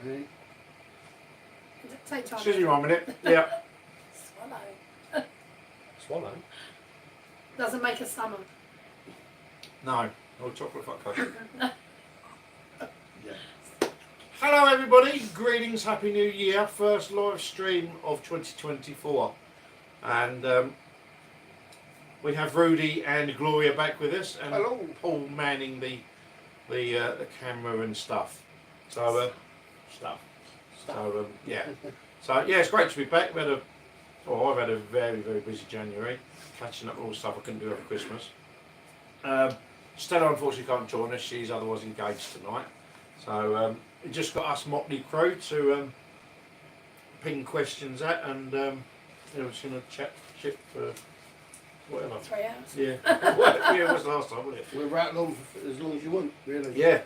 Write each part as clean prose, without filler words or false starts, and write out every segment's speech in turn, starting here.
Hey. Take time. Excuse me 1 minute. Yeah. Swallow. Swallow. Doesn't make a summer. No. No chocolate fuck coke. Yeah. Hello everybody. Greetings. Happy New Year. First live stream of 2024. And we have Rudy and Gloria back with us. And Hello. Paul manning the camera and stuff. So yeah. So yeah, it's great to be back. I've had a very, very busy January, catching up with all the stuff I couldn't do over Christmas. Stella unfortunately can't join us, she's otherwise engaged tonight. So we just got us Motley Crew to ping questions at, and we're just going to chat shit for whatever. 3 hours. Yeah, yeah, it was last time, wasn't it? We're right along for as long as you want, really. Yeah.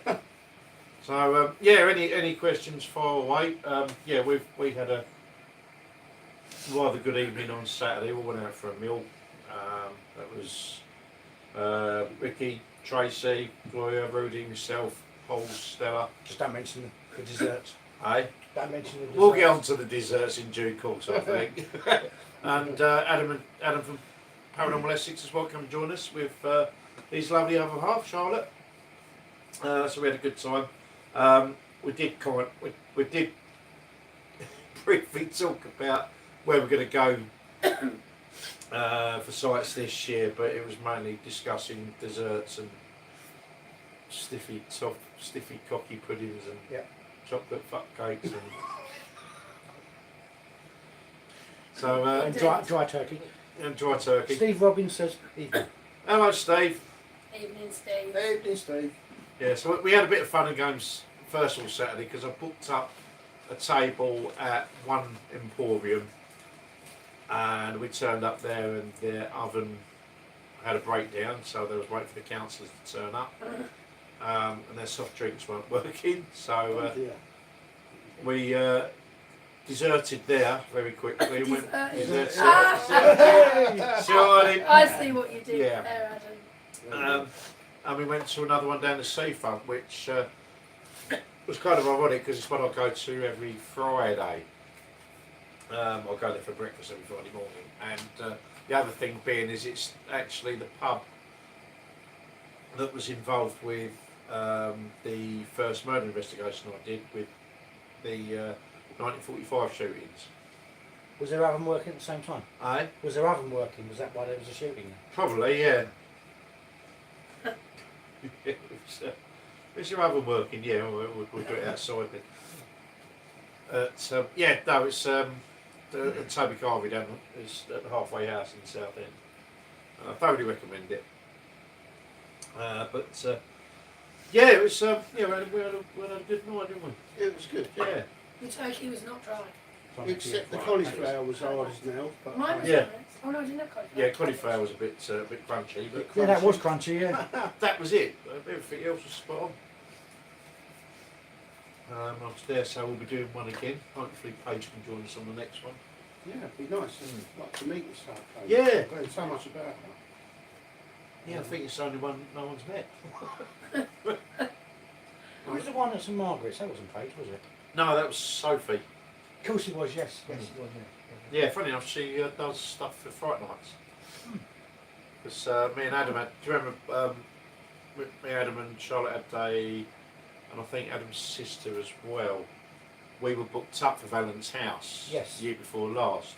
So yeah, any questions far away? Yeah, we had a rather good evening on Saturday. We went out for a meal. That was Ricky, Tracy, Gloria, Rudy, myself, Paul, Stella. Just don't mention the desserts. Hey, Don't mention the desserts. we'll get on to the desserts in due course, I think. And Adam from Paranormal Essex as well come and join us with his lovely other half, Charlotte. So we had a good time. We did briefly talk about where we're going to go for sites this year, but it was mainly discussing desserts and stiffy cocky puddings and chocolate fuck cakes and so And dry turkey. and dry turkey. Steve Robbins says evening. Hello, Steve. Evening, Steve. Hey, Steve. Yeah, so we had a bit of fun and games first of all Saturday because I booked up a table at one Emporium, and we turned up there and their oven had a breakdown, so they was waiting for the councillors to turn up, and their soft drinks weren't working, so we deserted there very quickly. Deserted. Surely. I see what you did Yeah. there, Adam. And we went to another one down the seafront, which was kind of ironic because it's one I go to every Friday. I go there for breakfast every Friday morning, and the other thing being is it's actually the pub that was involved with the first murder investigation I did with the 1945 shootings. Was their oven working at the same time? Aye? Was their oven working? Was that why there was a shooting? Probably, yeah. Is your oven working? Yeah, we'll do it outside then. Yeah, no, it's Toby Carvey down is at the halfway house in Southend. I thoroughly recommend it. Yeah, it was. Yeah, we had a good night, didn't we? It was good. Yeah. The turkey was not dry. Except the cauliflower was ours now. But Mine was Yeah. dry. Oh no, I didn't have cauliflower. Yeah, cauliflower was a bit crunchy, but Yeah, that was crunchy, yeah. that was it. Everything else was spot on. I was there, so we'll be doing one again. Hopefully Paige can join us on the next one. yeah, it'd be nice. Like to meet us. Yeah. I've learned so much about her. Yeah, I think it's the only one no one's met. Who was the one at St Margaret's? That wasn't Paige, was it? No, that was Sophie. Of course it was, yes. Yes, it was, yeah. Yeah, funny enough, she does stuff for Fright Nights. Because me and Adam had, do you remember, me, Adam and Charlotte had and I think Adam's sister as well, we were booked up for Valent's house Yes. the year before last.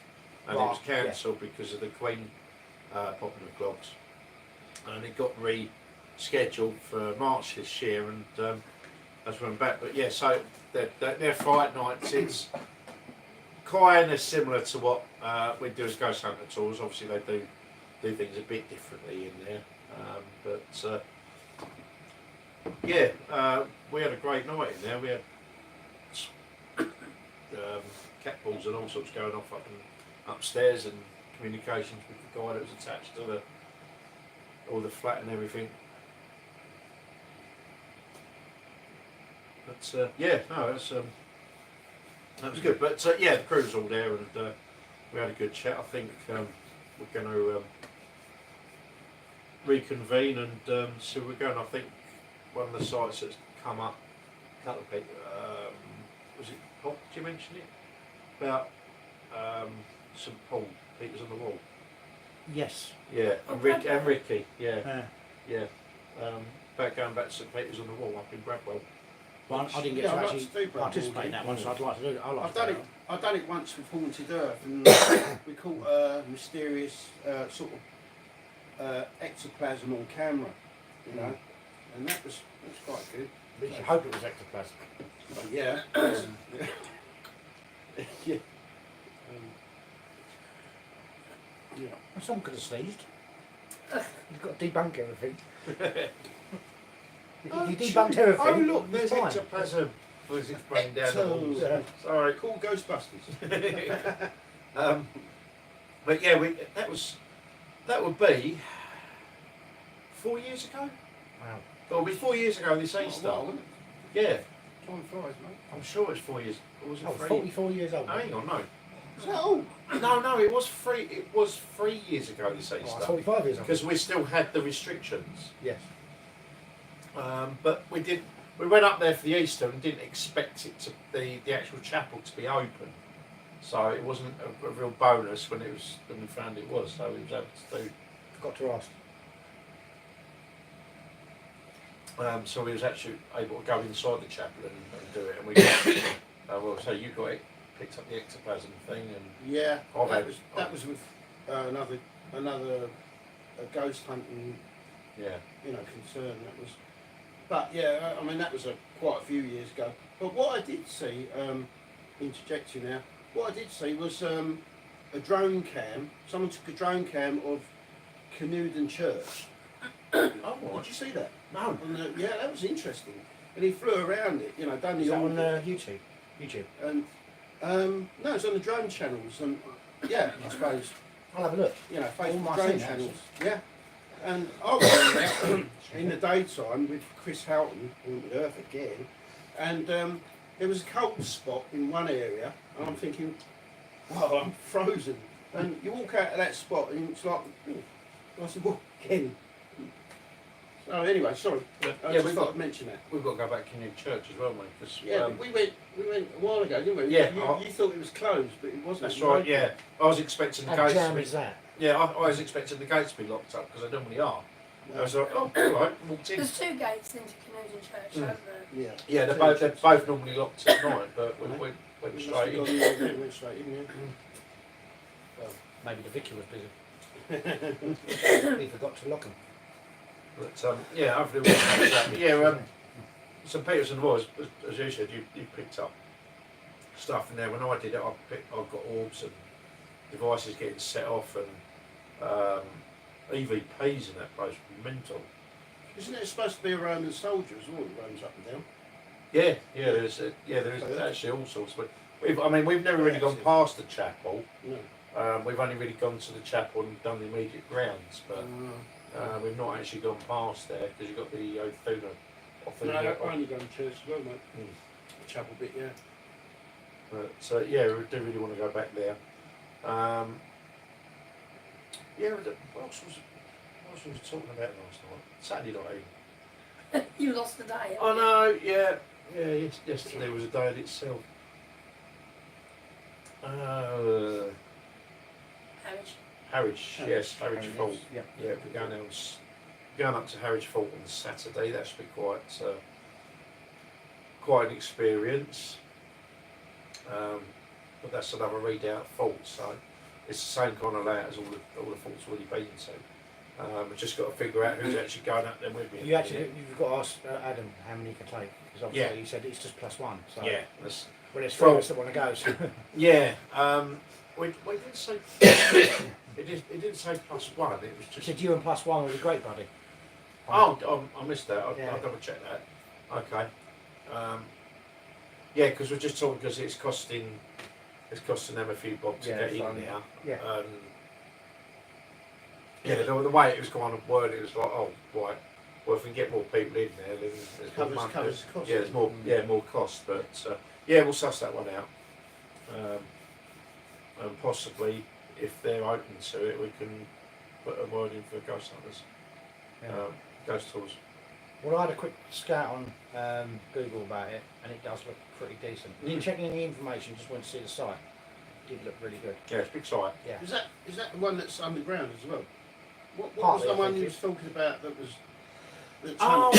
And it Right, was cancelled because of the Queen popping the clogs. And it got rescheduled for March this year, and that's when I'm back. But yeah, so their Fright Nights, it's kind of similar to what we do as Ghost Hunter tours. Obviously they do things a bit differently in there, but yeah, we had a great night in there. We had cat balls and all sorts going off up and upstairs, and communications with the guy that was attached to all the flat and everything. But yeah, no, that was good. But yeah, the crew was all there, and we had a good chat. I think we're going to reconvene and see where we're going. I think one of the sites that's come up, was it Paul, did you mention it? About St Paul, Peters on the Wall. Yes. Yeah, Oh, and Bradwell. Ricky, yeah, Uh, yeah. About going back to St Peters on the Wall up in Bradwell. well, I didn't get Yeah, to I'd like actually to do Bradwell participate in that one, so I'd like to do it. I like I've to done do it. I've done it once with Haunted Earth, and we caught a mysterious sort of ectoplasm on camera, you know, and that was quite good. We should hope it was ectoplasm. But yeah, yeah. Yeah. Well, someone could have sneezed. You've got to debunk everything. You debunked everything. Oh look, there's it's fine. ectoplasm. Was it spraying down the walls? Yeah. Sorry. Call Ghostbusters. But yeah, that would be 4 years ago. Wow. Well, it'll be 4 years ago this Not a Easter. while, isn't it? Yeah, Time flies, mate. I'm sure it's 4 years. Or was it Oh, 3? 44 years old. Hang on, no. Is that all? No, it was 3. It was 3 years ago this Oh, I'm Easter 45 years old. because we still had the restrictions. Yes. But we went up there for the Easter and didn't expect it to the actual chapel to be open. So it wasn't a real bonus when we found it was. So we was able to do. Forgot to ask. So we was actually able to go inside the chapel and do it. And we got, well, so you got it, picked up the ectoplasm thing, and Yeah, Oh, that mate. was with another ghost hunting, yeah, concern. That was, but yeah, I mean that was quite a few years ago. But what I did see, interjecting now, what I did see was a drone cam. Someone took a drone cam of Canewden Church. oh, Did you see that? no, Yeah, that was interesting. And he flew around it, done Is the that on orbit. YouTube? YouTube. And no, it's on the drone channels, and yeah, I suppose. I'll have a look. Facebook my drone thing, channels. Yeah. And I was on there in the daytime with Chris Houghton, Haunted Earth again, and there was a cold spot in one area, and I'm thinking, oh, I'm frozen. And you walk out of that spot, and it's like, I said, well, again. So anyway, sorry. I just thought I'd mention that. we've got to go back to New Church as well, mate. 'Cause, Yeah, we went a while ago, didn't we? Yeah, You thought it was closed, but it wasn't. that's It was right. open. Yeah, I was expecting the How gates. jam To is be, that? yeah, I was expecting the gates to be locked up because they normally are. I was like, oh, all right, walked in. There's 2 gates into Canadian Church, Mm. aren't there? Yeah. Yeah, they're both normally locked at night, but we Right. went We must straight have in. gone in, we went straight in, yeah. Maybe the vicar was busy. He forgot to lock them. But yeah, hopefully we'll catch that. But yeah, St Peters and was, as you said, you picked up stuff in there. When I did it, I got orbs and devices getting set off and EVPs in that place. Mental. Isn't it supposed to be a Roman soldier as well? It roams up and down. Yeah, there's actually all sorts. But we've never really gone past the chapel. No. We've only really gone to the chapel and done the immediate grounds, but we've not actually gone past there because you've got the No, I've only gone to church as well, mate. The chapel bit, yeah. But yeah, we do really want to go back there. Yeah, what else was we talking about last night? Saturday night. Even. You lost a day. Oh no, yeah. Yesterday was a day in itself. Harwich, yes, Harwich Fault. Yeah. Yeah, we're going up to Harwich Fault on Saturday. That should be quite an experience. But that's another readout fault, so it's the same kind of layout as all the faults we've already been to. We've just got to figure out who's actually going up there with me. You've got to ask Adam how many you can take, because obviously Yeah. he said it's just +1. So Yeah, that's, well, there's 3 of us that want to go. So. yeah. We didn't say it didn't say +1. It was He just. said you and +1 was a great buddy. Oh, I missed that. I'll Yeah. double check that. Okay. Yeah, because we're just talking because it's costing them a few bob to Yeah, get in fine. now. Yeah. Yeah, the way it was kind of worded, it was like, oh, right. Well, if we can get more people in there, then there's more money. Covers the cost. Yeah, there's more cost, but yeah, we'll suss that one out. And possibly, if they're open to it, we can put a word in for ghost hunters, Yeah. ghost tours. Well, I had a quick scout on Google about it, and it does look pretty decent. Didn't check any information, just went to see the site. It did look really good. Yeah, it's a big site. Yeah. Is that the one that's underground as well? What was Partly, the I one think you it was talking about that was? Oh,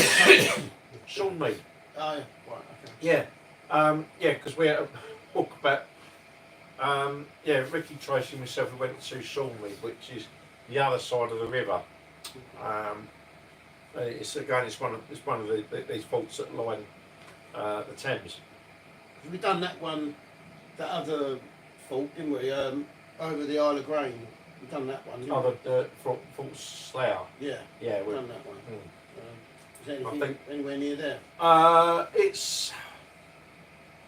Sean Mead. Oh, yeah. Right. Okay. Yeah, yeah, because we had a walk about. Yeah, Ricky, Tracy, and myself, we went to Shornley, which is the other side of the river. It's again, it's one of these faults that line the Thames. We done that one, that other fault, didn't we? Over the Isle of Grain. We done that one. Didn't Other fault Slough. we? Yeah. Yeah, We we. done that one. Mm. Is there I anything think- anywhere near there?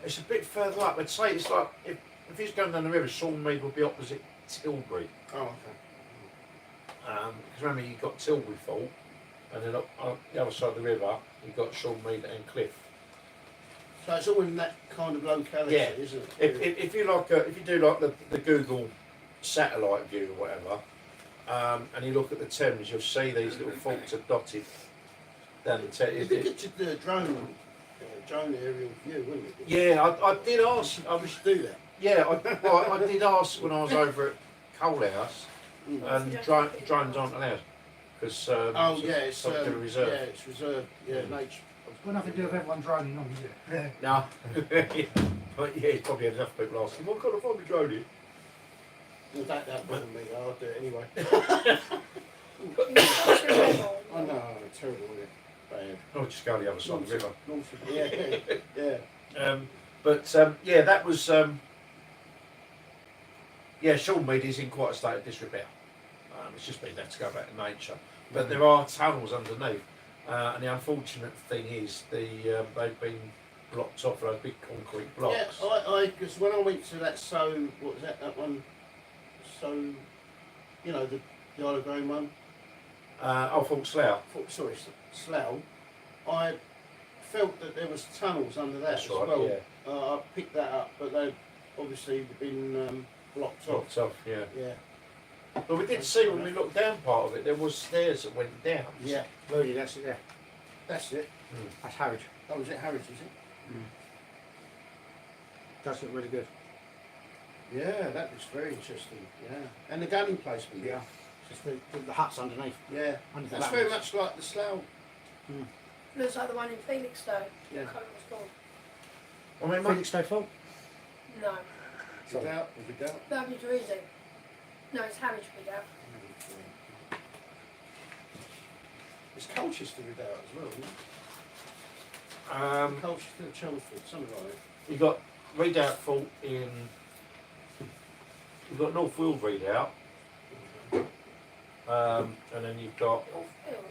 It's a bit further up. I'd say it's like if he's going down the river, Shornmead would be opposite Tilbury. Oh, okay. Because remember, you've got Tilbury Fault, and then up the other side of the river, you've got Shornmead and Cliff. So it's all in that kind of locality, Yeah. isn't it? If you like, if you do like the Google satellite view or whatever, and you look at the Thames, you'll see these little faults are dotted down the Thames. It'd be good to do a drone aerial view, wouldn't it? Yeah, I did ask. We should do that. Yeah, I did ask when I was over at Coalhouse, Mm. and drones aren't allowed because Oh yeah, it's something reserved. yeah, it's reserved. Yeah, nature. It's got nothing to do with everyone droning on, is it? No, but yeah, it's probably enough people asking, what kind of fun drone here? Well, that bother me. I'll do it anyway. I know, terrible, isn't it? Bad. I'll just go the other side of the river. Nonsense. Yeah. Yeah, that was yeah, Shornmead is in quite a state of disrepair. It's just been left to go back to nature. But there are tunnels underneath, and the unfortunate thing is they've been blocked off those big concrete blocks. Yeah, because when I went to that, what was that one? The Isle of Grain one. Fort Slough. Sorry, Slough. I felt that there was tunnels under that That's as right, well. yeah. I picked that up, but they've obviously been blocked off. Blocked off, yeah. Yeah. But we did see when we looked down part of it, there was stairs that went down. Yeah. Really, that's it there. That's it. That's Harwich. Oh, was it Harwich, is it? Does look really good. Yeah, that looks very interesting. Yeah. And the gunning place we Yeah. Just the huts underneath. Yeah. Underneath That's the very battlements. much like the Slough. Looks like the one in Felixstowe. Yeah. I can't remember what it's called. I mean, Felixstowe Fault? No, Without. that'd be Druzy. No, it's Harwich Redoubt. It's Colchester Redoubt as well, isn't it? Colchester, Chelmsford, something like that. you've got Redoubt Fault in. You've got North Weald Redoubt, and then you've got. Northfield.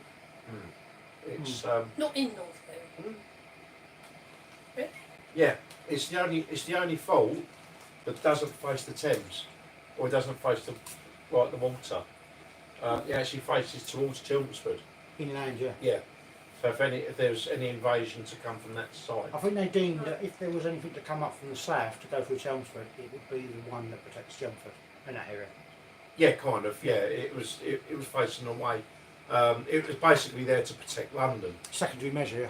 It's Not in Northfield. yeah, it's the only fault that doesn't face the Thames, or it doesn't face the water. It actually faces towards Chelmsford. In land, yeah. Yeah. So if there's any invasion to come from that side. I think they deemed that if there was anything to come up from the south to go through Chelmsford, it would be the one that protects Chelmsford in that area. Yeah, kind of. Yeah, it was facing away. It was basically there to protect London. Secondary measure,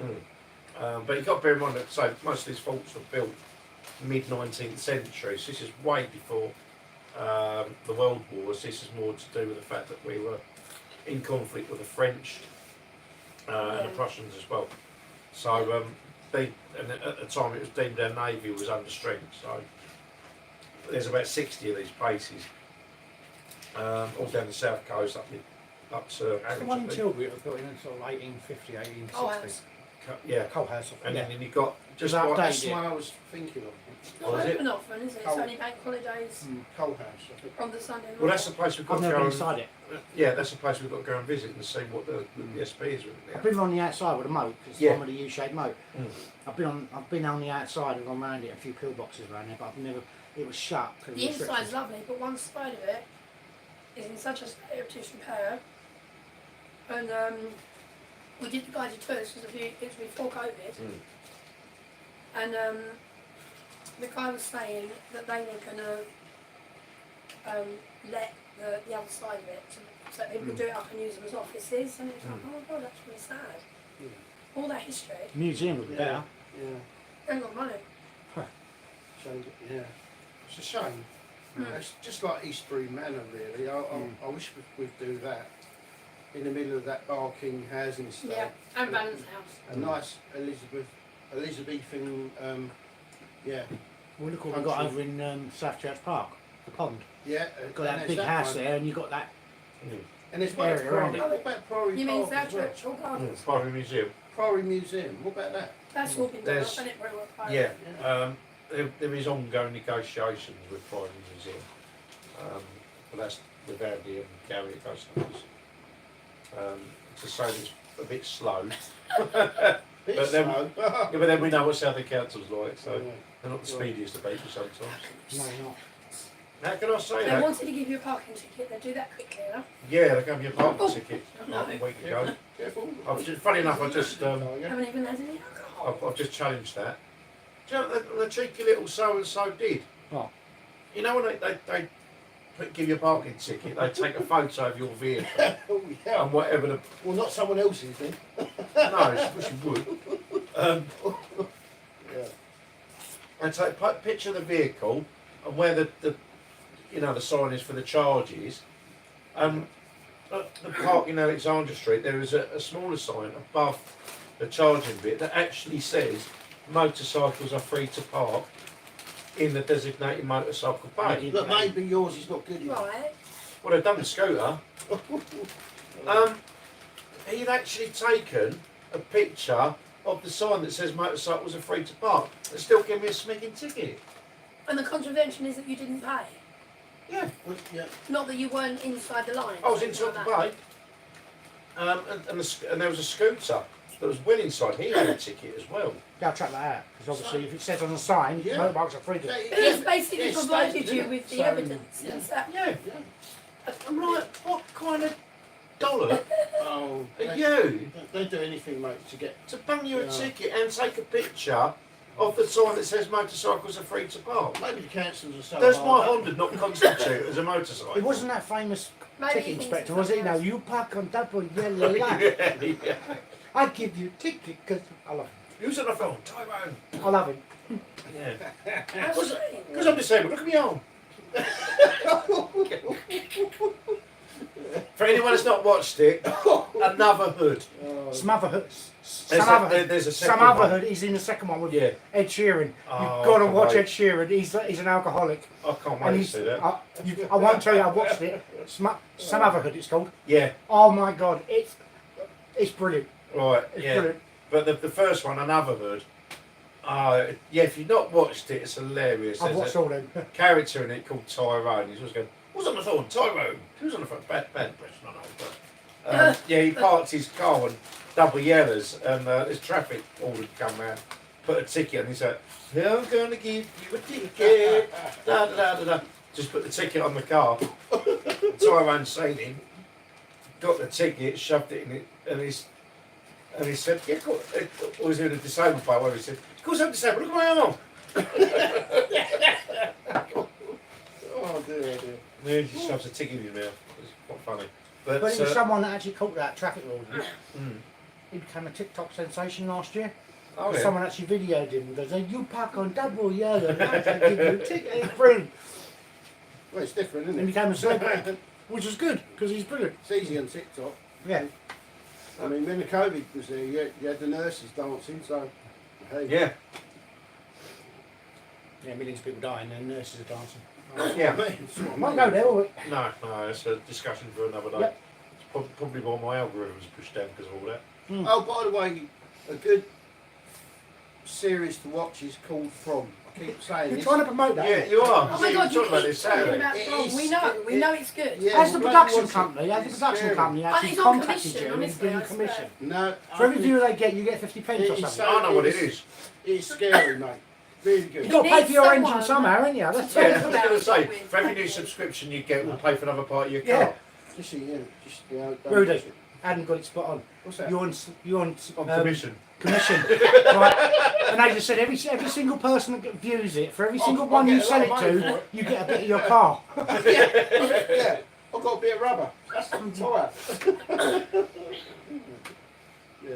yeah. But you've got to bear in mind that most of these faults were built mid 19th century. So this is way before the World Wars. This is more to do with the fact that we were in conflict with the French and the Prussians as well. So and at the time it was deemed our navy was under strength. So there's about 60 of these places, all down the south coast up to The Harwich, one I in think. Tilbury, it was built in sort of 1850, 1860. Oh, house. Yeah, Coal house. and then you've got just Without like date. That's the one I was thinking of. It's Oh, not is it? open often, is it? It's Oh. only bank holidays Coal House, I think. on the Sunday morning. well, that's the place we've got I've to never go. been inside it. Yeah, that's the place we've got to go and visit and see what the SP is with I've it. been on the outside with a moat, because it's Yeah. one with a U-shaped moat. Mm. I've been on the outside and gone round it, a few pillboxes around there, but I've never. It was shut. 'Cause of The inside's restrictions. lovely, but one side of it is in such a state of disrepair. And we did the guided tours because it was before COVID. And the guy was saying that they were going to let the other side of it so that people could do it up and use them as offices. And it was like, oh my god, that's really sad. all that history. Museum would be better. Yeah. They ain't got money. Shame, yeah. It's a shame. Mm. It's just like Eastbury Manor, really. I wish we'd do that in the middle of that barking housing estate. Yeah, and Balance House. A nice Elizabethan, yeah. Well, look what we've got over in South Church Park, the pond. Yeah. Got that big house there, and you've got that. And there's Area around what about Priory You mean Park South as well? Church or Gardens? Private museum. Priory Museum, what about that? That's all been done There's- up, and it very well private. Yeah, there is ongoing negotiations with Private Museum, but that's with Andy and Gary at Ghost Hunters. To say it's a bit slow, Bit But then- slow. yeah, but then we know what Southend Council's like, so Yeah. they're not the speediest of people sometimes. No, not. How can I say They that? wanted to give you a parking ticket, they do that quickly enough. Yeah, they gave me a parking Oh. ticket No. like a week ago. Careful. Funny enough, I just Haven't even had any alcohol. I've just challenged that. Do you know what the cheeky little so and so did? What? You know when they give you a parking ticket, they take a photo of your vehicle Oh, yeah. and whatever the Well, not someone else's then. no, which you would. Yeah. And take a picture of the vehicle and where the the sign is for the charges. At the park in Alexandra Street, there is a smaller sign above the charging bit that actually says motorcycles are free to park in the designated motorcycle bay. Look, maybe yours is not good enough. Right. Well, they've done the scooter. He'd actually taken a picture of the sign that says motorcycles are free to park and still give me a smicking ticket. And the contravention is that you didn't pay. Yeah, Well, yeah. Not that you weren't inside the line. I was inside the bay, and there was a scooter that was well inside. He had a ticket as well. Gotta track that out, because obviously if it says on the sign, Yeah. motorbikes are free to. But it's basically Yeah, provided stated, you isn't it? with the So, evidence. yeah. Is that Yeah, Yeah. I'm like, what kind of dollar Oh, are you They do anything, mate, to get. to bung you a Yeah. ticket and take a picture of the sign that says motorcycles are free to park? Maybe the councils are so Does my hard up. Honda not constitute as a motorcycle? It wasn't that famous Maybe ticket he thinks inspector, it's was it? something No, else. you park on double yellow line. Yeah. I give you a ticket because I love Who's on the phone? Tyrone. him. I love him. Yeah. That's Because strange. I'm disabled. Look at me arm. For anyone that's not watched it, another hood. Oh, Some other hood. There's a Some second other one. hood. He's in the second one with Yeah. Ed Sheeran. Oh, You've got to I watch can't Ed Sheeran. He's an alcoholic. I can't And wait to he's, see that. I won't tell you. I watched it. Some other hood. It's called. Yeah. Oh my god! It's brilliant. Right. It's Yeah. brilliant. But the first one, another hood. Yeah. If you've not watched it, it's hilarious. I've There's watched a all them. character in it called Tyrone. He's always going, "Who's on the phone? Tyrone. Who's on the phone?" Bad impression, I know. But yeah, he parked his car on double yellows, and this traffic order come round, put a ticket, and he said, "I'm going to give you a ticket." Da, da, da, da, da. Just put the ticket on the car. Tyrone seen him, got the ticket, shoved it in it, and he said, "Yeah, cool." Or was it a disabled part where he said, "Of course I'm disabled. Look at my arm." oh dear, oh dear. And then he shoves a ticket in his mouth. It's quite funny. But But it was someone that actually caught that traffic order. mm. He became a TikTok sensation last year. Oh, yeah. Someone actually videoed him and goes, "You park on double yellow lines, I give you a ticket." It's brilliant. Well, it's different, And isn't he it? became a celebrity, which was good because he's brilliant. It's easy on TikTok. Yeah. I mean, when the COVID was there, you had the nurses dancing, so hey. Yeah. Yeah, millions of people dying and nurses are dancing. Yeah. That's what I Might mean. go there, will we? No, it's a discussion for another day. Yep. It's probably why my algorithm's pushed down because of all that. Oh, by the way, a good series to watch is called From. I keep saying You're this. trying to promote that. Yeah, you are. Oh my god, you you talking about keep this talking Saturday. about It From. is- We know it's good. Yeah, Has the bloody production watch it. company, has the It's production scary. company actually it's on contacted commission, you and honestly, given I commission? No, For every viewer they get, you get 50 pence or It's something. so- I know what it is. It's scary, mate. Really good. You've got to pay for your Needs engine someone. somehow, ain't you? That's Yeah, it. I was going to say, With- for every new subscription you get, we'll pay for another part of your car. Yeah. Just, don't Rudy, watch it. hadn't got it spot on. What's that? You're on On commission. commission. Right. And they just said every single person that views it, for every single I'll one you get a sell lot it of money for to, it. you get a bit of your car. Yeah, I've got a bit of rubber. That's some tyre. Yeah.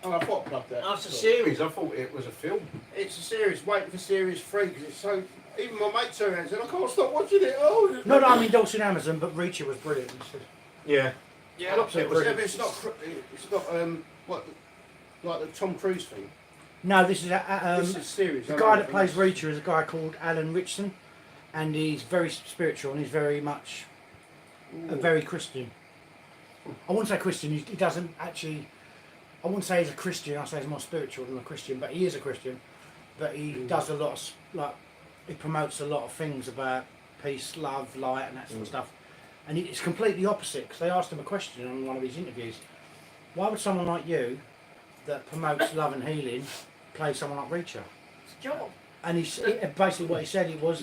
Oh, I thought I plugged that. Oh, it's a series. I thought it was a film. It's a series. Waiting for series 3 because it's so. Even my mate turned around and said, "I can't stop watching it." Oh. Not that I'm endorsing Amazon, but Reacher was brilliant. Yeah. Yeah, Lots of it was. Yeah, but it's not. It's not. What? Like the Tom Cruise thing. No, this is This is series. the guy that plays Reacher is a guy called Alan Ritchson, and he's very spiritual and he's very much a very Christian. I wouldn't say Christian. He doesn't actually. I wouldn't say he's a Christian. I say he's more spiritual than a Christian, but he is a Christian. But he does a lot of he promotes a lot of things about peace, love, light, and that sort of stuff. And it's completely opposite because they asked him a question on one of his interviews. Why would someone like you, that promotes love and healing, play someone like Reacher? It's a job. And basically what he said it was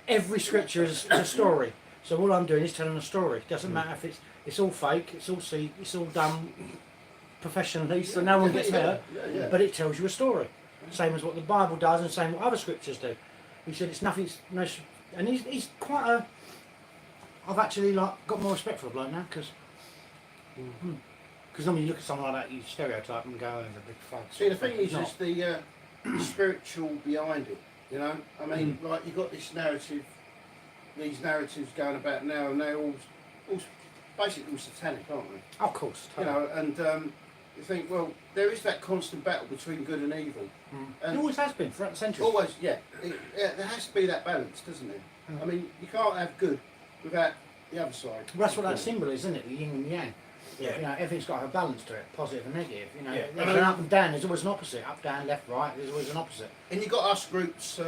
every scripture is a story. So all I'm doing is telling a story. It doesn't matter if it's all fake, it's all done professionally, so no one gets hurt. But it tells you a story. Same as what the Bible does, and same what other scriptures do. He said it's nothing. And he's quite a. I've actually got more respect for the bloke now because normally you look at someone like that, you stereotype and go, "Oh, he's a big fuck." See, the thing is the spiritual behind it. You know, I mean, like you got this narrative, these narratives going about now, and they're all basically all satanic, aren't they? Of course. You know, and you think, well, there is that constant battle between good and evil. It always has been throughout the centuries. Always, yeah. There has to be that balance, doesn't there? I mean, you can't have good without the other side. Well, that's what that symbol is, isn't it? The yin and yang. Yeah. You know, everything's got a balance to it, positive and negative. You know, Yeah. there's an up and down. There's always an opposite. Up, down, left, right. There's always an opposite. And you got us groups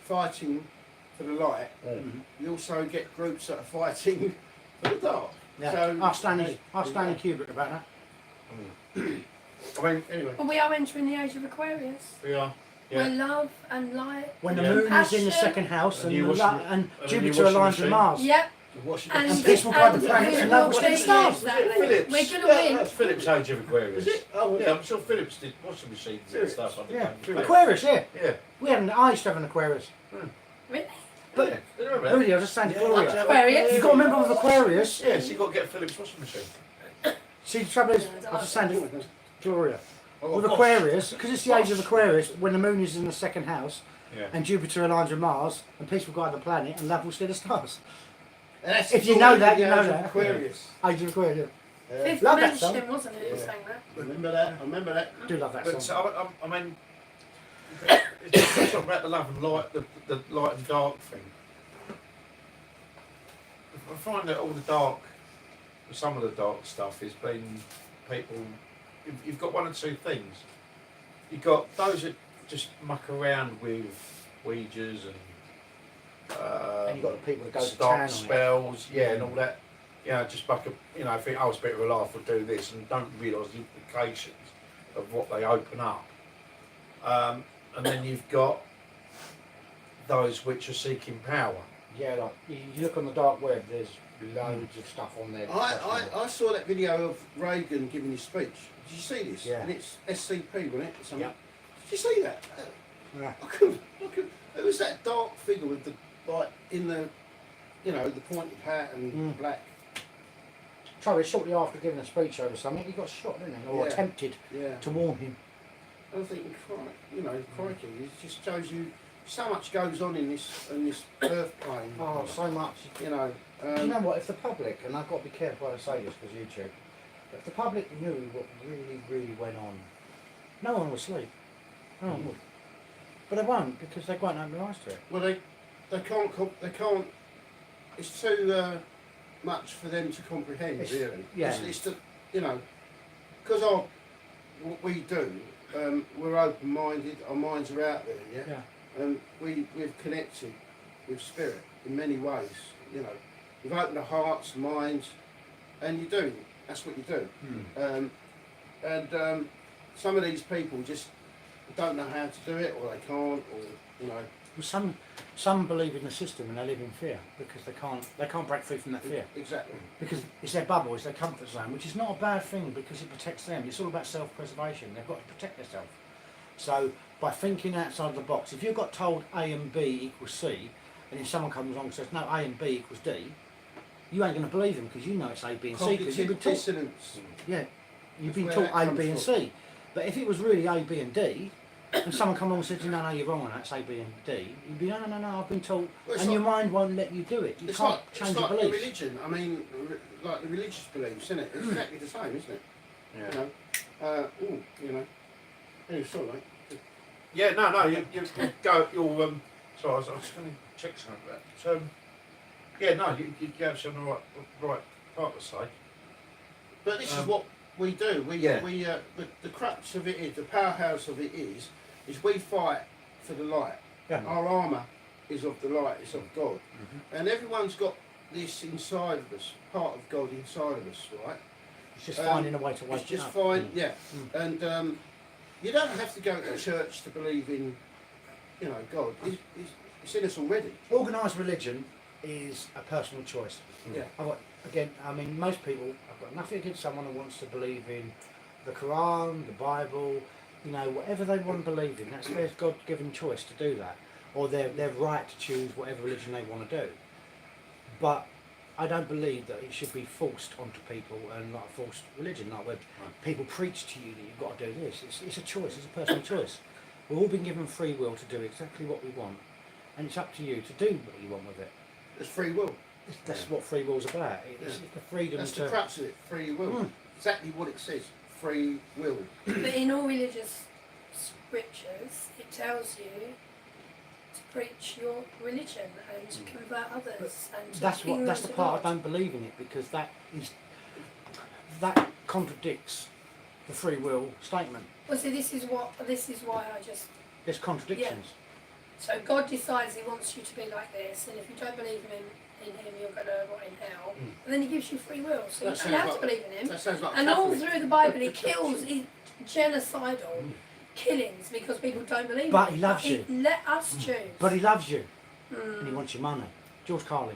fighting for the light. You also get groups that are fighting for the dark. Yeah. So, Ask Stanley Kubrick about that. I mean, anyway. Well, we are entering the age of Aquarius, we are. where Yeah. love and light. When the Yeah. moon is in the Passion. second house And and, you the washing- and and then Jupiter you washing aligns with machine. Mars. Yep. What's And, And peaceful by the planets and love we'll with the be- stars. Exactly. Phillips. We're going to win. That's Phillips' age of Aquarius. Is it? Oh, Yeah, I'm sure Phillips did washing machines and Serious? stuff. I think. Yeah. Aquarius, yeah. Yeah. I used to have an Aquarius. Really? But Yeah. You remember that? really, I was just saying to Gloria. Aquarius. You've got to remember with Aquarius. Yeah, so you've got to get a Phillips washing machine. See, the trouble is, I was just saying to Gloria. Oh, With of course. Aquarius, because it's the age of Aquarius, when the moon is in the second house, Yeah. and Jupiter aligns with Mars, and peace will guide the planet, and love will steer the stars. And that's If you the know that, age you know of that. Aquarius. Age of Aquarius. Fifth Love that song. dimension, wasn't it? Who sang that? Remember that? I remember that. I do love that But song. so, I mean, it's talking about the love and light, the light and dark thing. I find that all the dark, some of the dark stuff has been people. You've got one or two things. You've got those that just muck around with Ouijas And you've got the people that go to town start on it. spells, yeah, and all that. You know, just muck a, think, oh, it's a bit of a laugh, we'll do this, and don't realise the implications of what they open up. And then you've got those which are seeking power. Yeah, like, you look on the dark web, there's loads of stuff on there. I saw that video of Reagan giving his speech. Did you see this? Yeah. And it's SCP, wasn't it? Or something? Yeah. Did you see that? Yeah. I couldn't. It was that dark figure with the in the, the pointed hat and black. Trouble is, shortly after giving a speech over something, he got shot, didn't he? Or Yeah. attempted Yeah. to warn him. I was thinking, crikey, it just shows you so much goes on in this earth plane. Oh, so much. You know. You know what, if the public, and I've got to be careful when I say this because YouTube, but if the public knew what really, really went on, no one would sleep. No one would. But they won't, because they won't open their eyes to it. Well, they can't. It's too much for them to comprehend, really. Yeah. It's the, because of what we do, we're open-minded. Our minds are out there, yeah. Yeah. And we've connected with spirit in many ways. We've opened our hearts, minds, and you do. That's what you do. Some of these people just don't know how to do it, or they can't, or Well, some believe in the system and they live in fear because they can't break free from that fear. Exactly. Because it's their bubble, it's their comfort zone, which is not a bad thing because it protects them. It's all about self-preservation. They've got to protect themselves. So by thinking outside of the box, if you've got told A and B equals C, and then someone comes along and says, no, A and B equals D, you ain't going to believe them because you know it's A, B and C. Because you've Cognitive been taught. dissonance. Yeah, You've That's been where taught that A, comes B, and from. C. But if it was really A, B, and D, and someone come along and said, no, you're wrong on that, it's A, B, and D, you'd be, no, I've been taught, Well, it's and like- your mind won't let you do it. You It's can't like, change it's your like the beliefs. religion. I mean, like the religious beliefs, isn't it? It's exactly the same, isn't it? Yeah. You know. You know. Anyway, sorry, mate. Yeah, no, you go, you'll, sorry, I was going to check something about that. So, yeah, no, you go on the right part to say. But this is what we do. Yeah. The crux of it is, the powerhouse of it is we fight for the light. Yeah. Our armour is of the light, it's of God. Mm-hmm. And everyone's got this inside of us, part of God inside of us, right? It's just finding a way to wake It's just it up. fine, yeah. And you don't have to go to church to believe in, you know, God. It's in us already. Organised religion is a personal choice. Yeah. Again, I mean, most people, I've got nothing against someone who wants to believe in the Quran, the Bible, you know, whatever they want to believe in. That's their God-given choice to do that, or their right to choose whatever religion they want to do. But I don't believe that it should be forced onto people and like a forced religion, like where people preach to you that you've got to do this. It's a choice. It's a personal choice. We've all been given free will to do exactly what we want, and it's up to you to do what you want with it. It's free will. That's what free will's about. It's the freedom That's to. the crux of it, free will. Exactly what it says, free will. But in all religious scriptures, it tells you to preach your religion and to convert others. And to That's bring that's them the to part I God. don't believe in it, because that contradicts the free will statement. Well, see, this is why I just. There's contradictions. So God decides He wants you to be like this, and if you don't believe in Him, you're going to rot in hell. And then He gives you free will, so That you don't have sounds to believe in Him. That sounds like And all Catholic. through the Bible, He kills genocidal killings because people don't believe But in He Him. loves you. Let us choose. But He loves you, and He wants your money. George Carlin,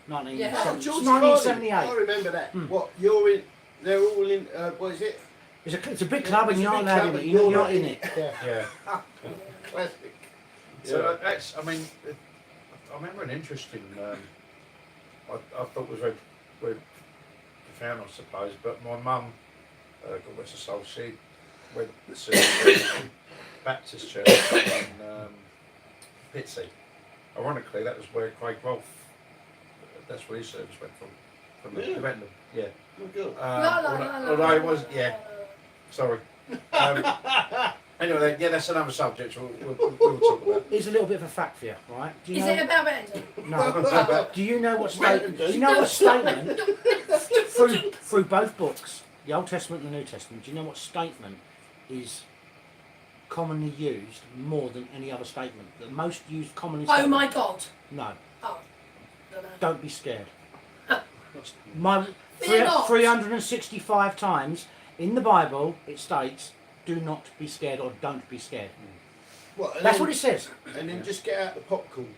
Yeah. Oh, George Carlin. 1978. I remember that. Mm. What, you're in, they're all in, what is it? It's a big club, and It's a you're not big allowed club in it. and You're you're not not in in it. Yeah. Yeah. Classic. So that's, I mean, I remember an interesting, I thought was very, very profound, I suppose, but my mum, God bless her soul, she went to Baptist church in Pitsea. Ironically, that was where Craig Rolfe, that's where his service went from the Really? referendum. Yeah. Oh, good. Although it was, yeah, sorry. Anyway, yeah, that's another subject we'll talk about. Here's a little bit of a fact for you, right? Do you Is know? it about random? No. Do you know what Random, statement? Do you know what statement through both books, the Old Testament and the New Testament? Do you know what statement is commonly used more than any other statement? The most used commonly. Oh Statement? my God. No. Oh. Don't know. Don't be scared. My Fear not. 365 times in the Bible it states, "Do not be scared" or "Don't be scared." What, and That's then- what it says. And then just get out the popcorn.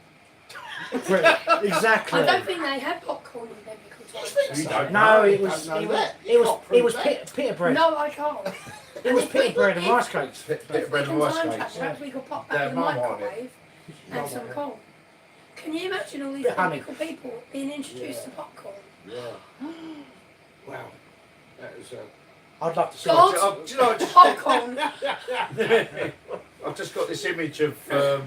Exactly. I don't think they had popcorn in biblical times. You don't No, know. it You was don't know it was that. it You was can't it prove was that. pita bread. No, I can't. It was pita bread and rice cakes. Bit of bread and rice cakes. Perhaps we could pop Yeah, back in the mum wanted it. microwave and some corn. Can you imagine all these Bit of honey. biblical people being introduced to popcorn? Yeah. Wow. That is I'd love to see God. it. Do you know, Popcorn. I've just got this image of the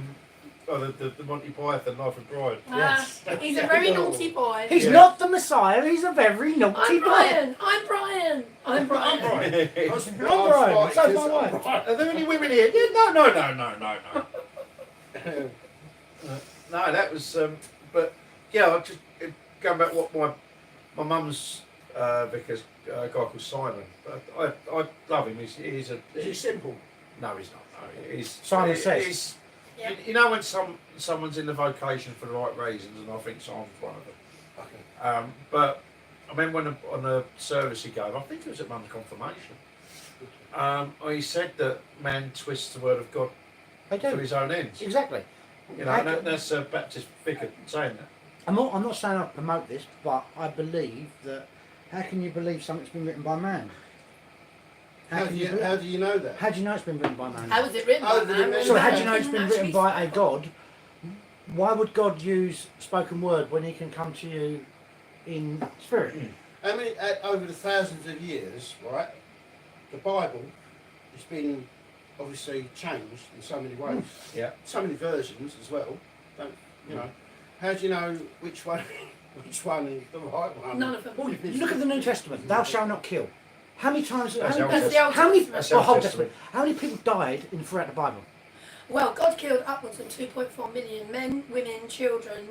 Monty Python Life of Brian. Yes. He's a very naughty boy. He's Yeah. not the Messiah. He's a very naughty I'm boy. Brian. I'm Brian. I'm Brian. Brian. I'm Brian. So's my wife. Are there any women here? Yeah, no. No, that was. But yeah, I just going back what my mum's vicar's a guy called Simon. But I love him. He's a. Is he simple? No, he's not. No, he's Simon says. He's, Yeah. you know when someone's in the vocation for the right reasons, and I think Simon's one of them. Okay. But I remember when on the service he gave, I think it was at Mum's confirmation. He said that man twists the word of God They for do. his own ends. Exactly. You know, and that's a Baptist vicar saying that. I'm not saying I promote this, but I believe that. How can you believe something's been written by man? How do you know that? How do you know it's been written by man? How was it written? Oh, by the man? man- Sorry, how do Yeah. you know it's been written by a God? Why would God use spoken word when He can come to you in spirit? I mean, over the thousands of years, right? the Bible has been obviously changed in so many ways. Yeah. So many versions as well. Don't you know? How do you know which one is the right one? None of them. Well, you look at the New Testament. Thou shalt not kill. How many times? That's How the many, Old That's the Old how many? Testament. That's the Well, Old Old Testament. Testament. How many people died throughout the Bible? Well, God killed upwards of 2.4 million men, women, children,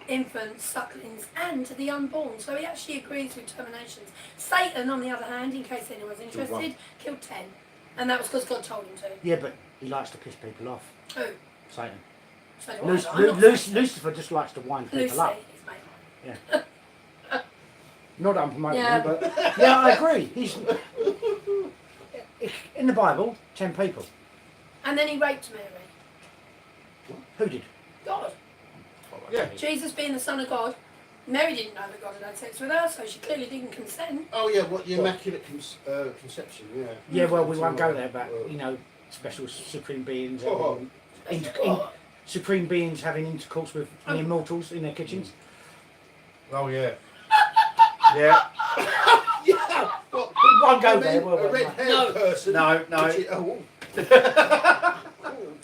infants, sucklings, and the unborn. So he actually agrees with terminations. Satan, on the other hand, in case anyone's interested, killed 10. And that was because God told him to. Yeah, but he likes to piss people off. Who? Satan. So do I. I'm not Lucifer just likes to wind people Lucy up. is mate. Yeah. Not that I'm promoting Yeah. him, but yeah, I agree. He's in the Bible, 10 people. And then he raped Mary. Who did? God. Yeah. Jesus being the Son of God. Mary didn't know that God had sex with her, so she clearly didn't consent. Oh yeah, what the Immaculate Conception? Yeah. Yeah, well, we won't go there, but you know, special supreme beings, Oh. supreme beings having intercourse with the immortals in their kitchens. Oh yeah. Yeah. Yeah. What? We won't go I there. mean, Will a we? red-haired No. person. No, no. Which is- oh.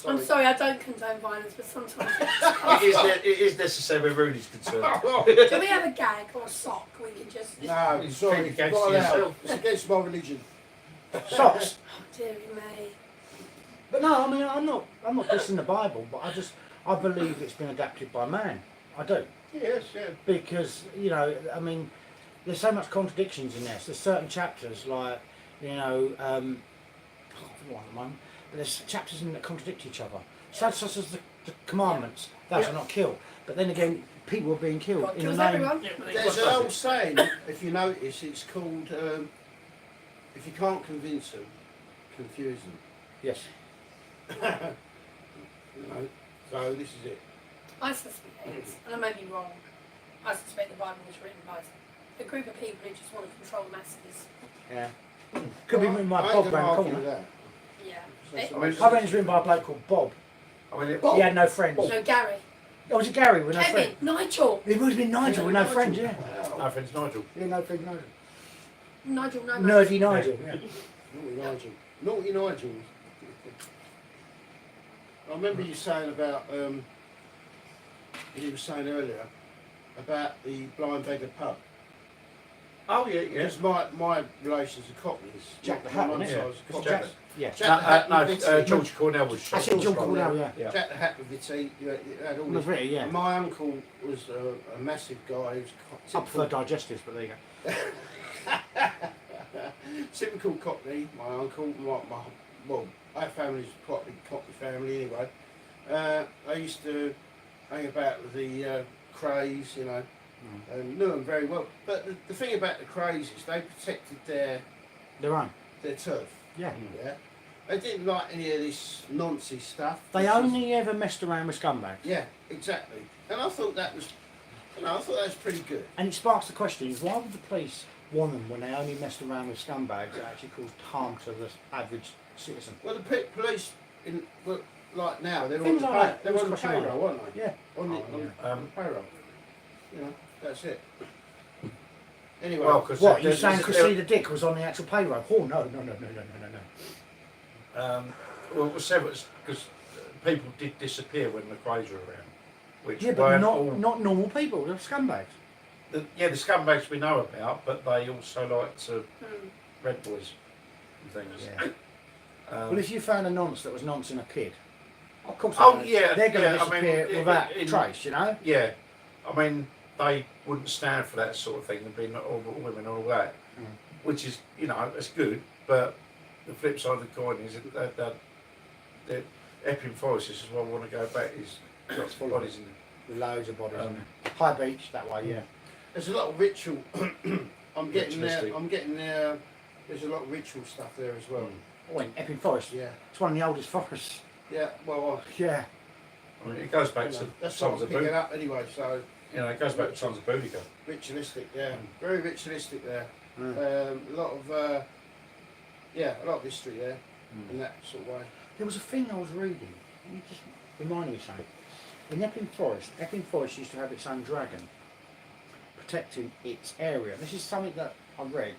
I'm sorry, I don't condone violence, but sometimes It is necessary where Rudy's concerned. do we have a gag or a sock we can just... No, It's sorry, pretty against not allowed. yourself. It's against my religion. Socks. Oh, dearie me. But no, I mean, I'm not dissing the Bible, but I believe it's been adapted by man. I do. Yes, yeah. Because, you know, I mean, there's so much contradictions in this. There's certain chapters like, you know, I can't think of one at the moment, but there's chapters in that contradict each other. Such as the commandments, thou shalt not kill. But then again, people are being killed God in the kills name. everyone. There's an old saying, if you notice, it's called, if you can't convince them, confuse them. Yes. You know, so this is it. I suspect, and I may be wrong, I suspect the Bible was written by a group of people who just want to control masses. Yeah. Could be written by I ain't Bob gonna round the argue corner. with that. Yeah. That's Eh? what I mean, I reckon it's written by a bloke called Bob. I mean, He had no friends. No, Gary. Oh, was it Gary with no Kevin. friends? Nigel. It would have been Nigel with no friends, yeah. no friends, Nigel. Yeah, no friends, Nigel. Nigel, no Nerdy Nigel, yeah. Naughty Nigel. Naughty Nigel. I remember you saying about, you were saying earlier, about the Blind Beggar pub. Oh yeah, yeah. Because my relations are Cockneys. Jack the My Hat, mum's wasn't it? side was Yeah. Cockneys. Jack- Yeah. Jack the Hat No, with the tea. George Cornell was. That's it, John Cornell, yeah. Yeah. Jack the Hat with the tea. You had all Was this. it, yeah. And my uncle was a massive guy. He was I prefer digestives, but there you go. typical Cockney. My uncle, well, our family's Cockney family anyway. I used to hang about with the Crays, you know, and knew them very well. But the thing about the Crays is they protected their Their turf. Yeah. Yeah. They didn't like any of this nonsense stuff. They which was- only ever messed around with scumbags. Yeah, exactly. And I thought that was, pretty good. And it sparks the question, why would the police want them when they only messed around with scumbags that actually caused harm to the average citizen? Well, the police, like now, they're Things on the, like that. they're What's on the crossing payroll, aren't they? Yeah. On the, yeah. on the payroll. You know, that's it. Anyway, Well, because What, you saying Cressida Dick was on the actual payroll? Oh, no. well, because people did disappear when the Crays were around, which Yeah, but weren't not, all. not normal people, they're scumbags. The scumbags we know about, but they also like to red boys and things. Yeah. Well, if you found a nonce that was noncing a kid, of course Oh, yeah, they're going to yeah, I mean, disappear without in- trace, you know? Yeah, I mean, they wouldn't stand for that sort of thing and being all women and all that, which is, you know, it's good, but the flip side of the coin is that Epping Forest, this is why I want to go back, is got full of bodies in it. Loads of bodies. High Beach, that way, yeah. there's a lot of ritual. I'm getting there. Ritualistic. I'm getting there. There's a lot of ritual stuff there as well. Oh, in Epping Forest. Yeah, It's one of the oldest forests. yeah. Well, Yeah. I mean, it goes back you know, to that's what Sons I'm of picking Boot. up anyway. So You know, it goes back to Sons of Boudica. ritualistic, yeah, very ritualistic there. Mm. A lot of, a lot of history there in that sort of way. There was a thing I was reading. Let me just remind me of something. In Epping Forest used to have its own dragon protecting its area. This is something that I read,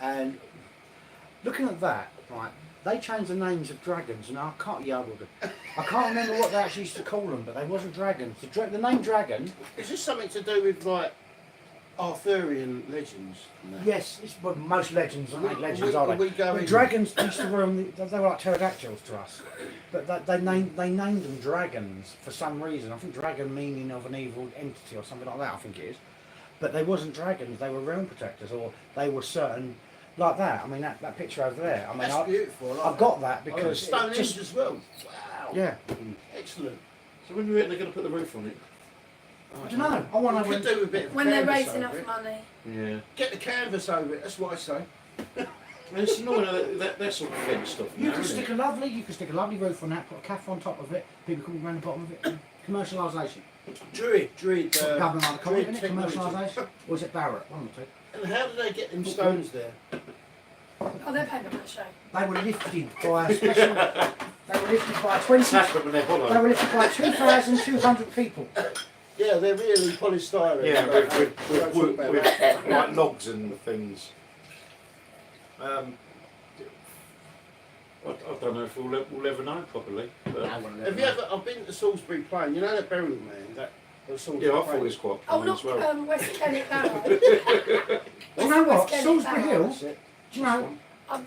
and looking at that, right? They changed the names of dragons, and I can't remember what they actually used to call them, but they wasn't dragons. The name dragon. Is this something to do with like Arthurian legends? No. Yes, it's, well, most legends ain't legends, are they? We go But in- dragons used to roam. They were like pterodactyls to us, but they named them dragons for some reason. I think dragon meaning of an evil entity or something like that. I think it is. But they wasn't dragons. They were realm protectors, or they were certain. Like that. I mean, that picture over there. I mean, That's beautiful. I like I've got that that. because Stonehenge just as well. Wow. yeah. Excellent. So when you reckon they're going to put the roof on it? I don't know. I want to We could do a bit of When they're canvas raising over up it. money. Yeah. Get the canvas over it. That's what I say. And it's annoying that's all fenced off. You now, can isn't stick it? a lovely roof on that. Put a cafe on top of it. People come around the bottom of it. Commercialisation. Druid. Government like the comment, Druid isn't it? technology. Commercialisation. Or is it Barrett? One or two. And how do they get them stones there? Oh, they're paper mache. They were lifted by a special. They were lifted by 20. That's when they're They hollow. were lifted by 2,200 people. Yeah, they're really polystyrene. Yeah, with We don't talk about that. like logs and things. I don't know if we'll ever know properly. But Have you ever? I've been to Salisbury Plain. You know that burial man that Salisbury yeah, I Plain? thought it was quite Oh, cool not as well. West Kennet Barrow. Do you know what? West Kennet Salisbury Barrow. Hill. That's it. Do you know?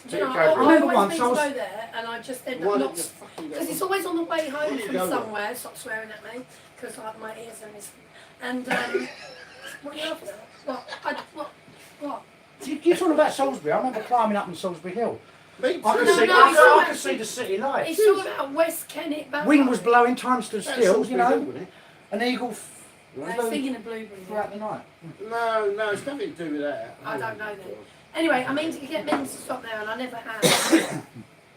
Do you know, I I remember always once mean I to was- go there, and I just end Why up did not. you fucking go? Because it's always on the way Where do home you from go then? somewhere. Stop swearing at me, because like my ears are missing. And what are you after? What? You're talking about Salisbury. I remember climbing up on Salisbury Hill. Me too. I could No, see. no, I it's could- not I could see the city lights. It's all about West Kennet Barrow. Wind was blowing, time stood That's still. Salisbury You Hill, know, wasn't it? an eagle I was flew thinking of Blueberry. throughout the night. No, it's nothing to do with that. I don't know then. Anyway, I mean to get men to stop there, and I never have.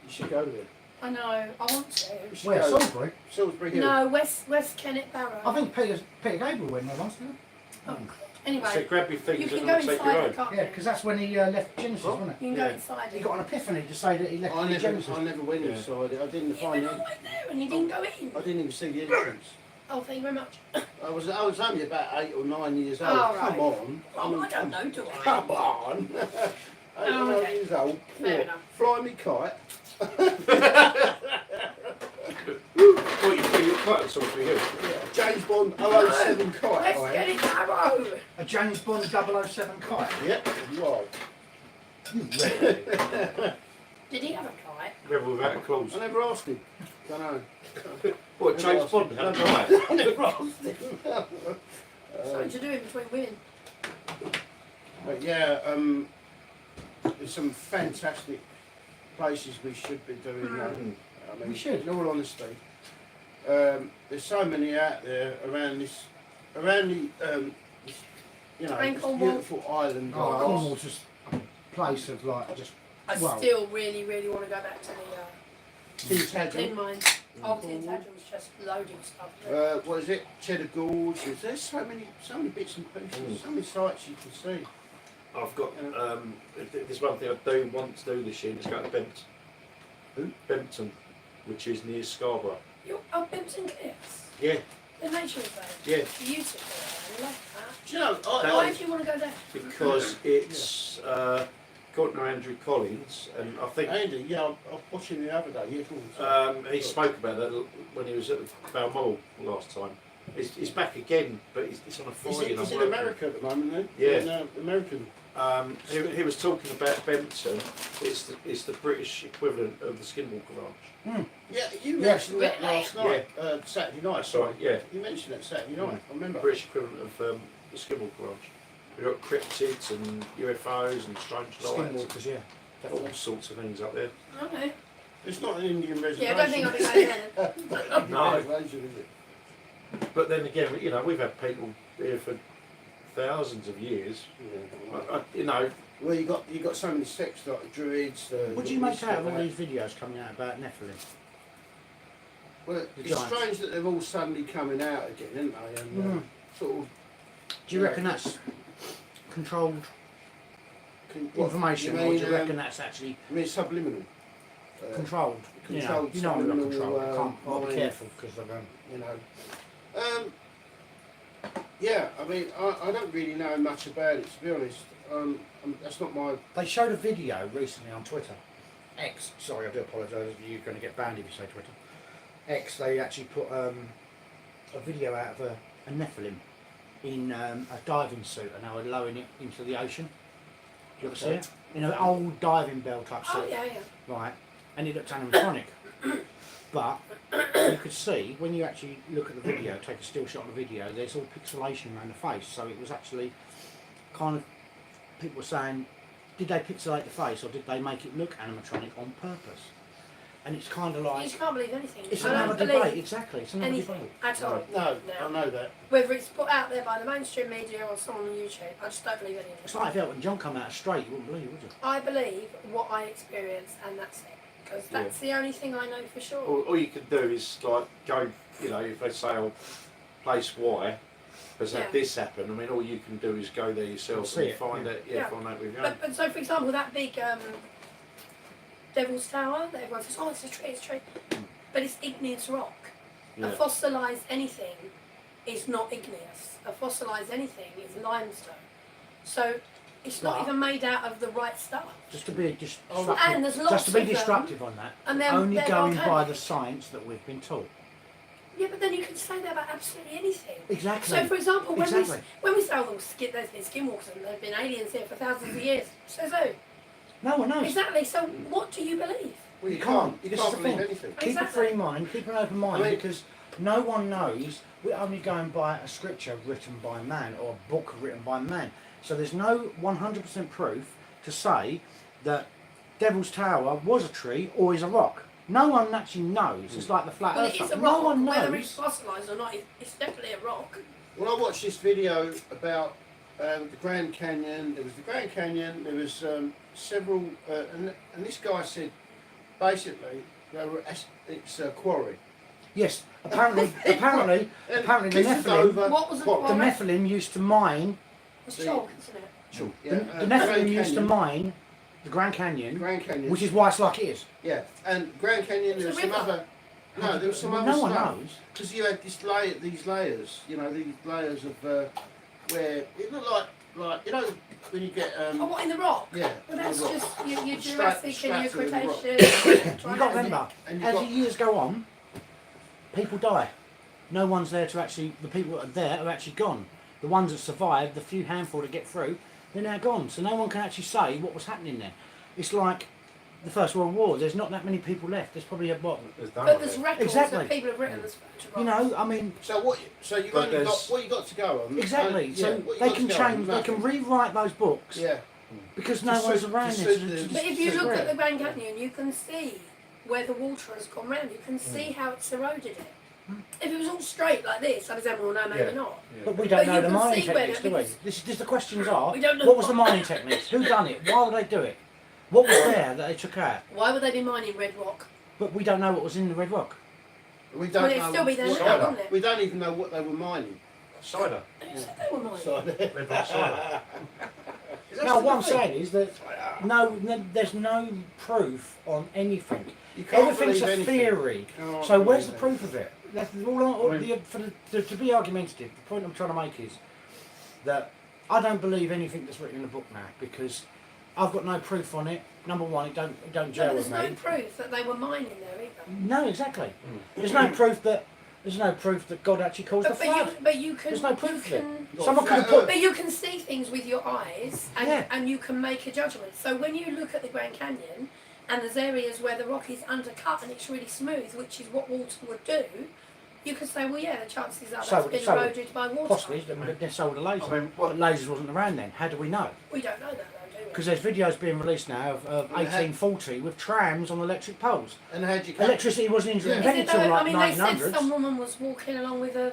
You should go there. I know, I want to. You should Where go. Salisbury? Salisbury Hill. No, West Kennet Barrow. I think Peter Gabriel went there once, didn't So Anyway, grab your you things can and go take your inside the own. car. he? Yeah, because that's when he left Genesis, wasn't it? You can go Yeah. inside He it. got an epiphany to say that he left I Genesis. never went Yeah. inside it. I didn't You find went it. all the way there and you didn't go in. I didn't even see the entrance. Oh, thank you very much. I was only about 8 or 9 years old. Oh, Come right. on. Oh, I don't know, do I? Come on. 8 or 9 okay. years old. Fair What, enough. Fly me kite. Well, you're quite at Salisbury Hill. Yeah. James Bond 007 kite. Let's I get am. it Barrow. A James Bond 007 kite. Yep, you are. Did he have a kite? Rebel without claws. I never asked him. Don't know. What, Never James asked Bond him. had a No, kite? I never asked him. Something to do in between women. But yeah, there's some fantastic places we should be doing. I mean, We should. in all honesty, there's so many out there around this, you know, And this Cornwall. beautiful island. Oh, of ours. Cornwall's just a place of like just. I Well- still really, really want to go back to the Tin Tadgeon. tin mines. Oh, tin Tadgeon's just loading stuff. What is it? Cheddar Gorge. There's so many bits and pieces, so many sights you can see. I've got, there's one thing I do want to do this year, is go to Bempton. Who? Bempton, which is near Scarborough. You're up Bempton Cliffs. Yeah, The nature reserve. yeah, Beautiful. I love that. Do you know? Why do you want to go there? because it's got no Andrew Collins, and I think Andy, yeah, I was watching the other day. Yeah, go on, sorry. he spoke about that when he was at Balmoral last time. It's back again, but it's on a Friday. Is and it I'm in working. America at the moment then? Yeah. In, American. He was talking about Bempton. It's the British equivalent of the Skinwalker Ranch. Yeah, you Yeah. mentioned that last night, Saturday night. That's right. Yeah, You mentioned that Saturday night. I remember. British equivalent of the Skinwalker Ranch. We've got cryptids and UFOs and strange lights, Skinwalkers, yeah. all sorts of things up there. Okay. It's not an Indian reservation. Yeah, I don't think I'll be going there. No. Reservation, is it? But then again, you know, we've had people here for thousands of years. Yeah. You know, Well, you got so many sects like druids. What do you make out of all these videos coming out about Nephilim? Well, the it's giants? strange that they're all suddenly coming out again, aren't they? And sort of. Do you reckon that's controlled What, information, you or do mean, you reckon that's actually I mean subliminal. controlled? controlled You know I'm not subliminal, controlled. I can't. I'll be mind. careful because I've You know. Yeah, I mean, I don't really know much about it, to be honest. That's not my. They showed a video recently on Twitter X, sorry, I do apologise, you're going to get banned if you say Twitter. X, they actually put a video out of a Nephilim in a diving suit, and they were lowering it into the ocean. Do you ever see it? In an old diving bell type suit. Oh yeah, yeah. Right, and it looked animatronic. But you could see, when you actually look at the video, take a still shot of the video, there's all pixelation around the face, so it was actually kind of, people were saying, did they pixelate the face or did they make it look animatronic on purpose? And it's kind of You like, just can't believe anything. it's I another don't debate, believe exactly, it's another anything debate. at all. No, No. I know that. Whether it's put out there by the mainstream media or someone on YouTube, I just don't believe anything. It's like if Elton John come out straight, you wouldn't believe it, would you? I believe what I experience, and that's it. Because that's the only thing I know for sure. All you can do is like go, you know, if they say, oh, place Y has Yeah. had this happen. I mean, all you can do is go there yourself See and it, find yeah. it. Yeah. Find out with your own. But so, for example, that big Devil's Tower that everyone says, oh, it's a tree, it's a tree. But it's igneous rock. Yeah. A fossilised anything is not igneous. A fossilised anything is limestone. So it's not Right. even made out of the right stuff. Just to be And destructive, there's lots just to be of them, destructive on that, and they're, only they're going by volcanic. the science that we've been taught. Yeah, but then you can say that about absolutely anything. Exactly. So, for example, when Exactly. we say, oh, there's been skinwalkers and there's been aliens here for thousands of years, says who? No one knows. Exactly. So, what do you believe? Well, you You can't. can't. You This can't is the believe thing. anything. Keep a Exactly. free mind, keep an open mind, I mean- because no one knows. We're only going by a scripture written by man or a book written by man. So there's no 100% proof to say that Devil's Tower was a tree or is a rock. No one actually knows. It's like the flat Well, earth. it is a stuff. rock. No one Whether it's knows. fossilised or not, it's definitely a rock. Well, I watched this video about the Grand Canyon. There was the Grand Canyon. There was several, and this guy said basically it's a quarry. Yes, apparently the And Nephilim, over What was the quarry. the quarry? Nephilim used to mine. It's See. chalk, isn't it? Sure. The, Yeah, the Grand Nephilim used to Canyon. mine the Grand Canyon, Grand Canyon. which is why it's like it is. Yeah, and Grand Canyon. It's There a was some river. other. No, there was some Well, other no one stuff. knows. Because you had these layers. You know, these layers of where it looked like you know when you get Oh, what, in the rock? yeah. Well, that's the rock. just your Stra- Jurassic and your strata in the rock. Cretaceous. You got to remember, and you as got- the years go on, people die. No one's there to actually. The people that are there are actually gone. The ones that survived, the few handful that get through, they're now gone. So no one can actually say what was happening there. It's like the First World War. There's not that many people left. There's probably what. There's done But with there's it. records Exactly. that people have written this photograph. You know, I mean, So what? So you've But only got there's- what you got to go on. exactly. Yeah, So what you they got can to go on, change. They can nothing. rewrite those books Yeah. because no To one's suit- around to there. suit the- But if you look at the the Grand Canyon, you can see where the water has gone round. You can see how it's eroded it. If it was all straight like this, Alexander will know, maybe Yeah. not. But we But don't you know the can mining see where techniques, it- do we? because- This is the questions are. We don't know What was the why. mining techniques? Who done it? Why would they do it? What was there that they took out? Why would they be mining red rock? But we don't know what was in the red rock. We don't Well, it'd know. still be there what- now, wouldn't it? We don't even know what they were mining. Cider. Who said they were mining? So, Red rock cider. No, what I'm saying is that there's no proof on anything. you can't Everything's believe a anything. theory. Can't So where's the believe proof of it? That's all. I mean- To be argumentative, the point I'm trying to make is that I don't believe anything that's written in the book now because I've got no proof on it. Number one, it don't No, gel there's with no me. proof that they were mining there either. No, exactly. There's no proof that God actually caused the flood. But you can. There's no you proof of it. can Not Someone could have flat put. but you can see things with your eyes, and, Yeah. and you can make a judgment. So when you look at the Grand Canyon, and there's areas where the rock is undercut and it's really smooth, which is what water would do, you could say, well, yeah, the chances are So- that's been so eroded by water. Possibly, they sold a laser. I mean, what- But lasers wasn't around then. How do we know? We don't know that, though, do we? Because there's videos being released now of Well, it had- 1840 with trams on electric poles. And how'd you Electricity wasn't Yeah. Is invented it till though? like I mean, they said 1900s. some woman was walking along with a.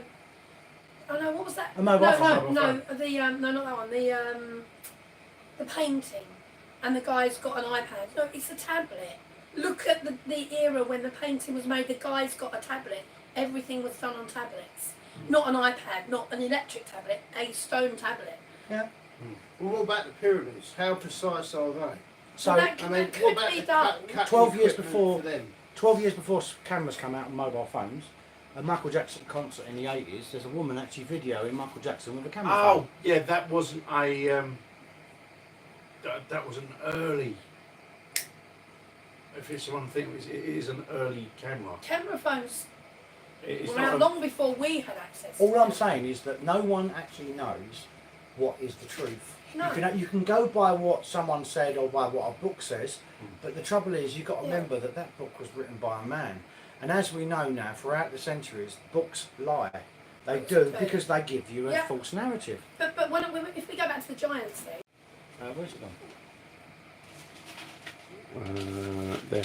Oh no, what was that? A mobile no, phone. No, no, no, not that one. The painting, and the guy's got an iPad. No, it's a tablet. Look at the era when the painting was made. The guy's got a tablet. Everything was done on tablets, not an iPad, not an electric tablet, a stone tablet. Yeah. Well, what about the pyramids? How precise are they? So Well, that- I mean, could what about be the done. cutting 12 years equipment before- for them? 12 years before cameras come out on mobile phones, a Michael Jackson concert in the 80s, there's a woman actually videoing Michael Jackson with a camera Oh, phone. yeah, that wasn't a. That was an early if it's the one thing, it is an early camera. Camera phones It's were not out a- long before we had access. All to I'm them. saying is that no one actually knows what is the truth. No. You can go by what someone said or by what a book says, Mm. but the trouble is you've got to Yeah. remember that that book was written by a man. And as we know now, throughout the centuries, books lie. They Books do do. because they give you a Yeah. false narrative. But if we go back to the Giants thing, Where's it gone? There.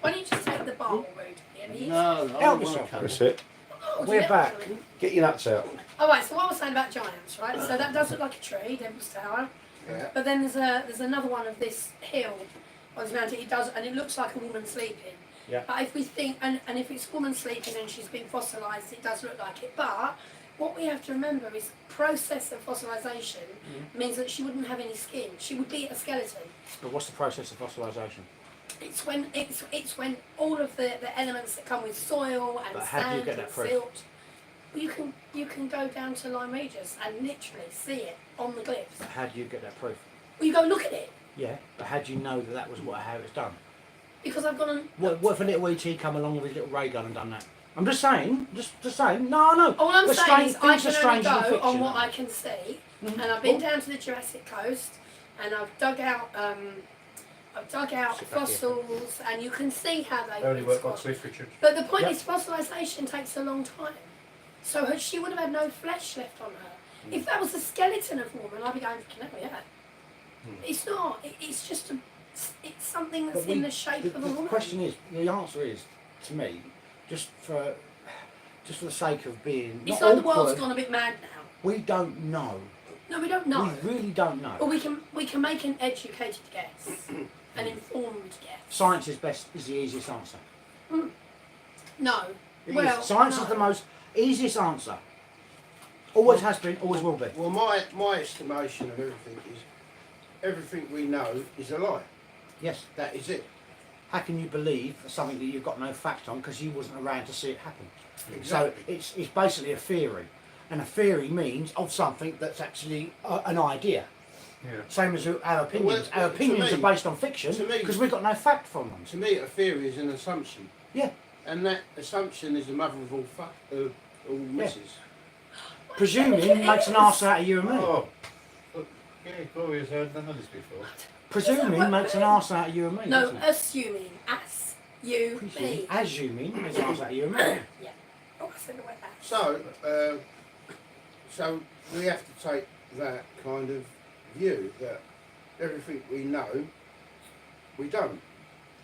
why don't you just take the bowl, Rudy? No, I Help want yourself. to That's it. Oh, We're yeah. back. Get your nuts out. All right. So what I was saying about giants, right? So that does look like a tree, Devil's Tower. Yeah. But then there's another one of this hill on this mountain. It does, and it looks like a woman sleeping. Yeah. But if we think, and if it's a woman sleeping and she's been fossilised, it does look like it. But what we have to remember is process of fossilisation means that she wouldn't have any skin. She would be a skeleton. But what's the process of fossilisation? It's when all of the elements that come with soil and But how do you sand get that and proof? silt. You can go down to Lyme Regis and literally see it on the glyphs. But how do you get that proof? Well, you go look at it Yeah, but how do you know that that was how it was done? because I've gone and. What if a little ET come along with his little ray gun and done that? I'm just saying, just saying. No, no. All I'm But saying is I things are can only stranger than go fiction, on what aren't I can see, Mhm. and I've been down to the Jurassic Coast, and I've dug out Sit back here. fossils, and you can see how they. Only work by squashed. Cliff Richard. But the point Yep. is, fossilisation takes a long time, so she would have had no flesh left on her. If that was a skeleton of a woman, I'd be going, "No, yeah." It's not. It's just it's something that's But in the shape of a the woman. question is, the answer is, to me, just for the sake of being It's not like the world's awkward, gone a bit mad now. we don't know. No, we don't know. We really don't know. But we can make an educated guess, an informed guess. Science is the easiest answer. No. It Well, is. Science no. is the most easiest answer. Always has been, always will be. Well, my estimation of everything we know is a lie. Yes. That is it. How can you believe something that you've got no fact on because you wasn't around to see it happen? Exactly. So it's basically a theory, and a theory means of something that's actually an idea. Yeah. Same as our opinions. Well, Our opinions to me- are based on fiction to me- because we've got no fact from them. To me, a theory is an assumption. Yeah. And that assumption is the mother of all misses. Presuming makes an arse out of you and me. Oh. Yeah, Gloria's heard none of this before. Presuming makes an arse out of you and me. No, doesn't it? assuming. Presuming, assuming makes an arse out of you and me. Yeah. Oh, I said the word as. So we have to take that kind of view that everything we know, we don't.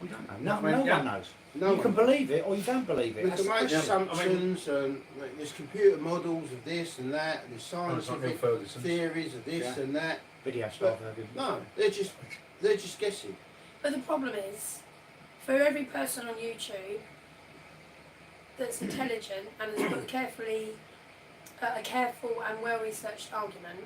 We don't know. No, I mean, no yeah. one knows. No You can one. believe it or you don't believe it. We That's can the make question. assumptions and there's computer models of this and that, and there's Oh, it's not Neil scientific Ferguson. theories of this Yeah. and that. Video stuff. No, they're just guessing. But the problem is, for every person on YouTube that's intelligent and has put a careful and well-researched argument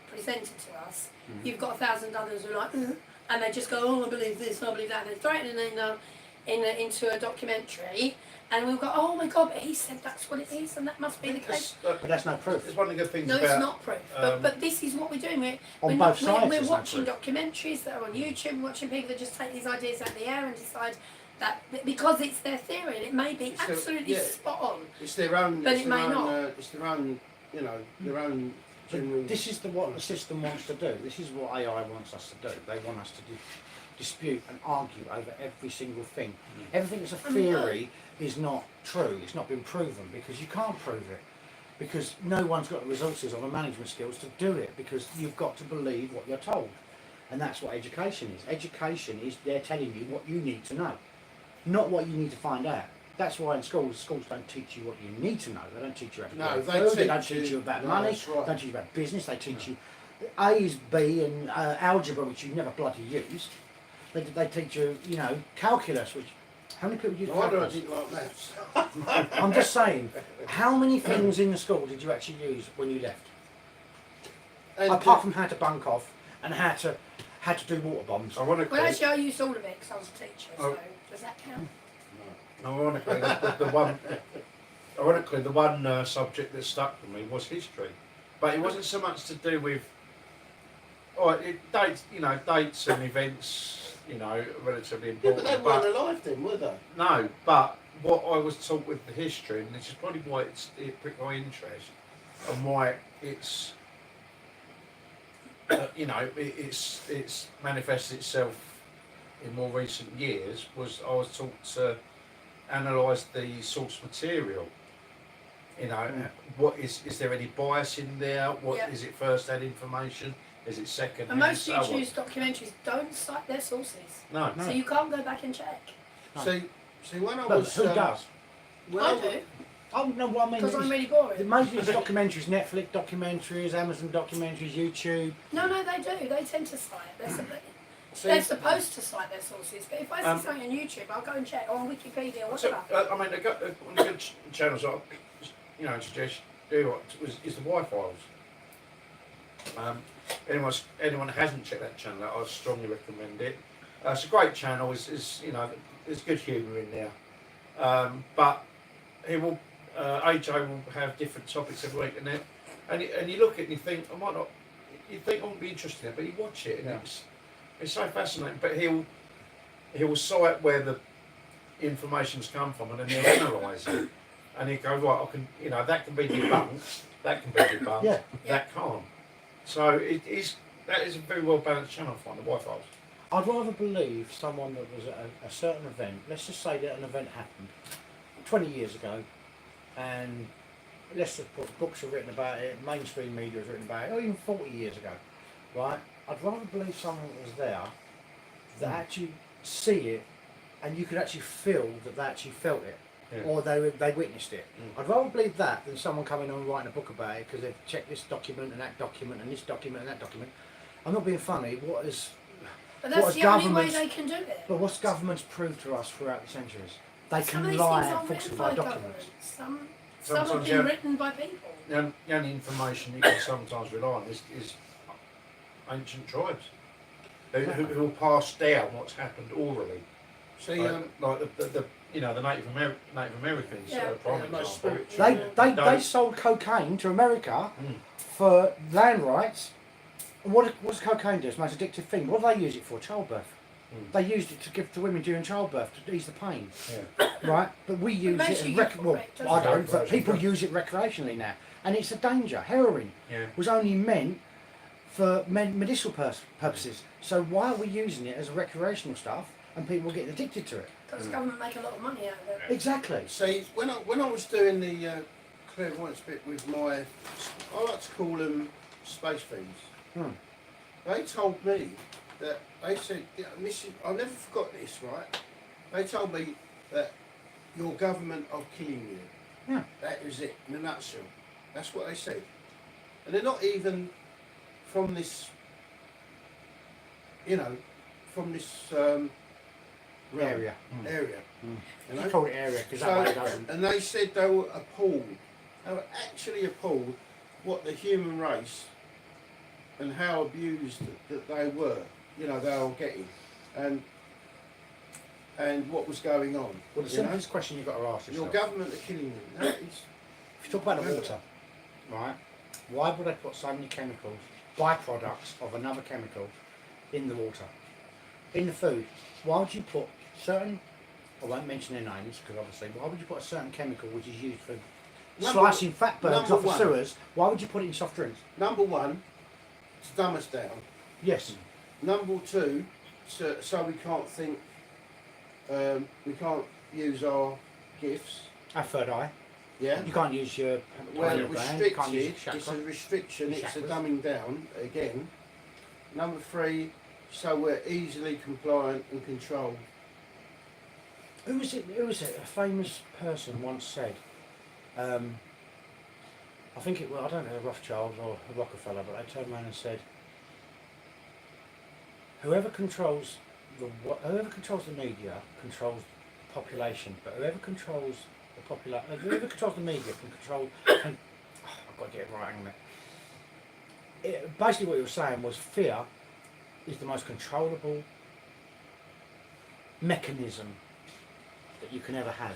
presented to us, you've got 1,000 others who are like, and they just go, oh, I believe this, I believe that, and they throw it into a documentary, and we'll go, oh my God, but he said that's what it is, and that must be the case. But that's no proof. It's one of the good things No, about. it's not proof. But this is what we're doing. On both sides, We're there's no watching proof. documentaries that are on YouTube, watching people that just take these ideas out of the air and decide that because it's their theory and it may be It's their- absolutely yeah. spot on. It's their own. But it's it their may own, not. It's their own. You know, their own general. This is what the system wants to do. This is what AI wants us to do. They want us to dispute and argue over every single thing. Everything that's a theory is not true. It's not been proven because you can't prove it. Because no one's got the resources or the management skills to do it because you've got to believe what you're told. And that's what education is. Education is they're telling you what you need to know, not what you need to find out. That's why in schools don't teach you what you need to know. They don't teach you how to No, grow they food. They don't teach teach you about no, money. that's right. They don't teach you about business. They teach you A's, B, and algebra, which you never bloody use. They teach you, calculus, which how many people use No, I calculus? didn't like maths. I'm just saying, how many things in the school did you actually use when you left? And Apart from how to bunk off and how to do water bombs. Ironically, Well, actually, I used all of it because I was a teacher. So Oh. does that count? ironically, the one subject that stuck with me was history, but it wasn't so much to do with. Dates and events you know, relatively Yeah, but important. they weren't alive then, were they? No, but what I was taught with the history, and this is probably why it piqued my interest, and why it's, you know, it's manifested itself in more recent years, was I was taught to analyse the source material. You know, what is there any bias in there? What Yeah. is it? First-hand information? Is it second? And most so on? YouTube's documentaries don't cite their sources, No. so you can't go back and check. No. See, when I But was... who does? when I was- do, Oh no, what I mean because I'm is, really boring. most of these documentaries, Netflix documentaries, Amazon documentaries, YouTube. No, they do. They tend to cite. See, They're supposed to cite their sources, but if I see Um, something on YouTube, I'll go and check, or on Wikipedia, or So, whatever. I mean, one of the good channels I, you know, suggest do is the Y-Files. Anyone that hasn't checked that channel out, I strongly recommend it. It's a great channel. It's you know, there's good humour in there. But he will, AJ will have different topics every week, and you look at it and you think I might not. You think I won't be interested in it, but you watch it and Yeah. it's so fascinating. But he'll cite where the information's come from, and then he'll analyse it, and he'll go, right, I can, you know, that can be debunked, that can be debunked, Yeah. that can't. So that is a very well balanced channel for the Wi-Fi's. I'd rather believe someone that was at a certain event. Let's just say that an event happened 20 years ago, and let's just put books are written about it, mainstream media has written about it, or even 40 years ago, right? I'd rather believe someone that was there that actually see it, and you could actually feel that they actually felt it, Yeah. or they witnessed it. I'd rather believe that than someone coming on and writing a book about it because they've checked this document and that document and this document and that document. I'm not being funny. But what that's has the only way governments- they can do it. But what's governments proved to us throughout the centuries? They Some of can these lie things and aren't written falsify by documents. governments. Some have Sometimes, been yeah. written by people. The only information you can sometimes rely on is ancient tribes who will pass down what's happened orally. see, Like the you know, the Native Americans, Yeah. prime most example. spiritual. They sold cocaine to America Mm. for land rights. And what's cocaine do? It's the most addictive thing. What do they use it for? Childbirth. Mm. They used it to give to women during childbirth to ease the pain, Yeah. right? But we use makes it you as get well, correct, I doesn't don't, it? but people use it recreationally now, and it's a danger. Heroin Yeah. was only meant for medicinal purposes. So why are we using it as recreational stuff, and people are getting addicted to it? Because the government make a lot of money out of it. Exactly. see, when I was doing the clairvoyance bit with my, I like to call them space fiends. Hmm. They told me that they said, yeah, and this is, I'll never forgot this, right? They told me that your government are killing you. Yeah. That is it, in a nutshell. That's what they said. And they're not even from this, you know, from this realm, Area. area. Mm. You know? Just call it area because that way it doesn't. And they said they were appalled. They were actually appalled what the human race and how abused that they were. You know, they were getting, and what was going on. Well, the you know? simplest question you've got to ask Your yourself. government are killing you. That is, If you talk about the water, right? Why would they put so many chemicals, byproducts of another chemical, in the water, in the food? Why would you put certain? I won't mention their names because obviously. Why would you put a certain chemical which is used for slicing fatbergs number off of one. sewers? Why would you put it in soft drinks? number one, to dumb us down. Yes. Number two, so we can't think, we can't use our gifts. Our third eye. Yeah. You can't use your Well, pineal gland. You can't use restricted, your it's a chakra. restriction, Your it's a chakras. dumbing down again. Number three, so we're easily compliant and controlled. Who was it? Who was it? A famous person once said. I think it was. I don't know, Rothschild or Rockefeller, but they turned around and said, whoever controls the media controls the population, but whoever controls the media can control. I've got to get it right, haven't I? Basically, what he was saying was fear is the most controllable mechanism that you can ever have.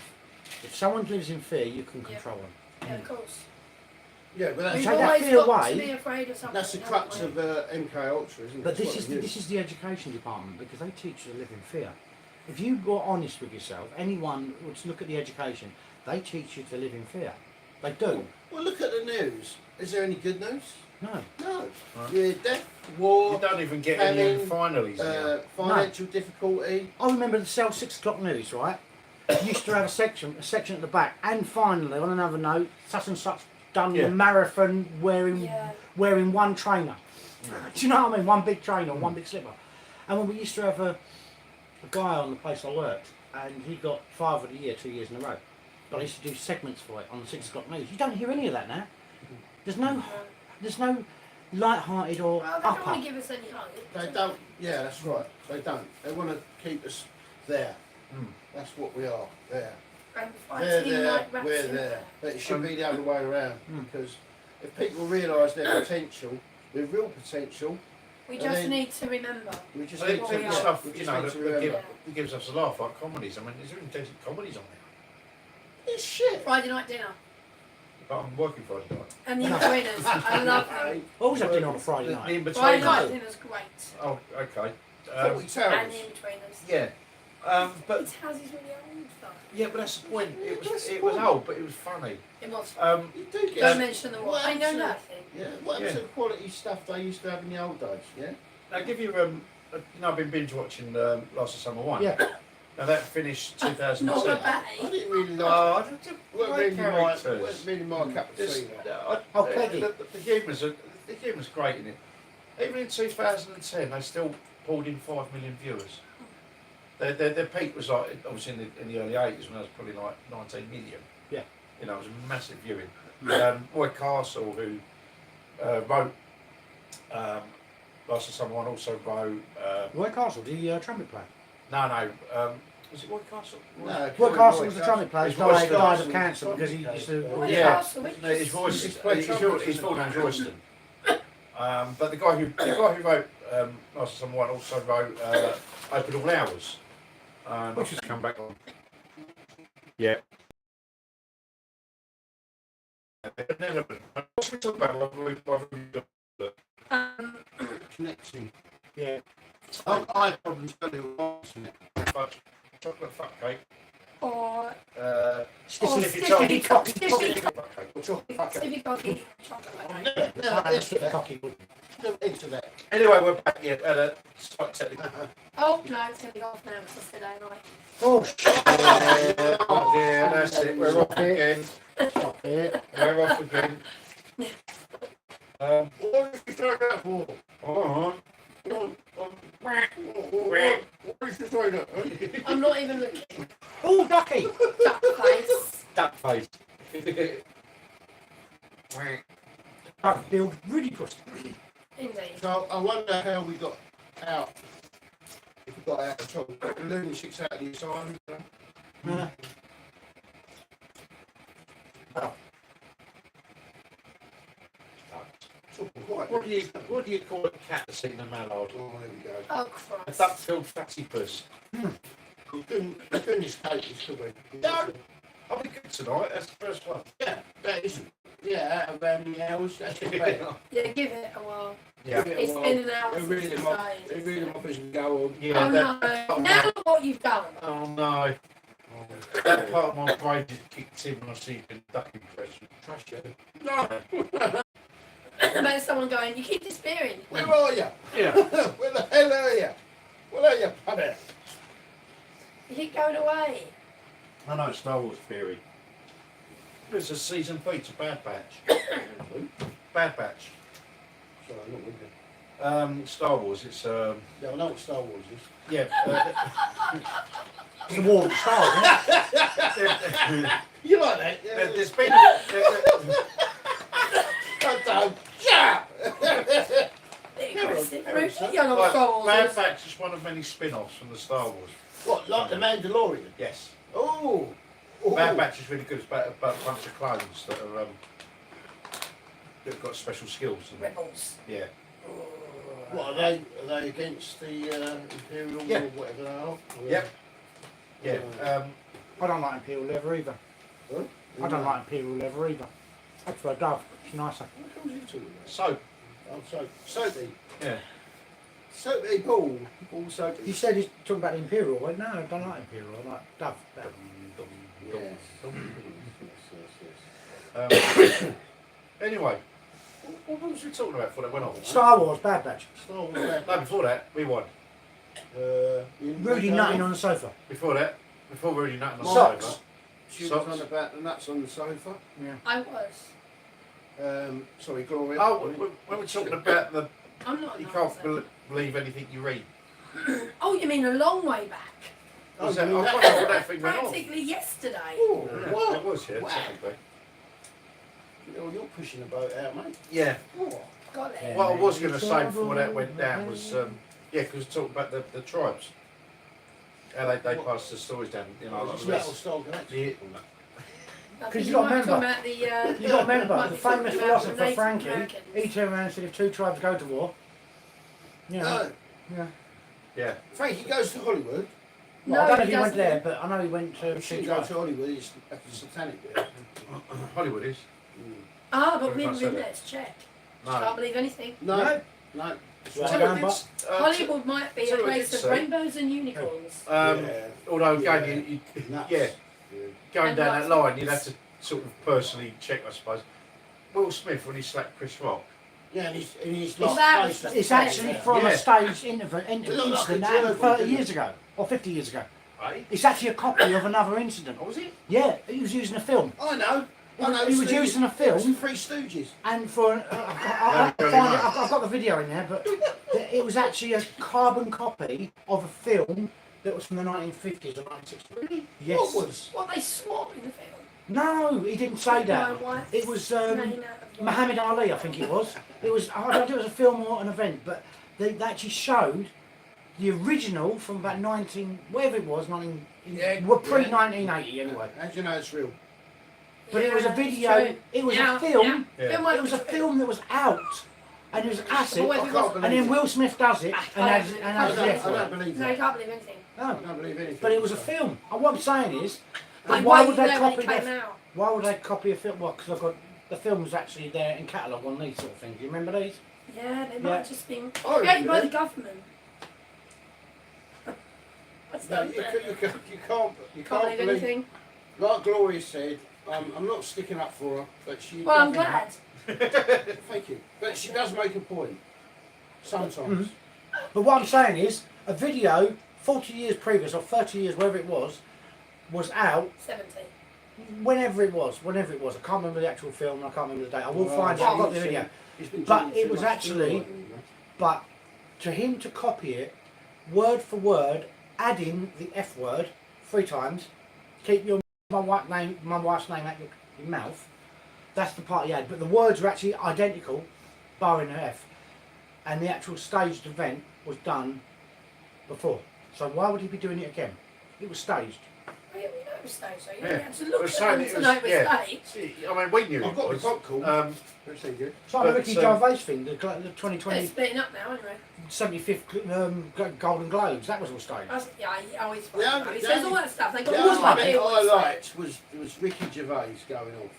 If someone lives in fear, you can Yeah. control them. Yeah, of course. Yeah, but We've take that always fear got to away. be afraid of something. that's the haven't crux we? of MK Ultra, isn't it? But That's what this is the education department, because they teach you to live in fear. If you were honest with yourself, anyone would look at the education. They teach you to live in fear. They do. Well, look at the news. Is there any good news? No. No. Right. You're death, war, You don't even get any famine, finalies now. financial difficulty. I remember the Cell 6 o'clock news, right? Used to have a section at the back, and finally, on another note, such and such done Yeah. the marathon wearing Yeah. wearing one trainer. Do you know what I mean? One big trainer, one big slipper. And when we used to have a guy on the place I worked, and he got Father of the Year 2 years in a row. But I used to do segments for it on the 6 o'clock news. You don't hear any of that now. There's no light-hearted or Well, they don't upper. want to give us any hope. They don't. Yeah, that's right. They don't. They want to keep us there. Mm. That's what we are. There. And They're fighting there. like rats We're in there. But it should be the other way around, Mm. because if people realise their potential, their real potential, We and just then- need to remember. we just Well, need what to. we the are. stuff, we you just know, need to that remember. gives us a laugh, like comedies. I mean, is there any decent comedies on there? It's shit. Friday night dinner. But I'm working Friday night. And the Inbetweeners. I love them. I always have dinner on a Friday The night. in Friday between. night dinner's great. Oh, okay. Forty And towers. the Inbetweeners. Yeah. But His house is really old though. yeah, but that's the point. It That's was the it was point. old, but it was funny. It was. You do get. Don't mention the war. What I know happened to- nothing. Yeah. What happened to Yeah. the quality stuff they used to have in the old days? Yeah. I'll give you you know, I've been binge watching Last of Summer 1. Yeah. Now that finished Not 2007. a bad. I didn't really like. Oh, I don't Weren't really my cup of This, tea. Oh, Peggy. the humour's great in it. Even in 2010, they still pulled in 5 million viewers. Their peak was like obviously in the early 80s when it was probably like 19 million. Yeah. You know, it was a massive viewing. Roy Castle, who wrote Last of Summer 1, also wrote. Roy Castle, the trumpet player. No, was it Roy Castle? No, Roy Castle was the trumpet player. He His voice died of starts- cancer because he used to. Roy Yeah. Castle, which No, his is- voice, He's played his trumpet, full isn't name's he? Royston. But the guy who wrote Last of Summer 1 also wrote Open All Hours, which has come back on. Yeah. What's we talk about? Connecting. Yeah. I had problems earlier on, isn't it? Chocolate fuck cake. Or Stiffy stiffy cocky. stiffy Stiffy fuck cake. Or chocolate fuck cake. Civic coffee chocolate. No, into that. Anyway, we're back here at a slight technical. Oh no, it's gonna be off now. It's Saturday night. Oh, Yeah, that's it. We're off again. stop it. We're off again. What did you say that for? What did you say that? I'm not even looking. Oh, ducky. Duck face. Duck face. Duck feel really good. Indeed. So I wonder how we got out. If we got out at all. The lunatics out of the asylum. What do you call a cat that's eaten a mallard? Oh, there we go. Oh A Christ. duck-filled fatty puss. We couldn't escape this, could we? No. I'll be good tonight. That's the first one. Yeah, that isn't. Yeah, out of how many hours? That's not bad. Yeah, give it a while. Yeah. It's been an hour They since really you off. started. They really off as we go on. Yeah. Oh That, no. Now look what you've done. oh no. That part of my brain just kicked in when I see the duck impression. Trust you. No, There's someone going, you keep disappearing. where are you? Yeah. Where the hell are you? Where are you, puppet? You keep going away. I know Star Wars theory. It's a season 3 to Bad Batch. Bad Batch. Sorry, I'm not with you. Star Wars. It's Yeah, I know what Star Wars is. yeah. It's the War of the Stars, isn't it? You like that? Yeah. There's been Don't. Yeah. Aggressive. Everyone- You're not Star Bad Wars. Batch is one of many spin-offs from the Star Wars. What, like the Mandalorian? Yes. Oh. Oh. Bad Batch is really good. It's about a bunch of clones that are that've got special skills. And, Rebels. yeah. What are they against the Imperial Yeah. or whatever they are? Yep. Yeah. I don't like Imperial leather either. Huh? I don't like Imperial leather either. I prefer Dove. It's nicer. What the hell was you talking about? Soap. Oh, soapy. Yeah. Soapy Paul. Paul soapy. He said he's talking about the Imperial. I went, no, I don't like Imperial. I like Dove. better." Yes. Anyway, what was we talking about before that went on? Star Wars, Bad Batch. Star Wars Bad No, before that, we won. Rudy nutting on the sofa. Before that, before Rudy nutting on the Socks. sofa. She was Socks. on about the nuts on the sofa. Yeah. I was. Sorry, Gloria. Oh, when we're talking about the, I'm not. you an can't answer. believe anything you read. Oh, you mean a long way back? Was that, I you mean wonder that- what that thing went on. Practically yesterday. Oh, Yeah, what? it was, yeah, Wow. technically. You're pushing the boat out, mate. Yeah. Oh. Got it. Yeah. What I was going to say before that went down was, yeah, because we're talking about the tribes. How they pass the stories down, you know, like It's the metal rest. style connection. The, I think Because you you got might to talk remember, about the. you got to remember, might the be talking famous about the philosopher Native Frankie, Americans. he turned around and said if two tribes go to war, you know, No, yeah. yeah. Frankie goes to Hollywood. Well, I don't know if he he went doesn't. there, but I know he went to He two shouldn't go tribes. to Hollywood. It's a satanic bit. Hollywood is. Ah, but What if we've I been said there it? to check. No. Can't believe anything. No, No. no. Well, Tell me, Rambo. it's, Hollywood might be a tell me what place it of did say. rainbows and unicorns. Yeah. Although Yeah. again, you Nuts. yeah, going And down that lots. line, you'd have to sort of personally check, I suppose. Will Smith, when he slapped Chris Rock, Yeah, and he's Well, lost that face. was- It's actually from Yeah. a staged incident Looked like a that happened German, 30 didn't years it? ago, or 50 years ago. eh? It's actually a copy of another incident. Oh, was it? Yeah, he was using a film. I know. I know. He was using a It was film. the Three Stooges. And for I've got the video in there, but it was actually a carbon copy of a film that was from the 1950s or 1960s. Really? Yes. What was? What they swap in the film. No, he didn't say that. No, what? It was Name out of Muhammad Ali, I think it was. It was. I don't know if it was a film or an event, but they actually showed the original from about 19, whatever it was, 19. Yeah, Well, pre yeah. 1980 anyway. How do you know it's real? But it was a Yeah, video. it's true. It was Yeah, a film. Yeah. It might It was a be true. film that was out, and it was acid. But whether I it can't was- believe And then it. Will Smith does it and adds I the don't, F I word. don't believe No, you that. can't believe anything. I No, don't believe anything. but it was a film. And what I'm saying is, I why waited would they there when copy it came that? out. Why would they copy a film? Well, because I've got the film was actually there in catalogue on these sort of things. You remember these? Yeah, they Yeah. might have just been Oh, created by yeah. the government. That's No, not you fair. can't Can't believe believe. anything. Like Gloria said, I'm not sticking up for her, but she. Well, I'm does- glad. Thank you. But she does make a point. Sometimes. But what I'm saying is, a video 40 years previous or 30 years, wherever it was out 70. whenever it was. I can't remember the actual film. I can't remember the date. I will Well, find it. I've got the he's video. been- he's been But drinking it too was much actually- steroid, you know. But to him to copy it, word for word, adding the F word 3 times, keep my wife's name out your mouth. That's the part he had. But the words were actually identical, barring the F. And the actual staged event was done before. So why would he be doing it again? It was staged. Oh, yeah, we know it was staged, so you Yeah. don't have to It look was at them saying to it know was- it was yeah. staged. See, I mean, we knew I've it got the was. popcorn. Um, Very good. It's like the But, Ricky um, Gervais thing, the They're 2020 splitting up now, anyway. 75th Golden Globes. That was all staged. Yeah, he always Yeah, he yeah. says all that stuff. They got The all was only like that. bit They I always say. liked was Ricky Gervais going off.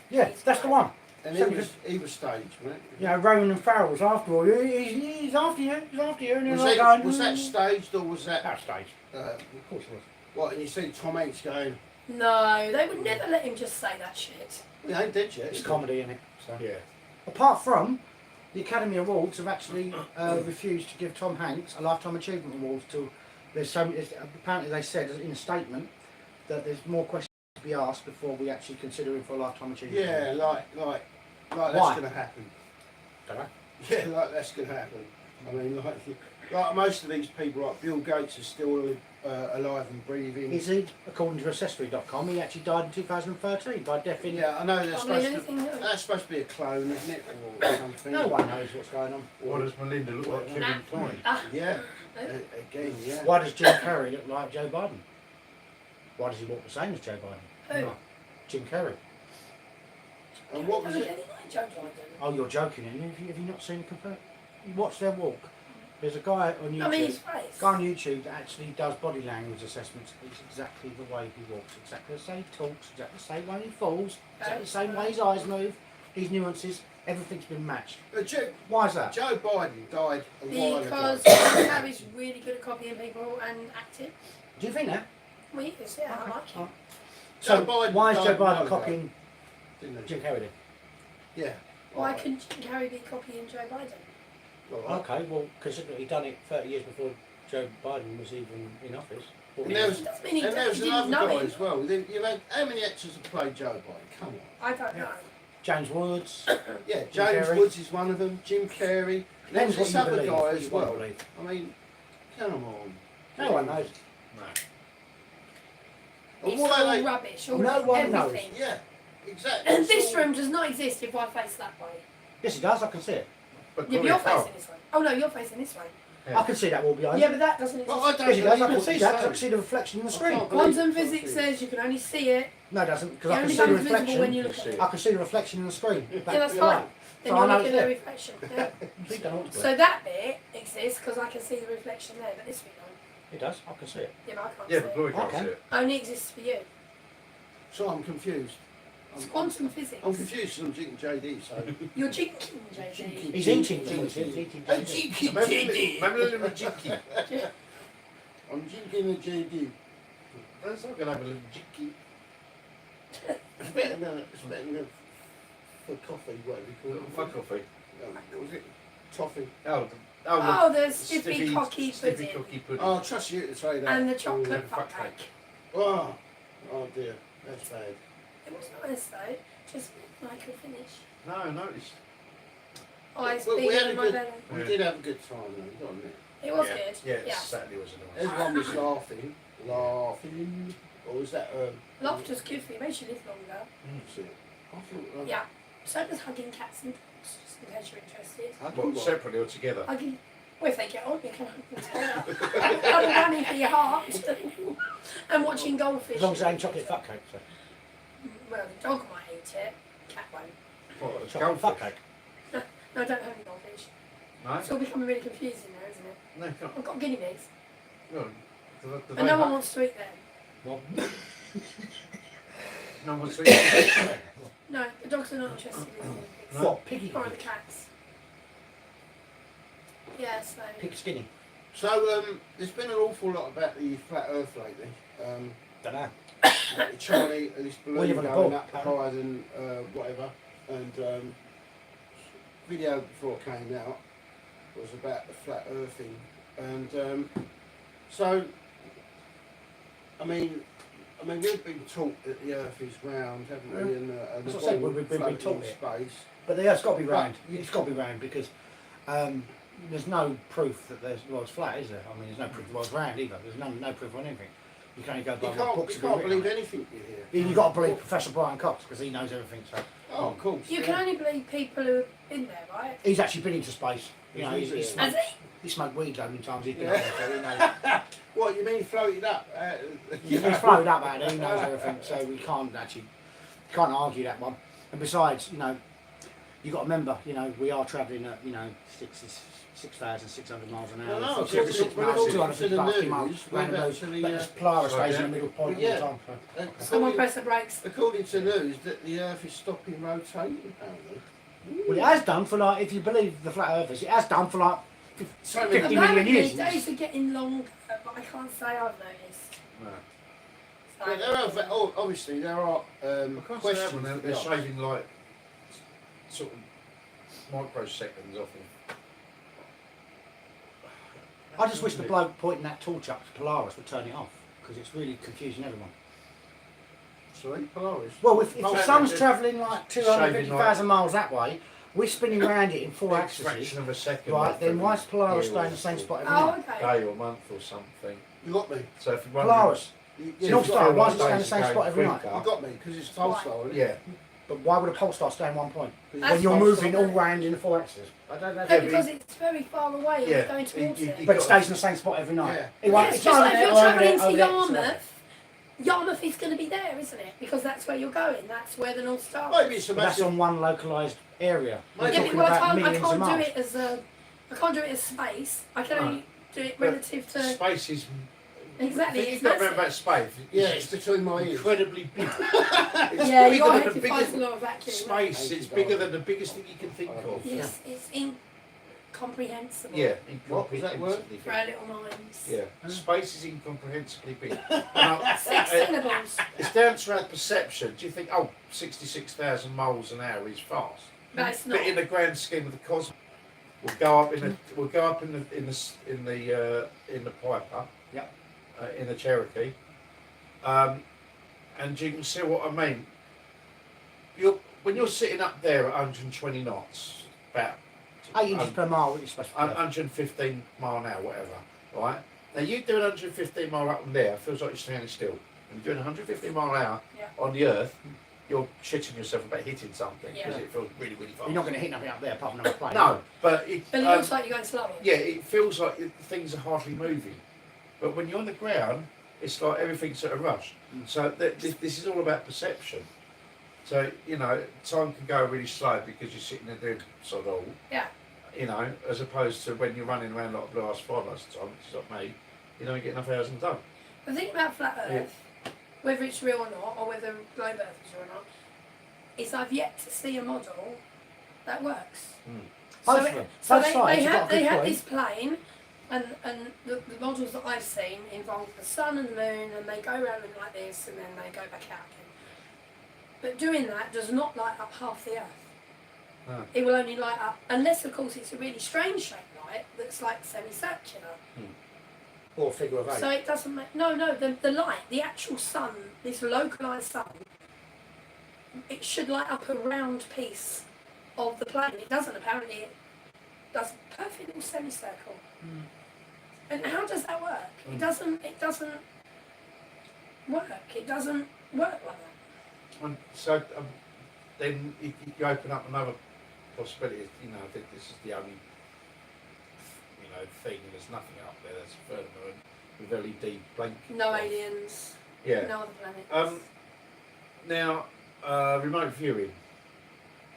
Yeah, that's the one. And he was staged, right? You know, Rowan and Farrell was after all. He's after you. He's after you. And Was you're like that, going, was that staged or was that? That's staged. Uh, Of course it was. what? And you see Tom Hanks going, No, they would never let him just say that shit. "We ain't dead yet." It's comedy in it. So. yeah. Apart from the Academy Awards have actually refused to give Tom Hanks a Lifetime Achievement Award till apparently they said in a statement that there's more questions to be asked before we actually consider him for a Lifetime Achievement Yeah, Award. like Why? that's gonna happen. Don't know. Yeah, like that's gonna happen. I mean, like most of these people, like Bill Gates, is still alive and breathing. Is he? According to Ancestry.com, he actually died in 2013 by death in... Yeah, I know that's Can't believe supposed to. anything new. That's supposed to be a clone, isn't it, or something? No one knows what's going on. What does Melinda look like? Kevin Klein? Ah, Yeah, again, yeah. Why does Jim Carrey look like Joe Biden? Why does he walk the same as Joe Biden? who? No. Jim Carrey. And what was Oh, it? yeah, they like Joe Biden. Oh, you're joking, aren't you? Have you not seen the compare? Watch their walk. There's a guy on YouTube. I mean, his face. Guy on YouTube that actually does body language assessments. It's exactly the way he walks, exactly the same he talks, exactly the same way he falls, exactly the same way his eyes move. these nuances, everything's been matched. Joe Why is that? Biden died a while Because ago. Harry's really good at copying people and acting. Do you think that? Well, he is, yeah, I like him. So Joe Biden why is Joe died a while Biden ago, copying didn't he? Jim Carrey then? Yeah. Why Alright. couldn't Jim Carrey be copying Joe Biden? Alright. Okay, well, considering he'd done it 30 years before Joe Biden was even in office. And there was, Doesn't mean he and there was didn't another know guy him. as well. Then you had how many actors have played Joe Biden? Come on. I don't know. James Woods. Yeah, Jim James Carrey. Woods is one of them. Jim Carrey. There's Depends what this you other believe. guy what as you want to well. believe. I mean, come on. No one knows. And It's why all they? rubbish. All No one knows. everything. Yeah, exactly. And It's this all- room does not exist if I face that way. Yes, it does. I can see it. But Yeah, but you're facing this way. Oh no, you're facing this way. I can see that wall behind. Yeah, but that doesn't exist. Well, I don't Yes, it does. I believe can what see you that. I say. can see the reflection in the I screen. can't believe Quantum what you physics say. says you can only see it. No, it doesn't, because It I can only see the becomes visible when reflection. you look at it. I can see the reflection in the screen. Yeah, that's you're fine. right. Then So I you're know looking it's at the there. reflection. Yeah. You don't want to. So that bit exists because I can see the reflection there, but this bit don't. It does. I can see it. Yeah, but I can't Yeah, see but it. Glory can't Okay. see it. Only exists for you. So I'm confused. It's quantum physics. I'm confused because I'm drinking JD. So. You're jinking, JD. He's eating things. He's eating I'm things. drinking Remember JD. little Jinky? I'm drinking a JD. That's not going to have a little Jinky. It's better than for coffee. What do you call Fuck it? coffee. What was it? Toffee. Oh, the stiffy cocky Stiffy pudding. cocky pudding. Oh, I trust you to say that. And the chocolate Oh, fuck fuck cake. Oh, oh dear, that's bad. It was nice though. Just like a finish. No, notice. Eyes Well, we bigger had a than my good- belly. We Yeah. did have a good time though, you got to admit. It was Yeah. good. Yeah, Yeah. Saturday was a nice. Everyone was laughing. Or was that, Laughter's good for you. Makes you live longer. what's it? I thought, Yeah. So does hugging cats and dogs, just in case you're interested. I Well, thought, separately or together? Hugging. Well, if they get on, you can hug them together. Double running for your heart. And watching goldfish. As long as it ain't chocolate fuck cake. So. Well, the dog might eat it. Cat won't. What, a Chocolate fuck goldfish? cake. No, I don't have any goldfish. No? It's all becoming really confusing now, isn't it? No, you can't. I've got guinea pigs. No, do And they no one have- wants to eat them. Well, no one wants to eat it. No, the dogs are not interested in guinea pigs. what? Piggy? Or the cats. Yeah, so. Pig skinny? so, there's been an awful lot about the flat earth lately. Don't know. Like Charlie, this We balloon live on a going ball, up higher than whatever. And video before it came out was about the flat earthing. And so, I mean, we've been taught that the earth is round, haven't we? And That's the what I said, ball we've been floating taught in it. space. But yeah, it's got to be But round. you- It's got to be round because there's no proof that the world's flat, is there? I mean, there's no proof the world's round either. There's no proof on anything. You can only go by You what books can't have been written believe on it. anything you hear. You've got to believe Professor Brian Cox because he knows everything. So Oh, of course. You yeah. can only believe people who have been there, right? he's actually been into space. You know, Has he? he's Has smoked, he? he smoked weed so many times. He's been Yeah. up there, so he knows. What, you mean floated up? He's floated up out there. He knows everything. So we can't argue that one. And besides, you know, you got to remember, you know, we are travelling at 6,600 miles an hour. No, no, 6 we're miles, talking 250 to the miles, news, miles we're round about those. to the, But this Polaris Sorry, stays in yeah. the middle point Yeah. all the time. So. Someone press the brakes. According to news, that the Earth is stopping rotating. Apparently. Well, it has done for like, if you believe the flat earthers, it has done for like So many 50 million Apparently, years. days are getting longer, but I can't say I've noticed. No. So, But there are, obviously, there are I can't say that questions. one. They're to be asked. shaving like sort of microseconds off him. I just wish the bloke pointing that torch up to Polaris would turn it off because it's really confusing everyone. Sorry, Polaris. Well, if the Oh, sun's yeah. travelling like 250,000 miles that way, we're spinning around it in 4 axes, Fraction of a second. right? off Then every why's Polaris year staying or in the same so. spot every Oh, night? okay. Day or month or something. You got me. So if you Polaris. You North got Star, me. why is it staying in the same spot every night? You got me because it's Tolstoy. isn't it? Yeah. But why would a pole star stay in one point? That's When you're false, moving isn't all it? round in the 4 axes. I don't know. No, because it's very far away and Yeah, we're going towards you- it. you- But it stays in the same spot every night. Yeah. It won't- Yeah, it's it's just over like if there, you're over travelling there, to over there, it's over there. Yarmouth, Yarmouth is going to be there, isn't it? Because that's where you're going. That's where the North Star is. Maybe it's a But that's massive. on one localised area. We're Yeah, Yeah, talking but I about can't millions of do miles. it as I can't do it as space. I can only do it relative to. Space is Exactly. The thing It's you've got to massive. remember about space. Yeah, it's between my ears. incredibly big. It's Yeah, bigger your than head the defies biggest the law of vacuum. space. Thank It's you, bigger darling. than the biggest thing you can think of. Yes, it's incomprehensible. Yeah, What was that word? incomprehensibly For big. our little minds. Yeah, space is incomprehensibly big. Now, 6 syllables. it's down to our perception. Do you think, 66,000 miles an hour is fast? But it's not. But in the grand scheme of the cosmos, we'll go up in the Piper, Yep. in the Cherokee, and you can see what I mean. When you're sitting up there at 120 knots, about 8 inches per mile, what you're supposed to do. 115 mile an hour, whatever, right? Now you doing 115 mile up and there feels like you're standing still. And doing 115 mile an hour Yeah. on the Earth, you're shitting yourself about hitting something Yeah. because it feels really, really fast. You're not going to hit nothing up there apart from another plane. No, but it, But it looks like you're going slower. yeah, it feels like things are hardly moving. But when you're on the ground, it's like everything's at a rush. So this is all about perception. So, time can go really slow because you're sitting there doing sod all. Yeah. As opposed to when you're running around like a blue ass fly most of the time, which is like me, you don't get enough hours in the day. The thing about flat Earth, whether it's real or not, or whether globe Earth is real or not, is I've yet to see a model that works. Both So, of them. so Both sides, you've got a they good had point. this plane, and the models that I've seen involve the sun and the moon, and they go around them like this, and then they go back out again. But doing that does not light up half the Earth. No. It will only light up, unless of course it's a really strange shaped light that's like semicircular. Or figure of 8. So it doesn't make the light, the actual sun, this localised sun, it should light up a round piece of the plane. It doesn't apparently. It does a perfect little semicircle. And how does that work? It doesn't. It doesn't work. It doesn't work like that. And so then you open up another possibility. I think this is the only thing, and there's nothing up there that's a firmament with LED blank. No aliens. Yeah. No other planets. Now, remote viewing.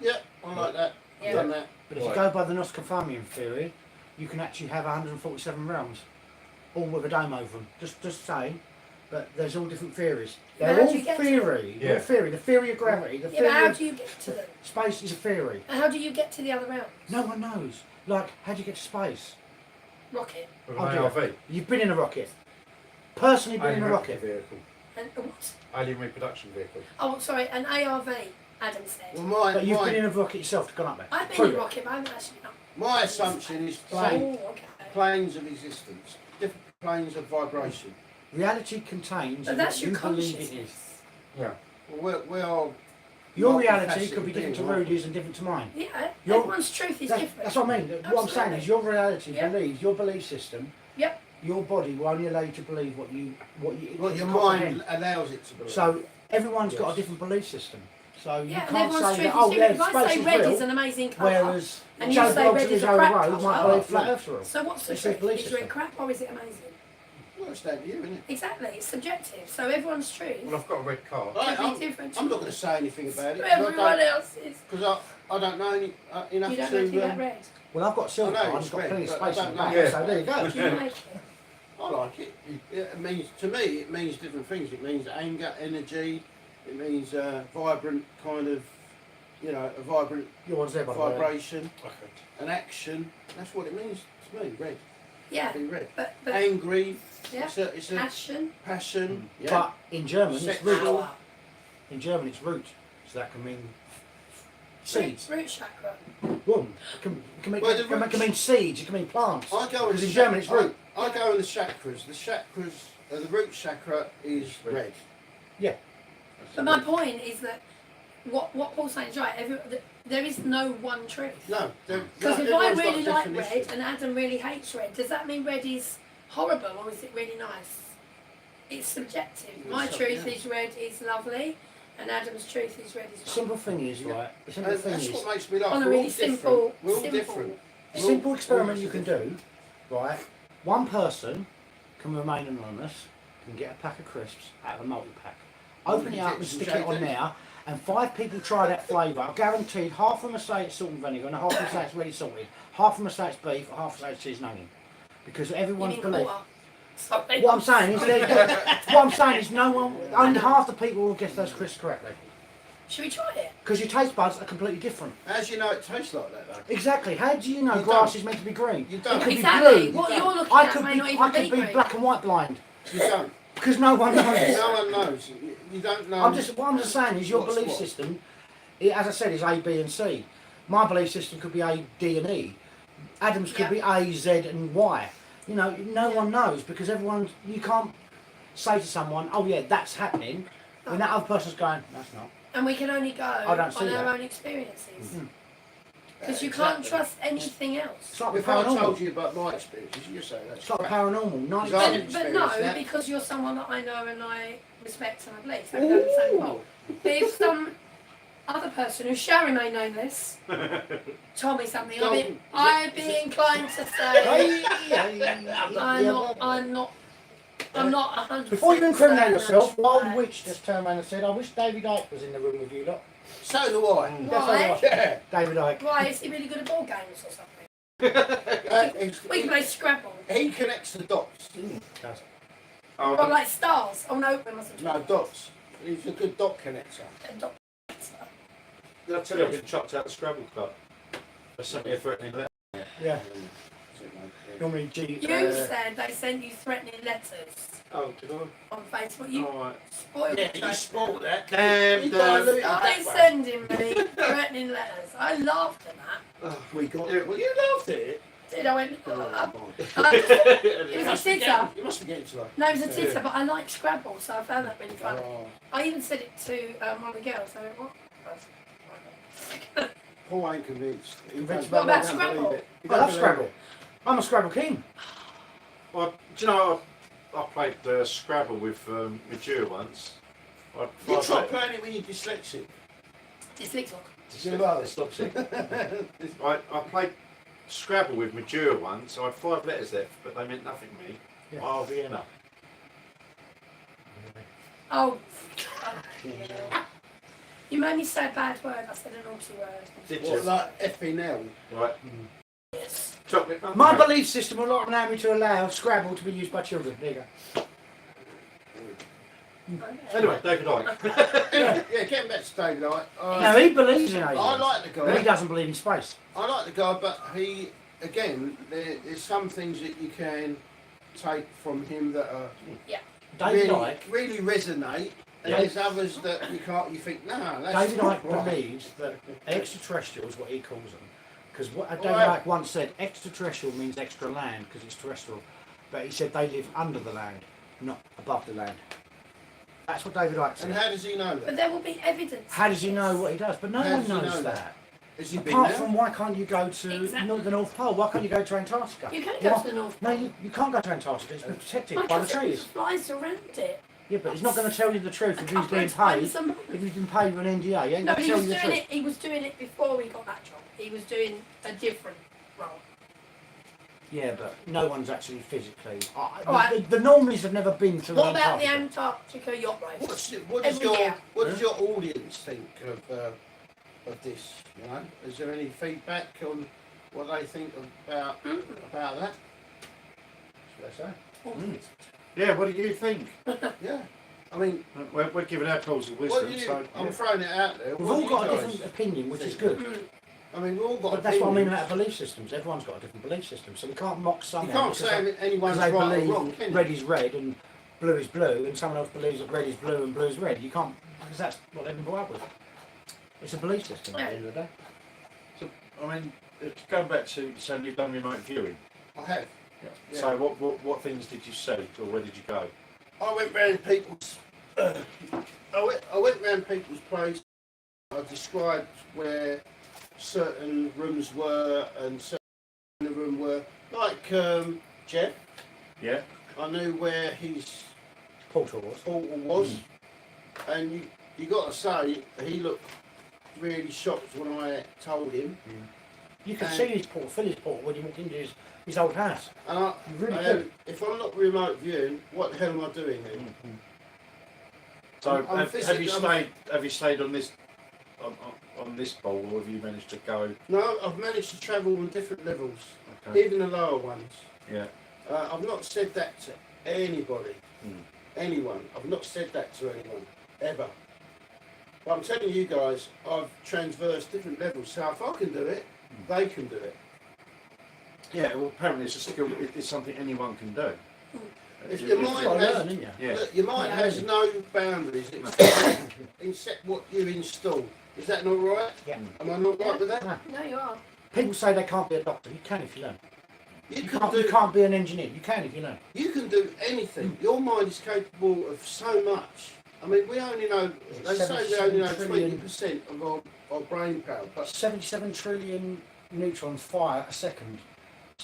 Yeah, I like that. Yeah. Done that. But if you go by the Nostradamus theory, you can actually have 147 realms, all with a dome over them. Just saying, but there's all different theories. But They're how all do you get to theory. them? All theory. The theory of gravity. The Yeah, but theory how of do you get to them? space is a theory. And how do you get to the other realms? No one knows. Like, how do you get to space? Rocket. With I'll an do it. ARV. You've been in a rocket. Personally, been in a Alien rocket. vehicle. And what? Alien reproduction vehicle. Oh, sorry, an ARV, Adam said. Well, But you've been in a rocket yourself to gone up there. I've been Prove in it. rocket, but I haven't actually done. my assumption is Oh, okay. planes of existence, different planes of vibration. Reality contains But what that's you your believe it is. consciousness. Yeah. Well, we are. Your reality multifaceted could be different to being, aren't we? Rudy's and different to mine. Yeah, Your- everyone's truth is different. That's what I mean. What I'm saying is your reality Yeah. believes, your belief system, Yep. your body will only allow you to believe what you What you your comprehend. mind allows it to believe. So everyone's got a Yes. different belief system. So you Yeah, and can't everyone's say truth that, oh is yeah, different. If I space say is red real, is an amazing colour, whereas and you Joe say Blogs red and is his a own crap road colour, might believe flat Earth's real. so what's the It's their truth? belief Is system. red crap or is it amazing? well, it's down to you, isn't it? Exactly, it's subjective. So everyone's truth Well, I've got a red card. could be different. I'm not going to say anything about it. Everyone else's. Because I don't know enough You don't to. know anything about red. Well, I've got a silver I know, card, it's it's got red, plenty of but space I in the don't back, know. Yeah. so there you go. Do you like it? I like it. It means, to me, it means different things. It means anger, energy. It means vibrant kind of, a vibrant Yours there, by the way. vibration, Okay. an action. That's what it means to me. Red. Yeah, Be red. but Angry. yeah, It's a passion, passion. Yeah. But in German, it's root. power, In German, it's root. So that can mean root, seeds. root chakra. Well, it can mean, Well, the can roots- mean seeds, it can mean plants. I go in Because the in German, it's root. I go in the chakras. The chakras, the root chakra is red. But my point is that what Paul's saying is right. There is no one truth. No, Because if I everyone's got really a like definition. red and Adam really hates red, does that mean red is horrible or is it really nice? It's subjective. It's My truth yeah. is red is lovely, and Adam's truth is red is The wrong. simple thing is, Yeah. right? The simple And thing that's is, what makes me laugh. On a We're really all simple, different. We're all simple. different. a simple experiment all you can do, right? One person can remain anonymous, can get a pack of crisps out of a multi-pack, open it up and stick it on there, and 5 people try that flavour. I guaranteed half of them will say it's salt and vinegar, and half of them say it's really salted. Half of them will say it's beef, and half will say it's cheese and onion. Because You everyone's mean belief. quarter? Sorry. What I'm saying is, no one, only half the people will guess those crisps correctly. Should we try it? Because your taste buds are completely different. How do you know it tastes like that though? Exactly. How do you know You grass don't. is meant to be green? You don't. It could Exactly. be blue. What you're looking I at could may be, not even I could be green. black and white blind. You don't. Because no one knows. No one knows. You don't know. What I'm just saying is your What's belief what? system, as I said, is A, B, and C. My belief system could be A, D, and E. Adam's could be A, Z, and Y. You know, no one knows because you can't say to someone, oh yeah, that's happening, when that other person's going, that's not. And we can only go don't on see that. our own experiences. Mm. Because you can't trust anything else. It's like the If I told paranormal. you about my experiences, you say that's It's like the crap. paranormal. 90%. Exactly. But no, experience that. because you're someone that I know and I respect and I believe. So we go the same role. But if some other person who's sharing my nameless told me something, I'd be inclined to say I'm not 100%. Before you incriminate certain yourself, that's Wild right. Witch just turned around and said, I wish David Icke was in the room with you lot. So do I. Why? Yeah. David Icke. Why is he really good at board games or something? We play Scrabble. He connects the dots. Oh, Well, like stars. Oh no, we mustn't. No, dots. He's a good dot connector. did I tell you I've been chucked out of the Scrabble Club? They sent me a threatening letter. Yeah. Normally G. You said they sent you threatening letters Oh, did I? on Facebook. You Alright. spoiled Yeah, it. you spoiled that. Damn, You damn. diluted Are that they way. sending me threatening letters? I laughed at that. Oh, we got it. Well, you laughed at it. Did I went, Oh, it was a You titter. must be getting to that. No, it was a titter, but I like Scrabble, so I found that really funny. Oh, I even said it to one of the girls. I went, what? Paul ain't convinced. He Convinced don't- about don't Scrabble? believe it. He I love don't believe Scrabble. it. I'm a Scrabble king. Well, do you know, I played Scrabble with Mature once. You try playing it when you're dyslexic. Dyslexic. I played Scrabble with Mature once. I had 5 letters there, but they meant nothing to me. Yeah. Oh, Vienna. Oh. You made me say a bad word. I said a naughty word. Did What, you? like effing hell? Right. Yes. Chocolate. My belief system will not allow me to allow Scrabble to be used by children. There you go. Anyway, David Icke. Yeah, getting back to David, No, he believes in aliens. I like the But he guy. doesn't believe in space. I like the guy, but he, again, there's some things that you can take from him that are David really, Icke. really resonate, and Yeah. there's others that you can't. You think, nah, that's David not Icke right. believes that extraterrestrials, what he calls them, because what David Right. Icke once said, extraterrestrial means extra land because it's terrestrial, but he said they live under the land, not above the land. That's what David Icke And said. how does he know But that? there will be evidence. How does he know what he does? But no How one does he knows know that. that? Has he been Apart there? from why can't you go to Exactly. the North Pole? Why can't you go to Antarctica? You can go to the North No, Pole. you can't go to Antarctica. It's been protected My by the cousin trees. flies around it. Yeah, but he's not going to tell you the truth if he's Couple being of times paid. a month. If he's been paid with an NDA, he ain't No, going to he tell was you the doing truth. it. He was doing it before he got that job. He was doing a different role. Yeah, but no one's actually physically. Alright. The normies have never been to What about the Antarctica. Antarctica yacht race? What does Every your audience think of this? You know, is there any feedback on what they think about that? Should I say? Mm. Yeah, what do you think? Yeah. I mean, We're giving our calls of what wisdom, do you, so. I'm throwing it out there. We've What all do you got a guys different opinion, which is think? good. I mean, we've all got But that's what I mean opinions. about belief systems. Everyone's got a different belief system, so we can't mock You someone. can't because say anyone's they right or believe wrong, can red you? is red and blue is blue, and someone else believes that red is blue and blue is red. You can't, because that's what they've been brought up with. It's a belief system at the end of the day. I mean, going back to saying you've done remote viewing. I have. Yeah. So what things did you see, or where did you go? I went round people's. I went round people's place. I described where certain rooms were and certain in the room were. Like Jeff, Yeah. I knew where his Portal was. portal was, and you got to say he looked really shocked when I told him. You could And- see his portal, Phil's portal, when you walked into his old house. And I, You really I could. if I'm not remote viewing, what the hell am I doing then? So I'm have physically- you stayed on this on this bowl, or have you managed to go? No, I've managed to travel on different levels, Okay. even the lower ones. Yeah. I've not said that to anybody, anyone. I've not said that to anyone, ever. But I'm telling you guys, I've transversed different levels, so if I can do it, they can do it. Yeah, well, apparently it's a skill. It's something anyone can do. If your mind Gotta has, learn, ain't you? Yeah. look, your mind Yeah. has no boundaries except what you install. Is that not right? Yeah. Am I not right with that? No. No, you are. People say they can't be a doctor. You can if you learn. You You can do. can't be an engineer. You can if you learn. You can do anything. Your mind is capable of so much. I mean, we only know. They say we only know 20% of our brain power, but 77 trillion neutrons fire a second.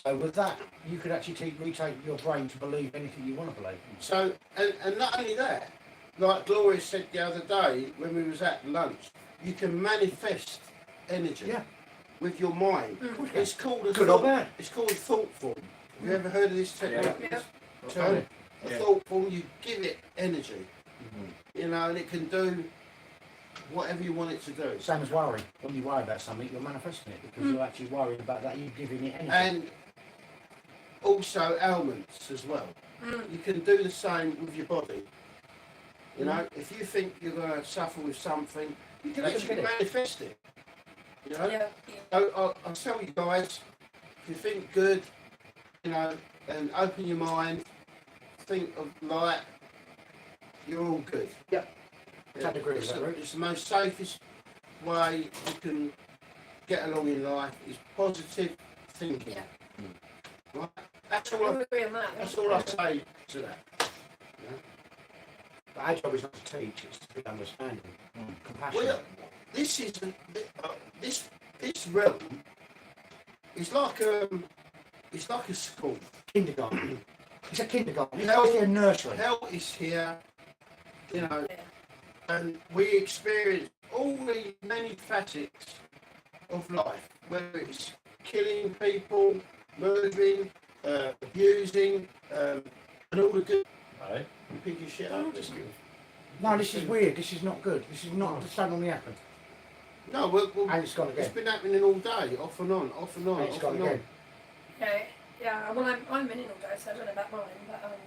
So with that, you could actually retake your brain to believe anything you want to believe. so and not only that, like Gloria said the other day when we was at lunch, you can manifest energy Yeah. with your mind. It's called a Good or thought. bad. It's called a thought form. Have you ever heard of this technique? Yeah. Term? A Yeah. thought form. You give it energy, you know, and it can do whatever you want it to do. Same as worry. When you worry about something, you're manifesting it because you're actually worried about that. You're giving it energy. And also ailments as well. You can do the same with your body. You know, if you think you're going to suffer with something, you can Let's actually get it. manifest it. You know, Yeah. I'll tell you guys, if you think good, you know, and open your mind, think of light, you're all good. Yep. Totally agree with it's, that, Rick. it's the most safest way you can get along in life is positive thinking. Yeah. Right? That's I all. agree on that. That's all I say to that. But our job is not to teach; it's to be understanding, compassion. Well, this is this realm. It's like a school. Kindergarten. It's a kindergarten. It's Hell- like a nursery. Hell is here, you know, Yeah. and we experience all the many facets of life, whether it's killing people, murdering, abusing, and all the good. Right. You pick your shit up. No, this is weird. This is not good. This is not. This don't normally happen. No, well, And it's gone it's again. been happening all day, off and on, off and on, And it's off gone and on. again. Yeah. Yeah. Well, I'm in it all day, so I don't know about mine, but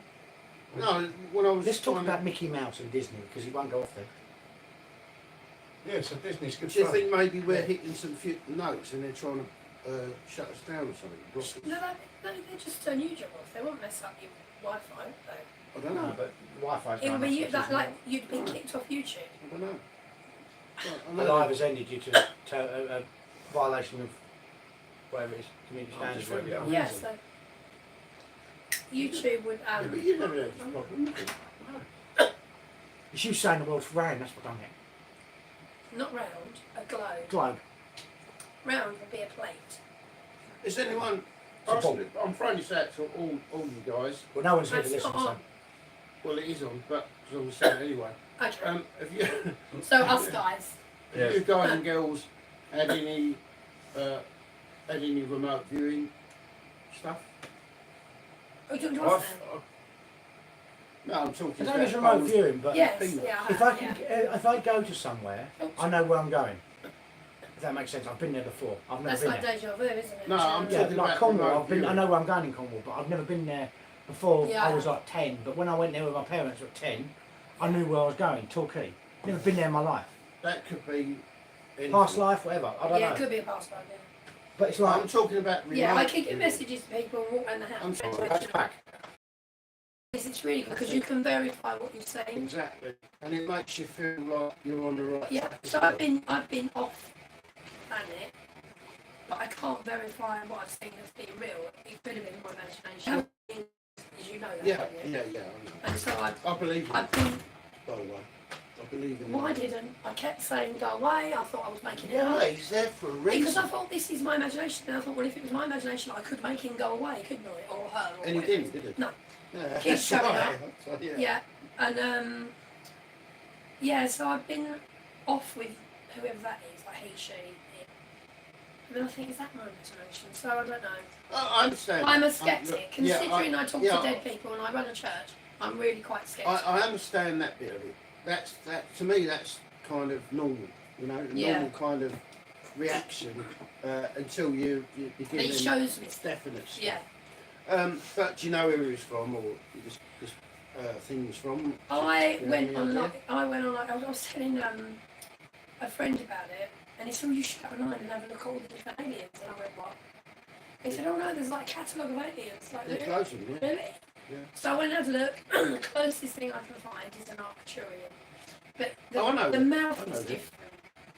No, when I was Let's talk trying- about Mickey Mouse and Disney because he won't go off there. Yeah, so Disney's good Do you fun. think maybe we're hitting some few notes and they're trying to shut us down or something? Block us? no, they just turn your job off. They won't mess up your Wi-Fi, will they? I don't No, know. but Wi-Fi's It would be going you, off, that isn't like it? you'd be kicked off YouTube. I don't know. I The know. live has ended due to a violation of whatever it is, community Oh, standards. just really whatever. Yeah, so YouTube would Yeah, but you never had this problem. It's you saying the world's round. That's what done it. not round, a globe. Globe. Round would be a plate. Is anyone? It's a ball. I'm throwing this out to all you guys. Well, no one's here to That's listen. not So. on. Well, it is on, but it's on the set anyway. Okay. If you, So us guys. if you guys and girls had any remote viewing stuff? Oh, you talking to us I've, now? No, I'm talking There's about only remote whole- viewing, but Yes, peanuts. yeah. if I yeah. can, if I go to somewhere, I know where I'm going. If that makes sense, I've been there before. I've never That's been like there. deja vu, isn't it? No, I'm Yeah, talking like about Cornwall. remote I've been. I viewing. know where I'm going in Cornwall, but I've never been there before. Yeah. I was like 10, but when I went there with my parents at 10, I knew where I was going. Torquay. Never been there in my life. That could be anything. Past life, whatever. I don't Yeah, know. it could be a password. Yeah. But it's like I'm talking about remote. Yeah, I keep viewing. messages to people and walk around the house. I'm sorry, that's back. It's really good because you can verify what you're saying. Exactly, and it makes you feel like you're on the right Yeah, track as so well. I've been off planet, but I can't verify what I've seen as being real. It could have been my imagination. As you know that. Yeah, don't you? yeah, yeah. I know. And so I believe in I've it, been. by the way. I believe in Well, I it. didn't. I kept saying go away. I thought I was making it Yeah, up. he's there for a Because reason. I thought this is my imagination, and I thought, well, if it was my imagination, I could make him go away, couldn't I? Or her. Or And he whatever. didn't, did he? No. Yeah, Keep that's showing right. up. So, yeah. Yeah, and yeah, so I've been off with whoever that is, like he, she, it. And then I think, is that my imagination? So I don't know. I understand. I'm a Look, skeptic. yeah, Considering I talk yeah, to dead people and I run a church, I'm really quite skeptical. I understand that bit of it. That to me, that's kind of normal. You know, a Yeah. normal kind of reaction until you begin. It shows me. Definite. Stuff. Yeah, But do you know where he was from, or this thing was from? I Yeah, went yeah, on yeah. like I was telling a friend about it, and he said, "You should go online and have a look at all the different aliens." And I went, "What?" He said, "Oh no, there's like a catalogue of aliens." Like, They're really? closing, yeah. Really? Yeah. So I went and had a look. The closest thing I can find is an Arcturian, but Oh, I know the that. mouth I know is that. different.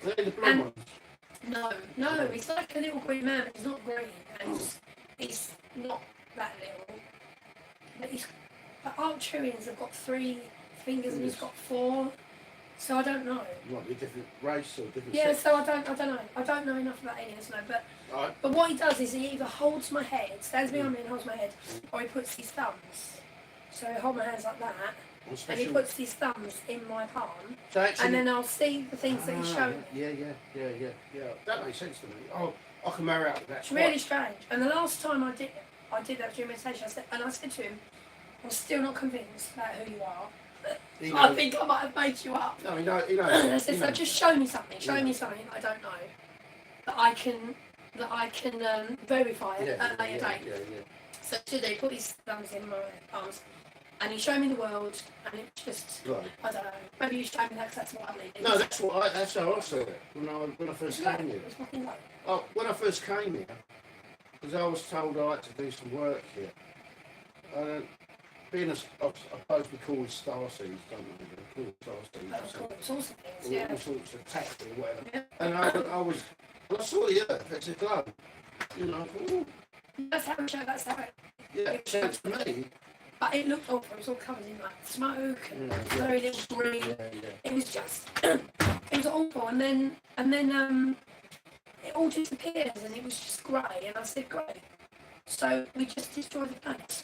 They're the blonde And- ones. No, he's like a little green man, but he's not green, and he's not that little. But Arcturians have got 3 fingers and he's got 4, so I don't know. Might be a different race or different Yeah, sex. so I don't know. I don't know enough about aliens, no. Right. But what he does is he either holds my head, stands behind me and holds my head, or he puts his thumbs. So I hold my hands like that, On and special. he puts his thumbs in my palm, So actually, and then I'll see the things that he's showing me. Yeah. That makes sense to me. Oh, I can marry up with that. It's really strange. And the last time I did that during meditation, I said to him, "I'm still not convinced about who you are. He I knows. think I might have made you up." No, he knows. He And I knows. said, He "So knows. just show me something. Show me something I don't know that I can verify at a later date." Yeah. So today, he put his thumbs in my arms, and he showed me the world, and it just, Right. I don't know. Maybe you showed me that 'cause that's what I believe. No, that's how I saw it when I first came here. It's nothing like. Oh, when I first came here, because I was told I had to do some work here. Being I suppose we call it star seeds, don't we? We call it star seeds. That was So, all sorts of things, all yeah. sorts of tactics or whatever. Yeah. And I saw the earth, it's a glow. You know, I thought, oh, That's how it showed. That's how it. yeah, it sounds to me. But it looked awful. It was all covered in like smoke and Yeah. very little green. Yeah. It was just, it was awful. And then it all disappeared and it was just grey. And I said, "Grey." So we just destroyed the place.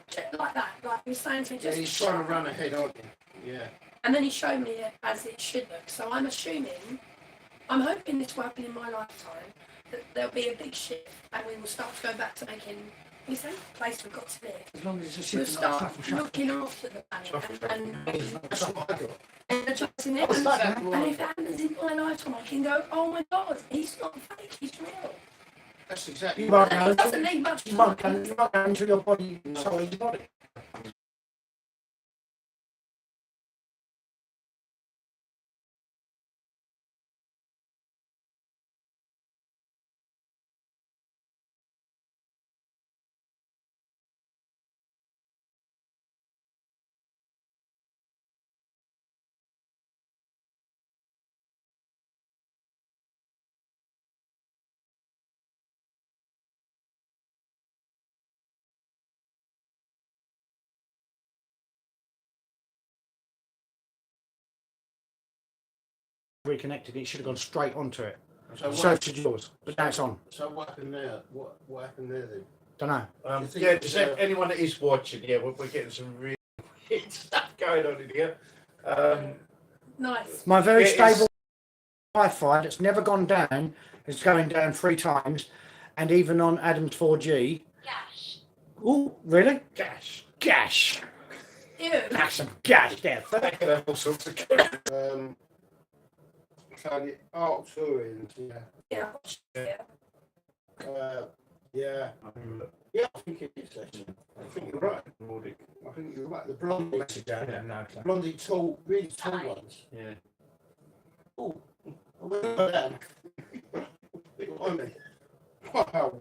Just like that. Like he was saying to me, Yeah, just. he's trying to run ahead, aren't you? Yeah. And then he showed me it as it should look. So I'm hoping this will happen in my lifetime, that there'll be a big shift and we will start to go back to making the same place we've got to live. As long as it's a We'll shift, start looking after the planet That's what I got. and adjusting it. What's And, that? and if it happens in my lifetime, I can go, "Oh my God, he's not fake, he's real." That's exactly You what might It doesn't need much you might time. go into your body, soul of your body. Reconnected, it should have gone straight onto it. So So what, should yours, but now it's on. so what happened there? What happened there then? Don't know. You think Yeah, it was, anyone that is watching, yeah, we're getting some really weird stuff going on in here. Nice. My very Yeah, it's- stable Wi-Fi that's never gone down is going down 3 times, and even on Adam's 4G. Gash. Oh, really? Gash. Gash. Ew. That's some gash there. That can have all sorts of so the Arcturians, yeah. Yeah. Yeah. Yeah, I think it is actually. I think you're right. I think you're right. The blondie tall, really tall ones. Yeah. Oh, I went over down. Behind me. Wow.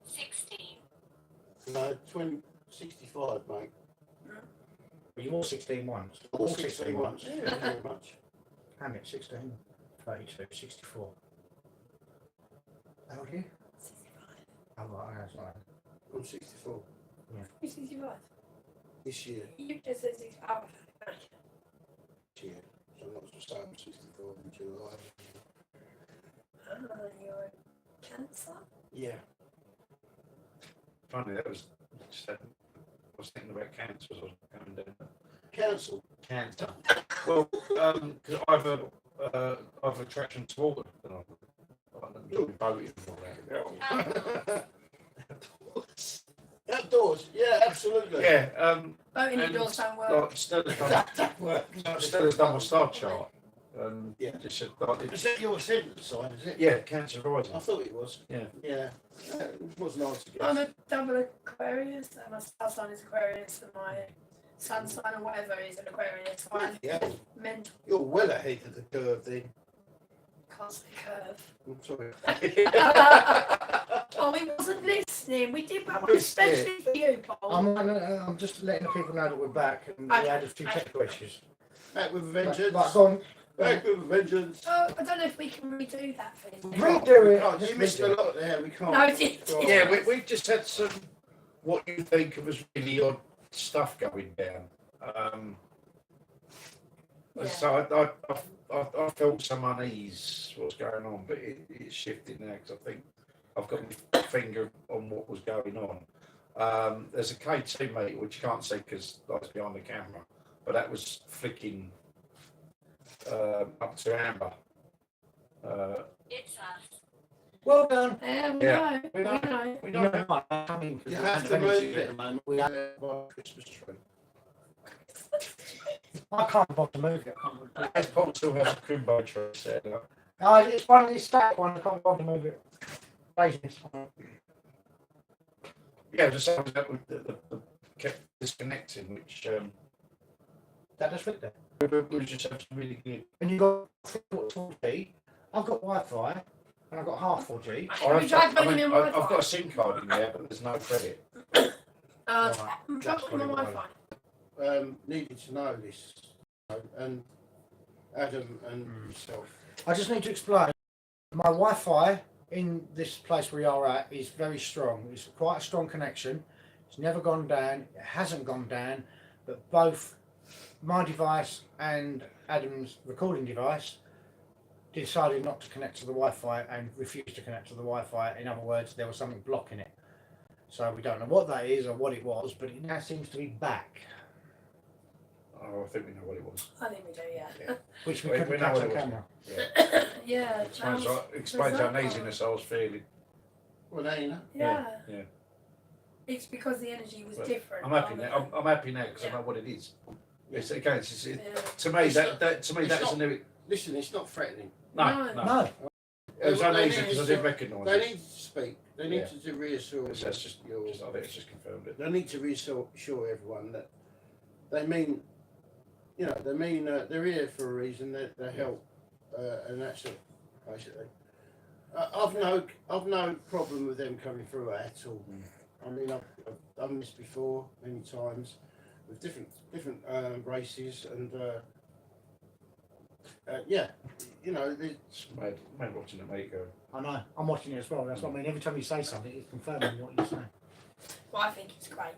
16. No, 65, mate. Were you all 16 once? All 16 once. Yeah. Thank you very much. How many? 16, 32, 64. How old are you? 65. Oh, right, that's right. I'm 64 You're 65. this year. You just said 65. Oh, okay. This year. So I'm not just I'm 64 in July. You're cancer? Yeah. Funny, that was. I was thinking about cancer as I was going down. Council. Cancer. Well, because I've attraction to water. You've voted for that. Outdoors. Yeah, absolutely. Yeah. Voting And indoors don't work. Like Stella's done my star chart, Yeah. Just said, like, Is that your ascendant sign, is it? yeah, Cancer rising. I thought it was. Yeah. Yeah. It was nice to I'm guess. a double Aquarius, and my star sign is Aquarius, and my sun sign or whatever is an Aquarius. So I'm Yeah. mental, You're well ahead of the curve then. can't say curve. I'm sorry. Oh, we wasn't listening. We did one Yeah. especially for you, Paul. I'm just letting the people know that we're back and we had a few technical issues. Back with a vengeance. Right, go on. Back with a vengeance. Oh, I don't know if we can redo that thing. Redo it. Oh, Just you missed redo a it. lot there. We can't. No, it didn't. Go on. Yeah, we've just had some what you think of as really odd stuff going down. Yeah. So I felt some unease what's going on, but it's shifted now because I think I've got my finger on what was going on. There's a K2 meter which you can't see because that's behind the camera, but that was flicking up to amber. It's us. Well done. Yeah, Yeah. we know. We You don't know what? I mean, You have to move it. We have, By Christmas tree. I can't bother to move it. As Paul still has a Kumbo tree set up. It's one of these static ones. I can't bother to move it. Laziness. Yeah, just something that the kept disconnecting, which That just fit there. we just have to really good. And you got 4G. I've got Wi-Fi, and I've got half 4G. Have you tried putting in I've Wi-Fi? got a SIM card in there, but there's no credit. Right, Try that's putting in probably Wi-Fi. Needed to know this, and Adam and yourself. I just need to explain. My Wi-Fi in this place we are at is very strong. It's quite a strong connection. It's never gone down. It hasn't gone down. But both my device and Adam's recording device decided not to connect to the Wi-Fi and refused to connect to the Wi-Fi. In other words, there was something blocking it. So we don't know what that is or what it was, but it now seems to be back, Oh, I think we know what it was. I think we do, yeah. Yeah. which we We couldn't know catch what on it was. camera. Yeah. Yeah. Explains that uneasiness I was feeling. Well, now you know. Yeah. Yeah. It's because the energy was But different. I'm happy now. I'm happy now because I Yeah. know what it is. It's again. Yeah. To me, It's that not- to me it's that's not- a new. Listen, it's not threatening. No. No, It was They uneasy need because I to- didn't recognise They it. need to speak. They need Yeah. to reassure. That's just, your- I think it's just confirmed it. They need to reassure everyone that they mean, they're here for a reason. They help, and that's it, basically. I've no problem with them coming through at all. I mean, I've done this before many times with different races, and yeah, It's made watching it make go. I know. I'm watching it as well. That's what I mean. Every time you say something, it's confirming what you're saying. Well, I think it's great.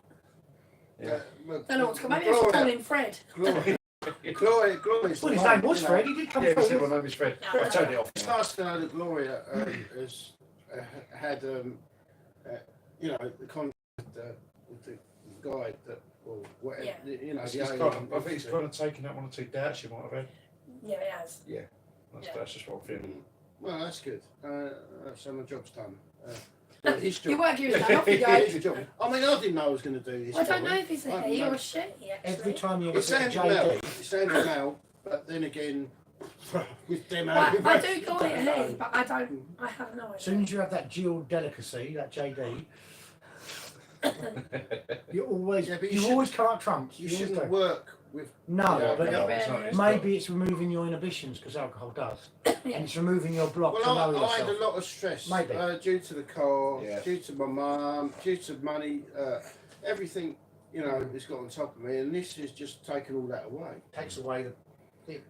Yeah. Don't know what's coming. Maybe I should call him Fred. Gloria. Well, his name was Fred. He did come Yeah, he said through. my name is Fred. Yeah. I turned it off. It's nice to know that Gloria has had, the contact with the guide that, or whatever, Yeah. It's the kind of, I think it's kind of taken out one or two doubts you might have had. Yeah, he has. That's just what I'm feeling. Well, that's good. So my job's done. Well, his job. You work your day off, you His go. job. I mean, I didn't know I was going to do this. I don't job. know if it's a I don't he know. or a she, actually. Every time you It look at sounded well. JD, It sounded well, but then again, with them I do call it don't a he, know. but I have no as soon idea. as you have that dual delicacy, that JD, you always Yeah, but you you should- always come up trumps. You always shouldn't do. work with. No, Yeah, but no, Yeah. it's not- it's maybe it's removing your inhibitions because alcohol does, and Yeah. it's removing your block to Well, know I had a yourself. lot of stress Maybe. due to the car, Yeah. due to my mum, due to money, everything, has got on top of me, and this has just taken all that away. Takes away the.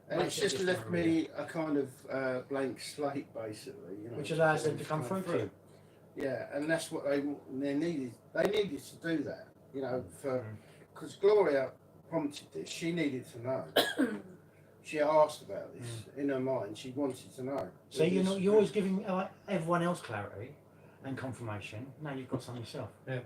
And it's just left me a kind of blank slate, basically. Which allows them to come through to you. Yeah, and that's what they needed. They needed to do that, because Gloria prompted this. She needed to know. She asked about this in her mind. She wanted to know. So you're always giving everyone else clarity and confirmation. Now you've got some yourself. Yeah.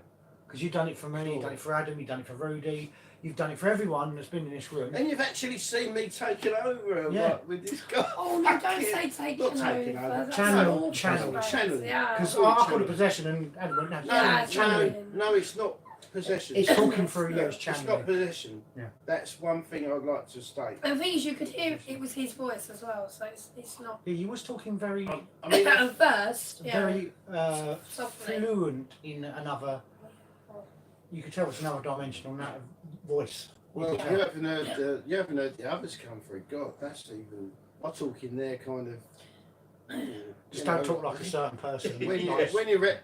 Because you've done it for me, Sure. you've done it for Adam, you've done it for Rudy, you've done it for everyone that's been in this room. And you've actually seen me taking over Yeah. with this guy. Oh, no, don't say taking Not taking over. over. That's Channel, awful channel. phrase. Channel. Yeah. Because I call it possession and Adam went, no, No, Yeah, channel. no, it's not. possession. It's talking through you, Look, it's it's not channeling. possession. Yeah. That's one thing I'd like to state. And the thing is, you could hear it was his voice as well, so it's not. Yeah, you was talking very, I mean, At first, yeah. very Softly. fluent in another. You could tell it's another dimension on that voice. well, Yeah. you haven't heard the others come through. God, that's even. I talk in there kind of. Just you don't know, talk like a certain person. When you Nice. when you're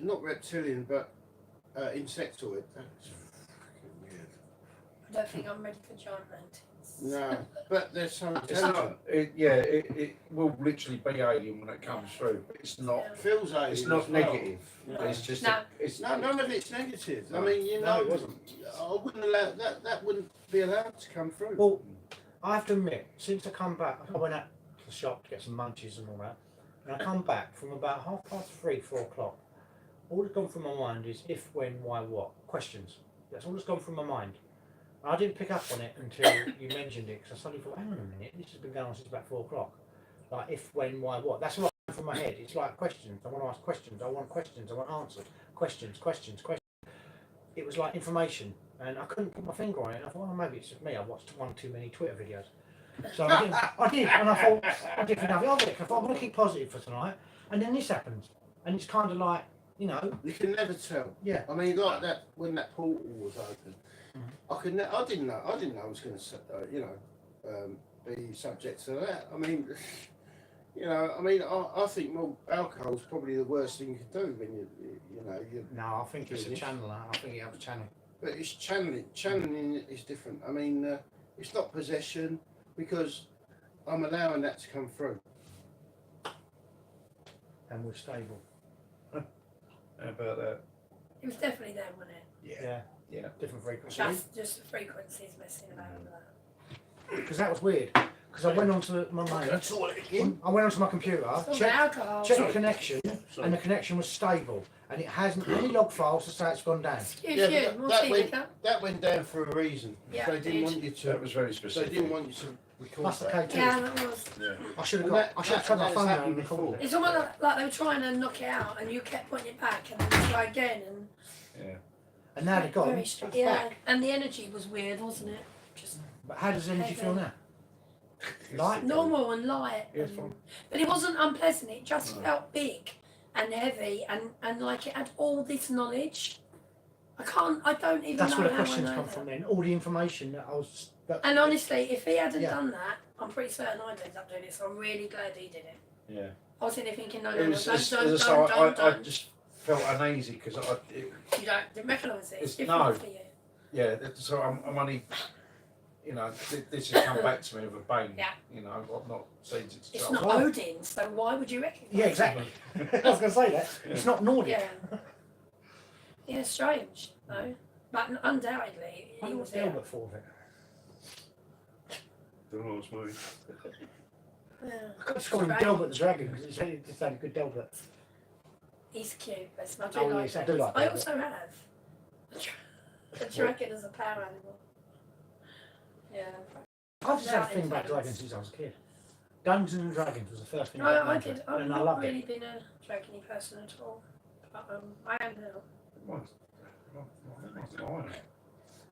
not reptilian but insectoid. That's fucking weird. I don't think I'm ready for giant mantis. No, but they're so It's intelligent. not. It will literally be alien when it comes through, but it's not. It feels alien. It's not as well. negative. No. It's just. No. It's No, none of it's negative. I No. mean, you No, know, it wasn't. I wouldn't allow that. That wouldn't be allowed to come through. Well, I have to admit, since I come back, I went out to the shop to get some munchies and all that, and I come back from about 3:30, 4 o'clock. All that's gone through my mind is if, when, why, what. Questions. That's all that's gone through my mind. I didn't pick up on it until you mentioned it, because I suddenly thought, hang on a minute, this has been going on since about 4 o'clock. Like, if, when, why, what. That's what going through my head. It's like questions. I want to ask questions. I want questions. I want answers. Questions. It was like information, and I couldn't put my finger on it. And I thought, well, maybe it's just me. I watched one too many Twitter videos. So I did, and I thought, I did nothing of it. I thought, I'm going to keep positive for tonight. And then this happens. And it's kind of like, you know. You can never tell. Yeah. I mean, like that when that portal was open, I didn't know. I didn't know I was going to, be subject to that. I mean, I think alcohol's probably the worst thing you can do when you. No, I think it's a channeler. I think it helps channel. But it's channeling. Channeling is different. I mean, it's not possession because I'm allowing that to come through. And we're stable. How about that? It was definitely them, wasn't it? Yeah. Different frequency. Just the frequencies messing about with that. Because that was weird. Because I went onto my I went onto my computer, Still the checked alcohol. the connection, and the connection was stable. And it hasn't any log files to say it's gone down. Excuse Yeah, you, but more that tea, went- Vicar? That went down for a reason. Yeah, They didn't it want you That to. was very They specific. didn't want you to record That's the that. K2. Yeah, that was. Yeah. I should have And got. I should have tried my that phone has out and happened recorded it. It's almost like they were trying to knock it out, and you kept putting it back, and then you try again, and Yeah. And now they're gone. very It's strange. Yeah, back. and the energy was weird, wasn't it? Just But how does energy feel now? Light. normal and light. Yeah, it's and- fine. but it wasn't unpleasant. It just No. felt big and heavy, and like it had all this knowledge. I don't even That's know where the how questions I know come that. from. Then all the information that I was. And honestly, if he hadn't Yeah. done that, I'm pretty certain I'd end up doing it. So I'm really glad he did it. Yeah. I was sitting there thinking, no, It was. don't, I just felt uneasy because You didn't recognise it. It's It's- different no. for you. yeah. So I'm only. This has come back to me with a bang. Yeah. I've not seen it. It's so- not Well- Odin, so why would you recognise Yeah, exactly. I was going to say that. It's not it? Nordic. Yeah. Yeah, strange, though. But undoubtedly, I he know was what's the there. Albert for it. Don't know what's moving. Yeah. I just call him Delbert the Dragon because it's had a good Delbert. He's cute, but I do Oh, like yes, I that. do like I that. also have a dragon as a power animal. Yeah. I've just had a thing about dragons since I was a kid. Dungeons and Dragons was the first thing No, I went did. into, I've and I not loved really it. been a dragony person at all. But I am now. Lion.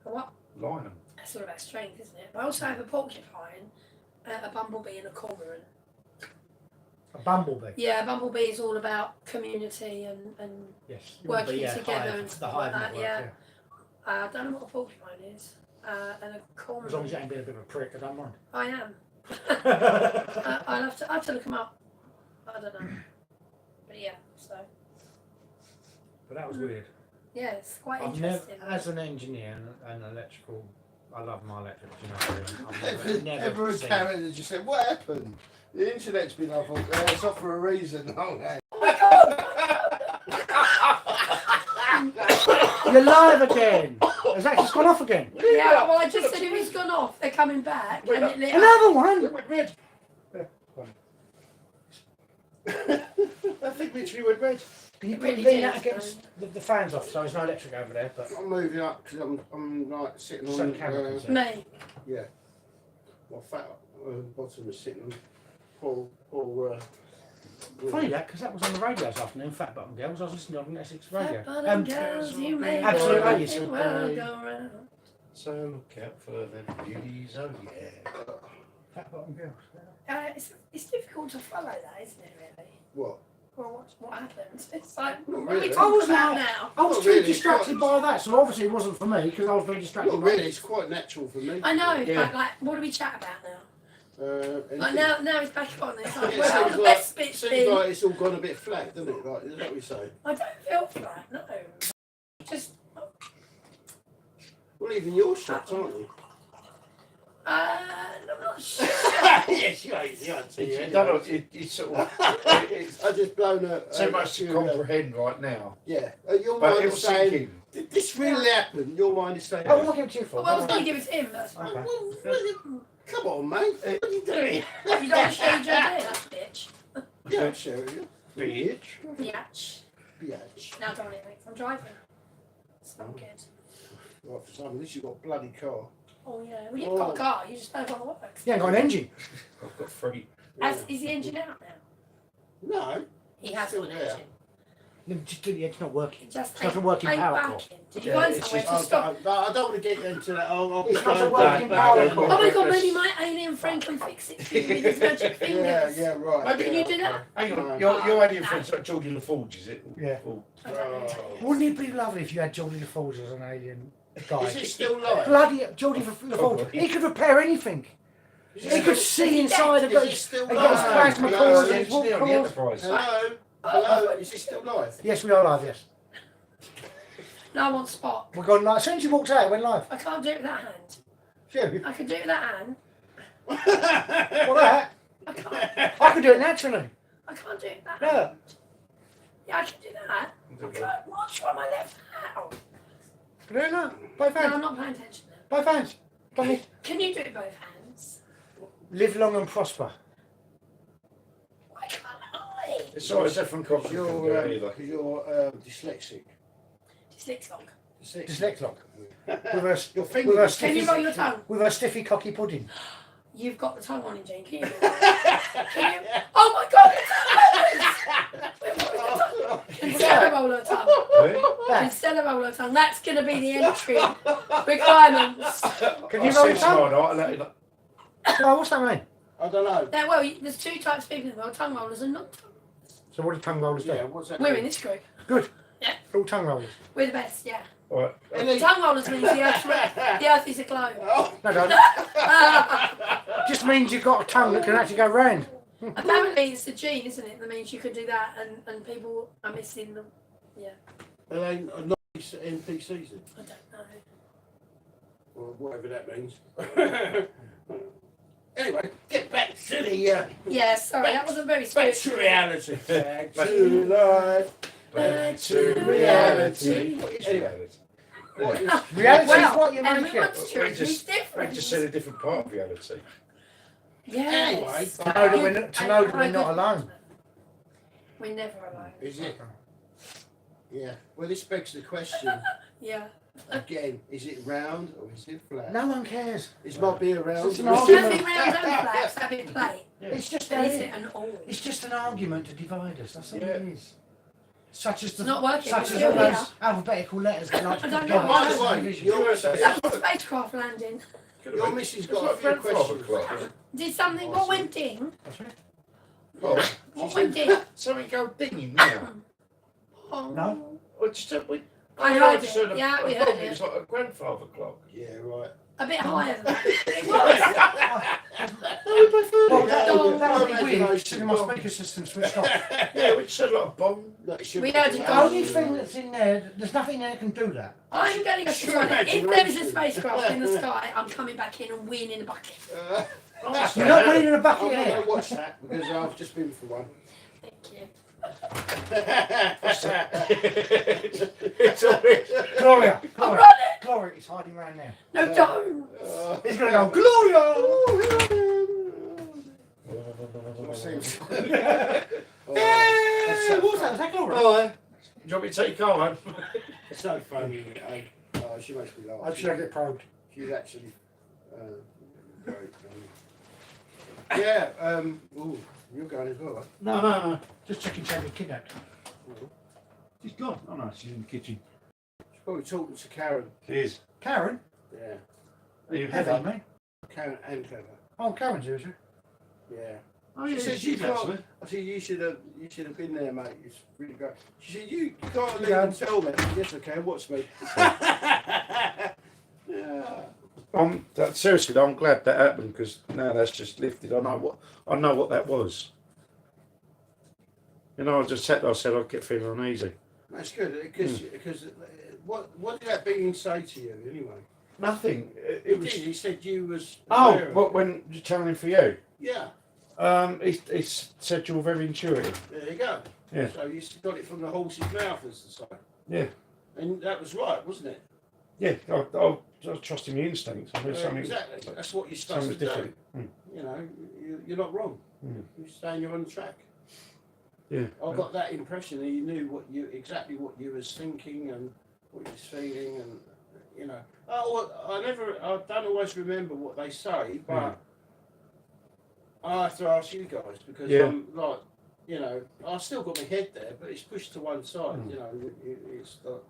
A what? Lion. That's all about strength, isn't it? But I also have a porcupine, a bumblebee, and a cormorant. A bumblebee. Yeah, a bumblebee is all about community and Yes. Working Yeah, together hive, and the stuff hive like that, network, yeah. I don't know what a porcupine is. And a cormorant. As long as you ain't being a bit of a prick, I don't mind. I am. I'll have to look them up. I don't know. But yeah, so But that was weird. yeah, it's quite I've never, interesting. as an engineer and electrical, I love my electrics, you know. I've never Everyone seen- carried it just said, "What happened? The internet's been off. It's off for a reason." Oh, no. You're live again! Has that just gone off again? Yeah, well, I just said it was gone off. They're coming back, and it lit up. Another one! Red. I think literally went red. Can you It put really lean did, that against the fans off so there's no electric over there? But I'm moving up because I'm like sitting So on. camera can see. Me. Yeah. My fat bottom is sitting on poor Funny that, because that was on the radio this afternoon, Fat Bottom Girls. I was listening on Essex Radio. Fat bottom girls, you make absolutely. the world go round. So look out for them beauties, oh yeah. Fat Bottom Girls. It's difficult to follow that, isn't it, really? What? Well, what happens? It's like, Not what are we really. talking about now? I was Not too really, distracted by that, so obviously it wasn't for me, because I was very distracted Not by really, it's quite natural for me. I know, Yeah. but like, what do we chat about now? Like anything. now it's back on. It's like, It well, seems the like, best bit's seems been. like it's all gone a bit flat, doesn't it? Like, is that what you say? I don't feel flat, no. Just, Well, even you're shocked, aren't you? I'm not sure. Yes, you ain't. You ain't seen it anyway. It's sort of I just blown a. so much to few, comprehend right now. Yeah. Your But mind it is was saying, sinking. did this really happen? Your mind is saying, Oh, we're not giving it to you for. Well, I was going to give it to him, but Okay. come on, mate. What are you doing? you don't show your day, that bitch. Yeah, I'll show you. Bitch. Biatch. Bitch. Now don't it, I'm driving. It's not good. Right, for some of this, you've got a bloody car. Oh yeah, well you've got a car, you just don't want to work. You ain't got an engine. I've got 3. Is the engine out now? No. He has Still got an there. engine. No, just do- it's not working. It just It's not a working ain't power back cord. in. Did you Yeah, find it's somewhere just- to stop? I don't want to get into that. I'll It's not a go working back. power Back. cord. Oh my god, maybe my alien friend can fix it for you with his magic fingers. Yeah, right. Can you do that? Hang on, your alien friend's like Geordie LaForge, is it? Yeah. Or- I don't know. Wouldn't it be lovely if you had Geordie LaForge as an alien guy? Is it still live? Bloody Geordie LaForge. He could repair anything. He could see inside a Is it still He got his live? plasma Hello? cord. Yeah, his it's still on the cord. Enterprise. Hello? Hello? Is it still live? Yes, we are live, yes. No, I want Spock. We're going live. As soon as you walked out, it went live. I can't do it with that hand. Phew. I can do it with that hand. Well, that. I can't. I could do it naturally. I can't do it with that Yeah. hand. Yeah, I can do that. I can't. What's wrong with my left hand? Can you do it now? Both No, I'm hands. not paying attention now. Both hands. Don't need- Can you do it with both hands? Live long and prosper. Why can't I? It's always different coffee. You're dyslexic. Dyslexic. Dyslexic. With a, Your with finger. a Can stiffy, you roll your tongue? with a stiffy cocky pudding. You've got the tongue on it, Jane. Can you? Can you? Oh my God! Instead of roll her tongue. That. Instead of roll her tongue. That's going to be the entry requirements. Can you roll your tongue? tongue? Oh, what's that mean? I don't know. Now, well, there's two types of people in the world: tongue rollers and not tongue. So what do tongue rollers do? Yeah, what's that? We're in mean? this group. Good. Yeah. All tongue rollers. We're the best. Yeah. Right. Tongue rollers means the earth is a globe. Oh, No, don't. Just means you've got a tongue that can actually go round. Apparently, it's a gene, isn't it? That means you could do that, and people are missing them. Yeah. are they not NPCs then? I don't know. Or whatever that means. Anyway, get back to the Yeah. Sorry, that wasn't very back spiritual. to reality. Back to life. Back to reality. What is Anyway. reality? What is Reality is Well, what you make it. everyone's truth is We different. just said a different part of reality. Yes. To know that we're not alone. We're never alone. Is it? Yeah. Well, this begs the question Yeah. again: is it round or is it flat? No one cares. It might be a round. It's an or is argument. it- Nothing round and flat, have it plate. It's just But is it an all? It's just an argument to divide us. That's all Yeah. it is. Such as the It's not working, such it's as still all here. those alphabetical letters that like to I don't put know together. why. By the way, Division. your That was a spacecraft landing. your missus got a few questions. Did something, what went ding? That's right. Oh, What went ding? something go dinging now. Oh. No. Well, just I heard just heard it. Yeah, we a heard bong. it. It's like a grandfather clock. Yeah, right. A bit higher than that. It was. Well, No, that would be no, weird. no, Considering my speaker system switched off. Yeah, which said like a bong. No, it should We be- heard it The go. only thing that's in there, there's nothing there that can do that. I'm going to go to If there is a spacecraft in the sky, I'm coming back in and winning a bucket. You're not winning in a I'm bucket not here. going to watch that because I've just been for one. Thank you. It's all Gloria, I'm Gloria, running! Gloria is hiding around now. No, don't! He's going to go, Gloria! Yeah, what's that? Is that Gloria? Oh, Do you want me to take your car home? it's so funny. Oh, she makes me laugh. I should get probed. She's actually very funny. Yeah. Ooh. You're going as well, right? No. Just checking Champion kidnapped. Mhm. She's gone. Oh no, she's in the kitchen. She's probably talking to Karen. She is. Karen? Yeah. Are you Heather, heavy? mate. Karen and Heather. Oh, Karen's here, is she? Yeah. Oh She yeah, said she's you can't. actually. I said you should have been there, mate. It's really great. She said you can't Yeah. even tell me. Yes, I can. Watch me. Yeah. Seriously, I'm glad that happened because now that's just lifted. I know what that was. You know, I just sat there. I said I'd get feeling uneasy. That's good because what did that being say to you anyway? Nothing. He did. He said you was. Oh, aware of what it. when you're channeling for you? Yeah. He said you're very intuitive. There you go. Yeah. So you got it from the horse's mouth, as to say. Yeah. And that was right, wasn't it? Yeah. I trust in your instincts. I mean, something, Exactly. That's what you're supposed to something do. different. You know, you're not wrong. Mm. You're saying you're on the track. Yeah. I got that impression that you knew exactly what you was thinking and what you was feeling, and you know. I don't always remember what they say, but I have to ask you guys because I'm like, you know, I've still got my head there, but it's pushed to one side. You know, it's like,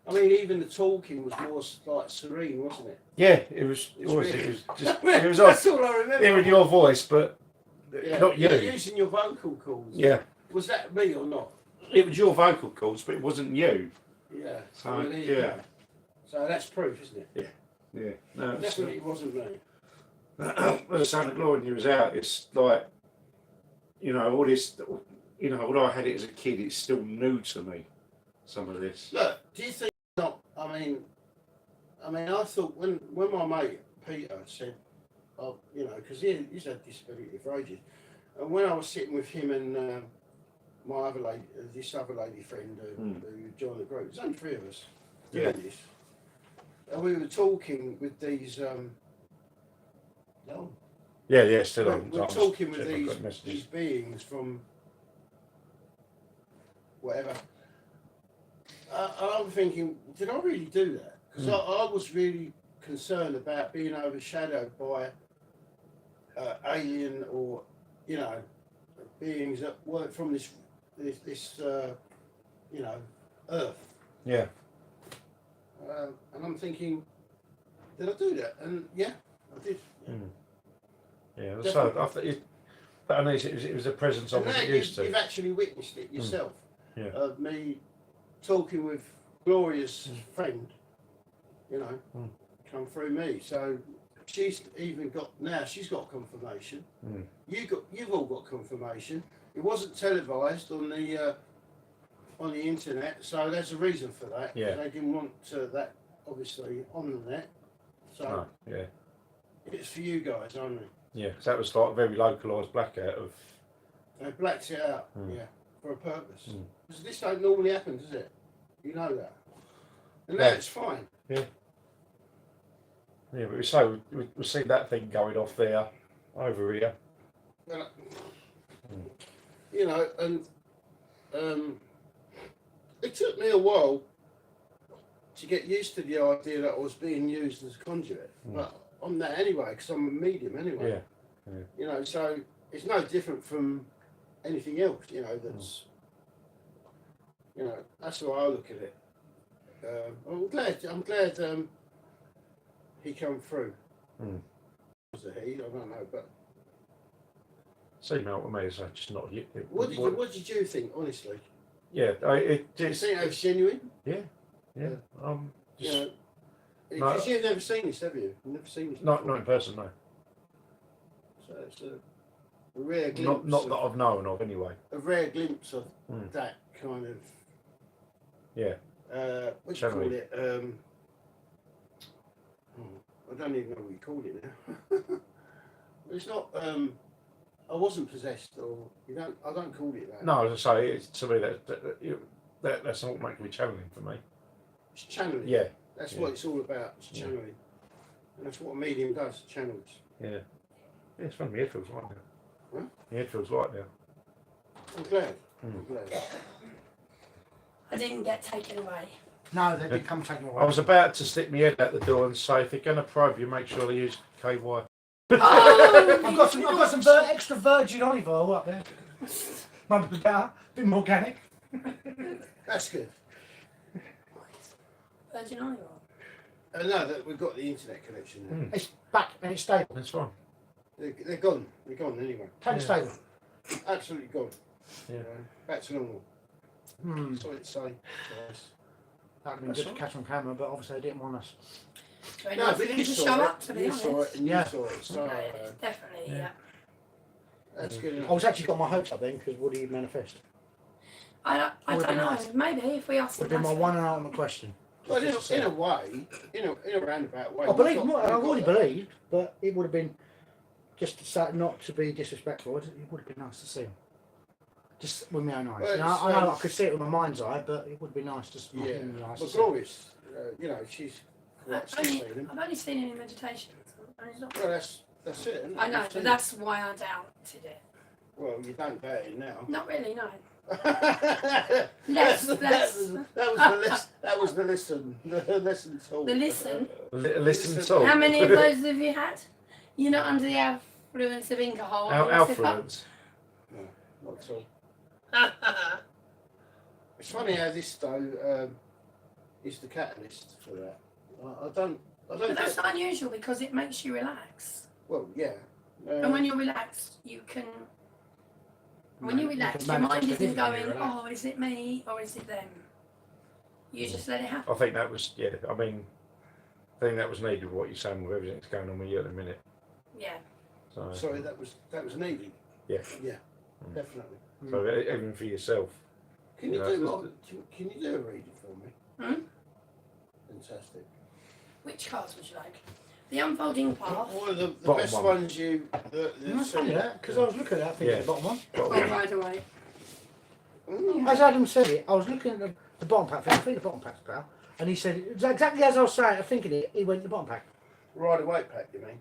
I mean, even the talking was more like serene, wasn't it? Yeah. It was just. It was That's off all I remember. hearing your voice, but not you. You're using your vocal cords. Yeah. Was that me or not? It was your vocal cords, but it wasn't you. Yeah. So, Well, there you yeah. go. So that's proof, isn't it? Yeah. No. It's, Definitely it wasn't me. when the Sound of Glory News was out, it's like, you know, all this, you know, although I had it as a kid, it's still new to me, some of this. Look, do you think not? I mean, I thought when my mate Peter said, oh, you know, because he's had disability for ages, and when I was sitting with him and my other lady, this other lady friend who joined the group, there's only three of us doing this, and we were talking with these. No. Yeah, still on. We're talking with these beings from whatever. I'm thinking, did I really do that? Because I was really concerned about being overshadowed by alien or, you know, beings that weren't from this you know, Earth. Yeah. And I'm thinking, did I do that? And yeah, I did. Yeah. Yeah, so I thought it was a presence I wasn't used to. You've actually witnessed it yourself. Yeah. Of me talking with Gloria's friend, you know, come through me. So she's even got she's got confirmation. You've all got confirmation. It wasn't televised on the internet, so there's a reason for that. Yeah. They didn't want that obviously on the net. So yeah. it's for you guys only. Yeah, because that was like a very localised blackout of. They blacked it out, for a purpose. Because this don't normally happen, does it? You know that. And now it's fine. Yeah. Yeah, but we see that thing going off there, over here. Well, you know, and it took me a while to get used to the idea that I was being used as a conduit. But I'm that anyway, because I'm a medium anyway. Yeah. You know, so it's no different from anything else, you know, that's, you know, that's the way I look at it. I'm glad he come through. Was it he? I don't know, but... Same out with me, so just not... What did you think, honestly? Yeah, it Do you just... think it was genuine? Yeah. You Just, know, because you've never seen this, have you? You've never seen this not before. in person, no. So it's a rare glimpse. Not that I've known of, anyway. A rare glimpse of that kind of. Yeah. What do you call it? I don't even know what you call it now. It's not. I wasn't possessed, or I don't call it that. No, as I say, it's to me that's not making me channeling for me. It's channeling. Yeah. That's what it's all about. It's channeling, and that's what a medium does. Channels. Yeah. Yeah, it's funny. My head feels right now. Huh? My head feels right now. I'm glad. I'm glad. I didn't get taken away. No, they did come taking away. I was about to stick my head out the door and say, if you're going to probe you, make sure they use KY. Oh, I've got some extra virgin olive oil up there. Might be better, a bit more organic. That's good. Virgin olive oil. No, that we've got the internet connection now. It's back and it's stable. That's fine. They're gone. They're gone anyway. Totally stable. Absolutely gone. Yeah. Back to normal. That's what it's saying. That would have been good to catch on camera, but obviously they didn't want us. Very No, nice but of them you to saw show it. up, to be You honest. saw it and Yeah. you saw it. So Definitely, Yeah. that's good enough. I was actually got my hopes up then because what do you manifest? I Would don't be know. nice. Maybe if we ask Would the have been my master. one and ultimate question. Well, in a way, in a roundabout way. I believe, we've got- I we've already got that. believed, but it would have been just to say, not to be disrespectful. It would have been nice to see him. Just with my own eyes. Well, You know, it's, I know I could see it with my mind's eye, but it would be nice just my Yeah. human eyes. Well, to see it. Glorious, you know, she's quite sustaining. I've only seen it in meditation. And it's not- Well, that's it. Isn't it? I know, You've but seen that's why I doubted it. it. Well, you don't doubt it now. Not really, no. that Less. was the lesson. The lesson told. The listen. Listen to How many of those have you had? You're not under the influence of alcohol. Alfred's. Not at all. It's funny how this though is the catalyst for that. I don't. But that's not unusual because it makes you relax. Well, yeah. And when you're relaxed, you can. When you relax, your mind isn't going, oh, is it me or is it them? You just let it happen. I think that was, yeah, I mean, I think that was needed with what you're saying with everything that's going on with you at the minute. Yeah. So, Sorry, that was needed. Yeah. Yeah, definitely. so even for yourself. Can you Yeah, do can you do a reading for me? Hmm? Fantastic. Which cards would you like? The unfolding path. What are the Bottom best one. ones you? That's funny that because I was looking at that thinking Yeah. the bottom one. Oh, right away. As Adam said it, I was looking at the bottom pack. I think the bottom pack's better, and he said it exactly as I was saying. Thinking it, he went the bottom pack. Rider Weight Pack, you mean?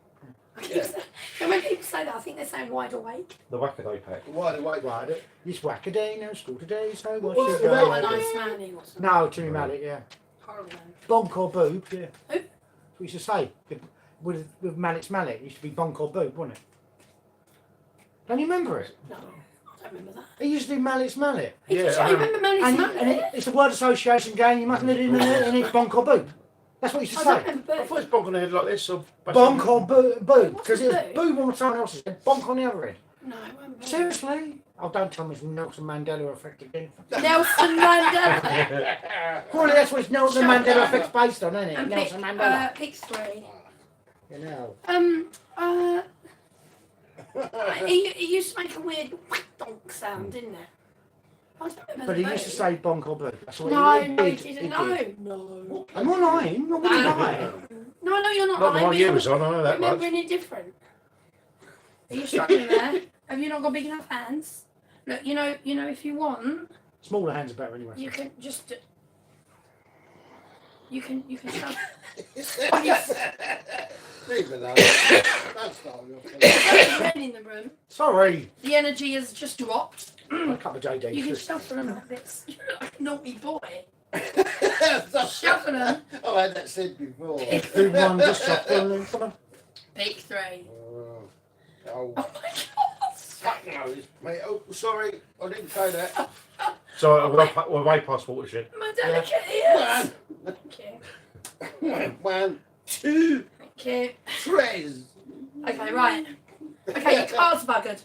And when people say that, I think they're saying wide awake. The Wackaday pack. The Rider Weight Pack. Right, it's whackaday, no school today, so what's What's your the Not a Right. nice man, he wasn't. No, Timmy Mallet, yeah. Horrible man. Bonk or boob, yeah. Who? That's what we used to say. With Mallet's Mallet, it used to be bonk or boob, wasn't it? Don't you remember it? No, I don't remember that. It used to be Mallet's Mallet. Yeah, I I remember Manny's And, man. it's a word association game, you must let it in and it's bonk or boob. That's what you used I to don't say. remember. I thought it's bonk on the head like this, or Bonk or boob, What's because it was boob? boob on someone else's head, bonk on the other end. No, I won't remember. Seriously? Oh, don't tell me it's Nelson Mandela effect again. Nelson Mandela. Surely that's what it's Nelson Shut Mandela up. effect's based on, isn't it? And Nelson Mandela. pick three. You know. It used to make a weird donk sound, didn't it? I don't remember But he the used to name. say bonk or boob. That's what No, he no, he did. didn't. He No, did. no. I'm not lying. I'm not lying. No, you're not Not the lying. one you was on, I know that much. Remembering it different. Are you struggling there? Have you not got big enough hands? Look, you know, if you want, Smaller hands are better anyway. you can just. You can shove. Leave it alone. That's not your red in the room. Sorry. The energy has just dropped. A couple of JDs. You can shuffle them like this. You're like a naughty boy. thing. Shuffle them. I've had that said before. Do one just shuffle and come on. Pick three. Oh, Oh my god. fuck no, mate. Oh, sorry, I didn't say that. So we're way past watershed. My delicate ears. Thank you. 1, 2, Thank you. 3. Okay, right. Okay, your card's buggered.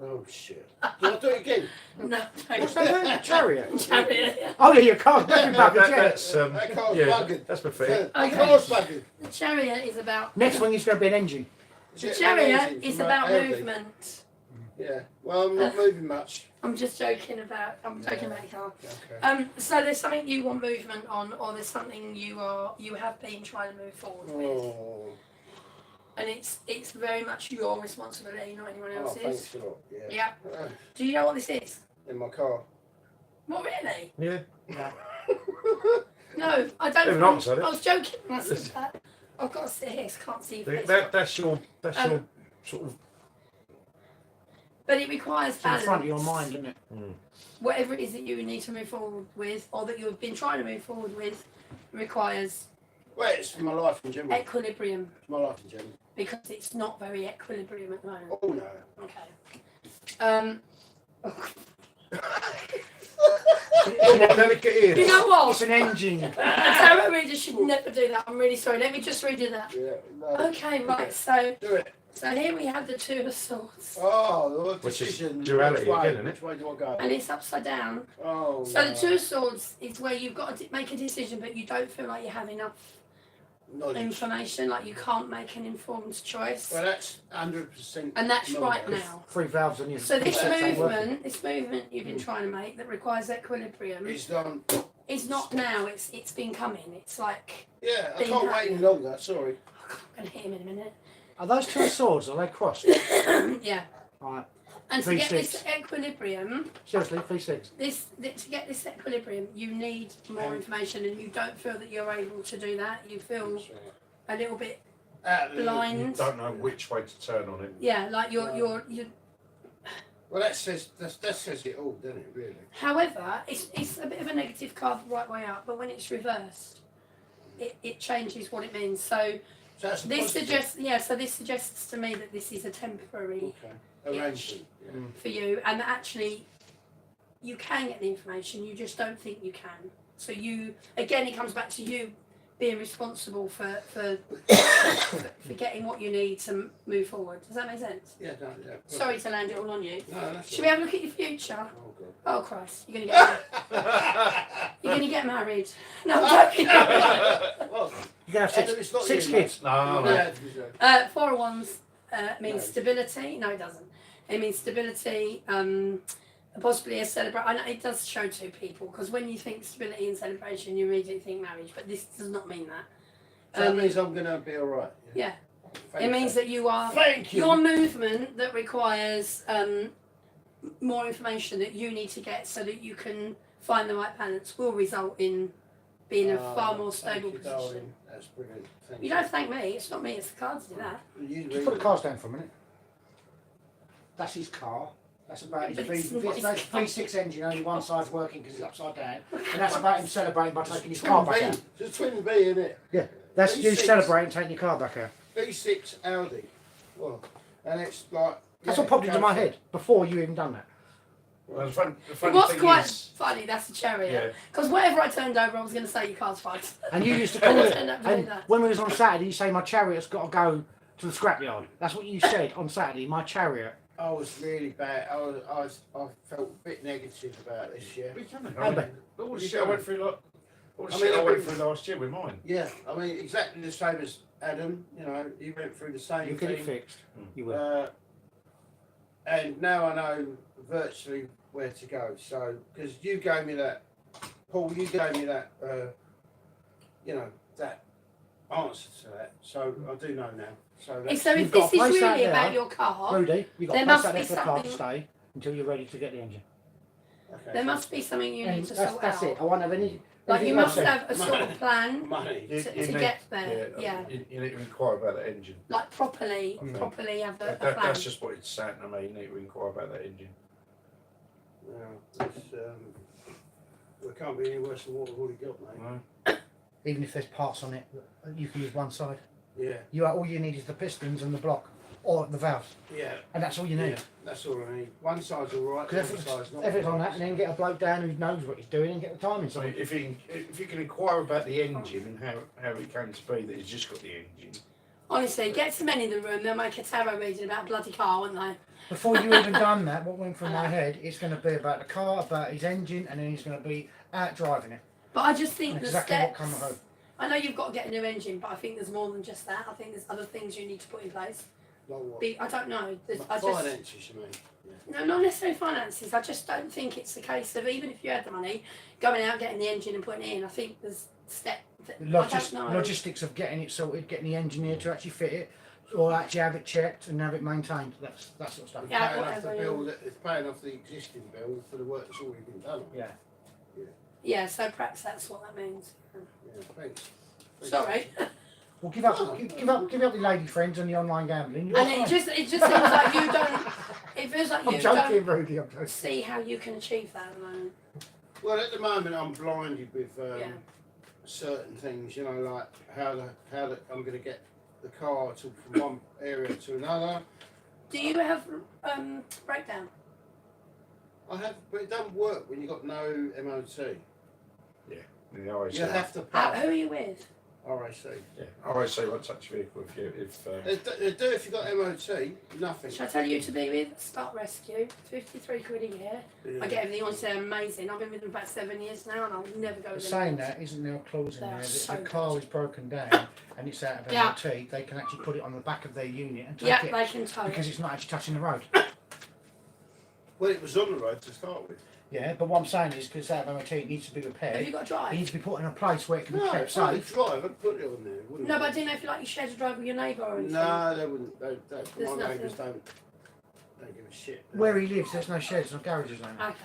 Oh shit. Do I do it again? No, What's don't. that? Chariot. Chariot. Oh yeah, your car's definitely buggered, yeah. That's That car's yeah, buggered. that's pathetic. That car's buggered. The chariot is about. Next one is going to be an engine. The chariot is about movement. Yeah. Well, I'm not moving much. I'm joking about your car. Okay. So there's something you want movement on, or there's something you have been trying to move forward with, Oh, and it's very much your responsibility, not anyone else's. thanks a lot. Yeah. Yeah. Uh, Do you know what this is? in my car. What really? Yeah. No, I don't. Even I said it. I was joking when I said that. I've got to sit here, so I can't see your face. That's your sort of. But it requires It's in front of your balance. mind, isn't it? Whatever it is that you need to move forward with, or that you have been trying to move forward with, requires Well, it's my life in general. Equilibrium, It's my life in general. because it's not very equilibrium at the moment. Oh no. Okay. Delicate ears. You know what? It's an engine. The tarot reader should never do that. I'm really sorry. Let me just redo that. Yeah. No. Okay, right. So Do it. here we have the Two of Swords, Oh, the Which is decision. duality Which way? again, isn't it? Which way do I go? and it's upside down. Oh. So no. the Two of Swords is where you've got to make a decision, but you don't feel like you have enough Knowledge. information, like you can't make an informed choice. Well, that's 100%. And that's right knowledge. now. 3 valves on your. So this concepts ain't working. movement you've been trying to make that requires equilibrium It's done. is not now. It's been coming. It's like Yeah, I Being can't wait happy. any longer. Sorry. I'm gonna hit him in a minute. Are those 2 swords? Are they crossed? Yeah. Alright. And to Three get six. this equilibrium, Seriously, 3-6. to get this equilibrium, you need more information, and you don't feel that you're able to do that. You feel That's right. a little bit Out of the- You blind. don't know which way to turn on it. Yeah, like you're. Well, that says it all, doesn't it? Really. However, it's a bit of a negative card the right way up, but when it's reversed, it changes what it means. So So that's a this positive. suggests to me that this is a temporary Okay. Arrangement. Yeah. for you, and that actually you can get the information, you just don't think you can. So you, again, it comes back to you being responsible for getting what you need to move forward. Does that make sense? Yeah. No, yeah. Sorry to land it all on you. No, that's Should we have a look at your future? Oh God. Oh Christ, you're gonna get married. You're gonna get married. No, I'm joking. Well, You can have it's not 6 you, kids. No, no. yeah, 4 of Wands means No. stability. No, it doesn't. It means stability, possibly a celebration. I know it does show 2 people, because when you think stability and celebration, you immediately think marriage, but this does not mean that. So that means I'm going to be all right. Yeah, Thank it means that you are. Thank you. Your movement that requires more information that you need to get so that you can find the right balance will result in being in a far more thank stable you, position. darling. That's brilliant. Thank You don't thank me, it's not me, it's the cards do that. You Just really. put the cars down for a minute. That's his car. That's about his But it's not his V6 car. V6 engine. Only one side's working because it's upside down. And that's about him celebrating by taking his car back out. It's a twin V, isn't it? Yeah, that's you V6. celebrating taking your car back out. V6 Audi. Well, and it's like. That's yeah, what popped into my go for head before you even done that. Well, the It funny was thing quite is, funny, that's a chariot. Yeah. Because whatever I turned over, I was going to say your car's fucked. And you used to call it. Turned up to do And that. when we was on Saturday, you say my chariot's got to go to the scrapyard. That's what you said on Saturday. My chariot. I was really bad. I felt a bit negative about this year. we can. I bet. All the shit I went through, like, all the I shit mean, I I've went been- through last year with mine. Yeah, I mean exactly the same as Adam. You know, he went through the same You get it thing. fixed. You will. And now I know virtually where to go. So, because you gave me that, Paul, you gave me that, that answer to that. So I do know now. So that's, So You've if got this a is place out really there. about your car, Rudy, you've got there to place must out there be for the car to something- stay until you're ready to get the engine. okay, there so must be something you And need to that's sort that's out. it. I won't have any. Like you anything must else. have a sort of plan money. You- to you need- get there. Yeah. You need to inquire about that engine. Like properly Okay. have a That, plan. that's just what it's saying to me. You need to inquire about that engine. Yeah, it's, well, it can't be any worse than what we've already got, mate. No? Even if there's parts on it, you can use one side. Yeah, All you need is the pistons and the block, or the valves, yeah. and that's all you need. Yeah, that's all I need. One side's all right, the Because other side's not. if it's on that, and then get a bloke down who knows what he's doing and get the timing So sorted. if you can inquire about the engine and how it came to be that it's just got the engine. Honestly, get some men in the room, they'll make a tarot reading about a bloody car, won't they? Before you even done that, what went through my head, it's going to be about the car, about his engine, and then he's going to be out driving it. But I just think And the exactly what steps. come home. I know you've got to get a new engine, but I think there's more than just that. I think there's other things you need to put in place. Like what? I don't know. I just, Finances, you mean? Yeah. no, not necessarily finances. I just don't think it's a case of even if you had the money, going out, getting the engine and putting it in. I think there's step. I don't know. Logistics of getting it sorted, getting the engineer to actually fit it, or actually have it checked and have it maintained. That sort of stuff. Yeah, Paying off the whatever, bill, it's paying off the existing bill for the work that's already been done. Yeah. Yeah, so perhaps that's what that means. Yeah, thanks. Sorry. Well, give up the lady friends and the online gambling. You're And fine. it just seems like you don't. It feels like I'm you joking, don't Rudy. I'm joking. see how you can achieve that at the moment. Well, at the moment I'm blinded with Yeah. certain things, you know, like how I'm going to get the car from one area to another. Do you have breakdown? I have, but it doesn't work when you've got no MOT. Yeah, the RAC. You have to Who pay are you with? RAC. Yeah, RAC won't touch your vehicle if They do if you've got MOT, nothing. Shall I tell you who to be with? Start Rescue, 53 quid a year. I get everything on, they're amazing. I've been with them about 7 years now and I'll never go with them. Saying that, isn't there a clause in They're there that so if the car good. is broken down and it's out of Yeah. MOT, they can actually put it on the back of their unit and take Yeah, it they can tow because it. it's not actually touching the road. Well, it was on the road to start with. Yeah, but what I'm saying is because out of MOT it needs to be Have repaired. you got a It drive? needs to be put in a place where it can be No, kept it's only safe. drive. I'd put it on there. Wouldn't No, I? but I didn't know if you like you shared a drive with your neighbour or anything. No, they wouldn't. There's My nothing. neighbours don't give a shit. Where he lives, there's no sheds, no garages, no. Okay.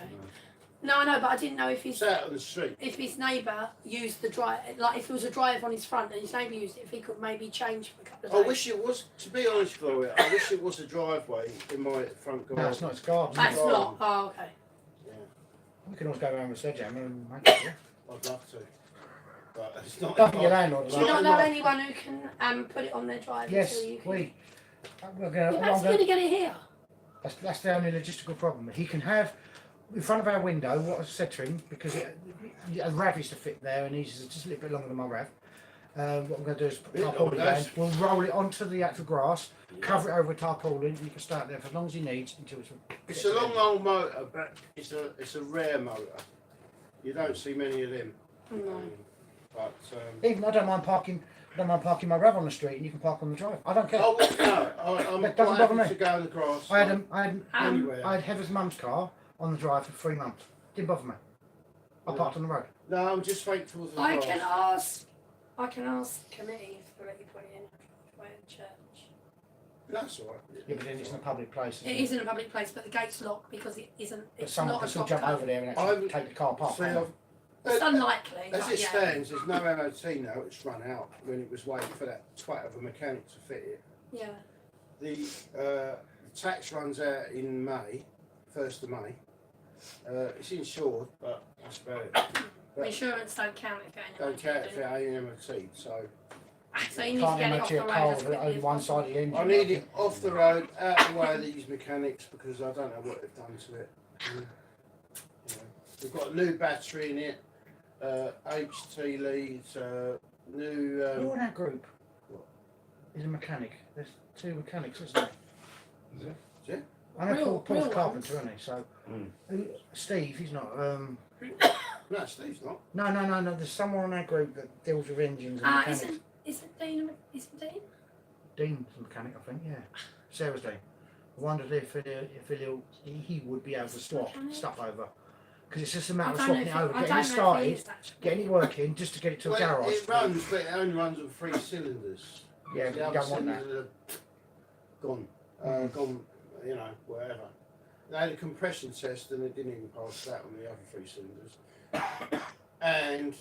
No, I know, but I didn't know if It's out on the street. his neighbour used the drive, like if there was a drive on his front and his neighbour used it, if he could maybe change for a couple of I days. wish it was, to be honest, Gloria, I wish it was a driveway in my front garden. No, it's not. It's garden. That's garden. not. Oh, okay. Yeah, We can always go around with a sledgehammer and make it. Yeah? I'd love to. But it's not. Don't be your landlord. Do you Not not know enough. anyone who can put it on their drive Yes, until you can? we. We're You're gonna, actually going to get it here. that's the only logistical problem. He can have in front of our window what I said to him because a RAV used to fit there and he's just a little bit longer than my RAV. What we're going to do is put Yeah, tarpaulin down. that's- We'll roll it onto the actual grass, cover it over with tarpaulin. You can start there for as long as he needs until it's. It's a long old motor, but it's a rare motor. You don't see many of them. No. But Even I don't mind parking. My RAV on the street and you can park on the drive. I don't care. oh well, no, I'm That doesn't quite bother happy me. to go in the grass. I had anywhere. I had Heather's mum's car on the drive for 3 months. Didn't bother me. I parked on the road. No, I'm just waiting towards the I grass. can ask committee to let you put it in way in church. That's all right. Yeah, but then it's in a public place. It is in a public place, but the gate's locked because it isn't. But It's someone not can a still proper jump over there and actually would- take the car apart. See, can't I've- It's unlikely. As but it yeah. stands, there's no MOT now. It's run out when it was waiting for that twat of a mechanic to fit it. Yeah. The tax runs out in May, 1st of May. It's insured, but that's about it. But Insurance don't count if it don't count if it ain't MOT. So So you need Can't to get it MOT off a the car road as with quickly only as one possible. side of the engine. I need it off the road, out of the way of these mechanics because I don't know what they've done to it. You know, we've got a new battery in it, HT leads, new. Who in that group is a mechanic? There's 2 mechanics, isn't there? Yeah. I know Real Paul's ones. carpenter, isn't he? So Steve, he's not. No, Steve's not. No. There's someone in that group that deals with engines and mechanics. Isn't Dean? Isn't Dean? Dean's a mechanic, I think. Yeah, Sarah's Dean. I wondered if he would be able to swap Mechanic? stuff over because it's just a I matter of don't know swapping if it over, I getting don't it know if he started, is actually. getting it working, just to get it to a Well, garage. it runs, but it only runs on 3 cylinders. Yeah, but The you other don't want that. cylinders are gone, you know, wherever. They had a compression test and they didn't even pass that on the other 3 cylinders. And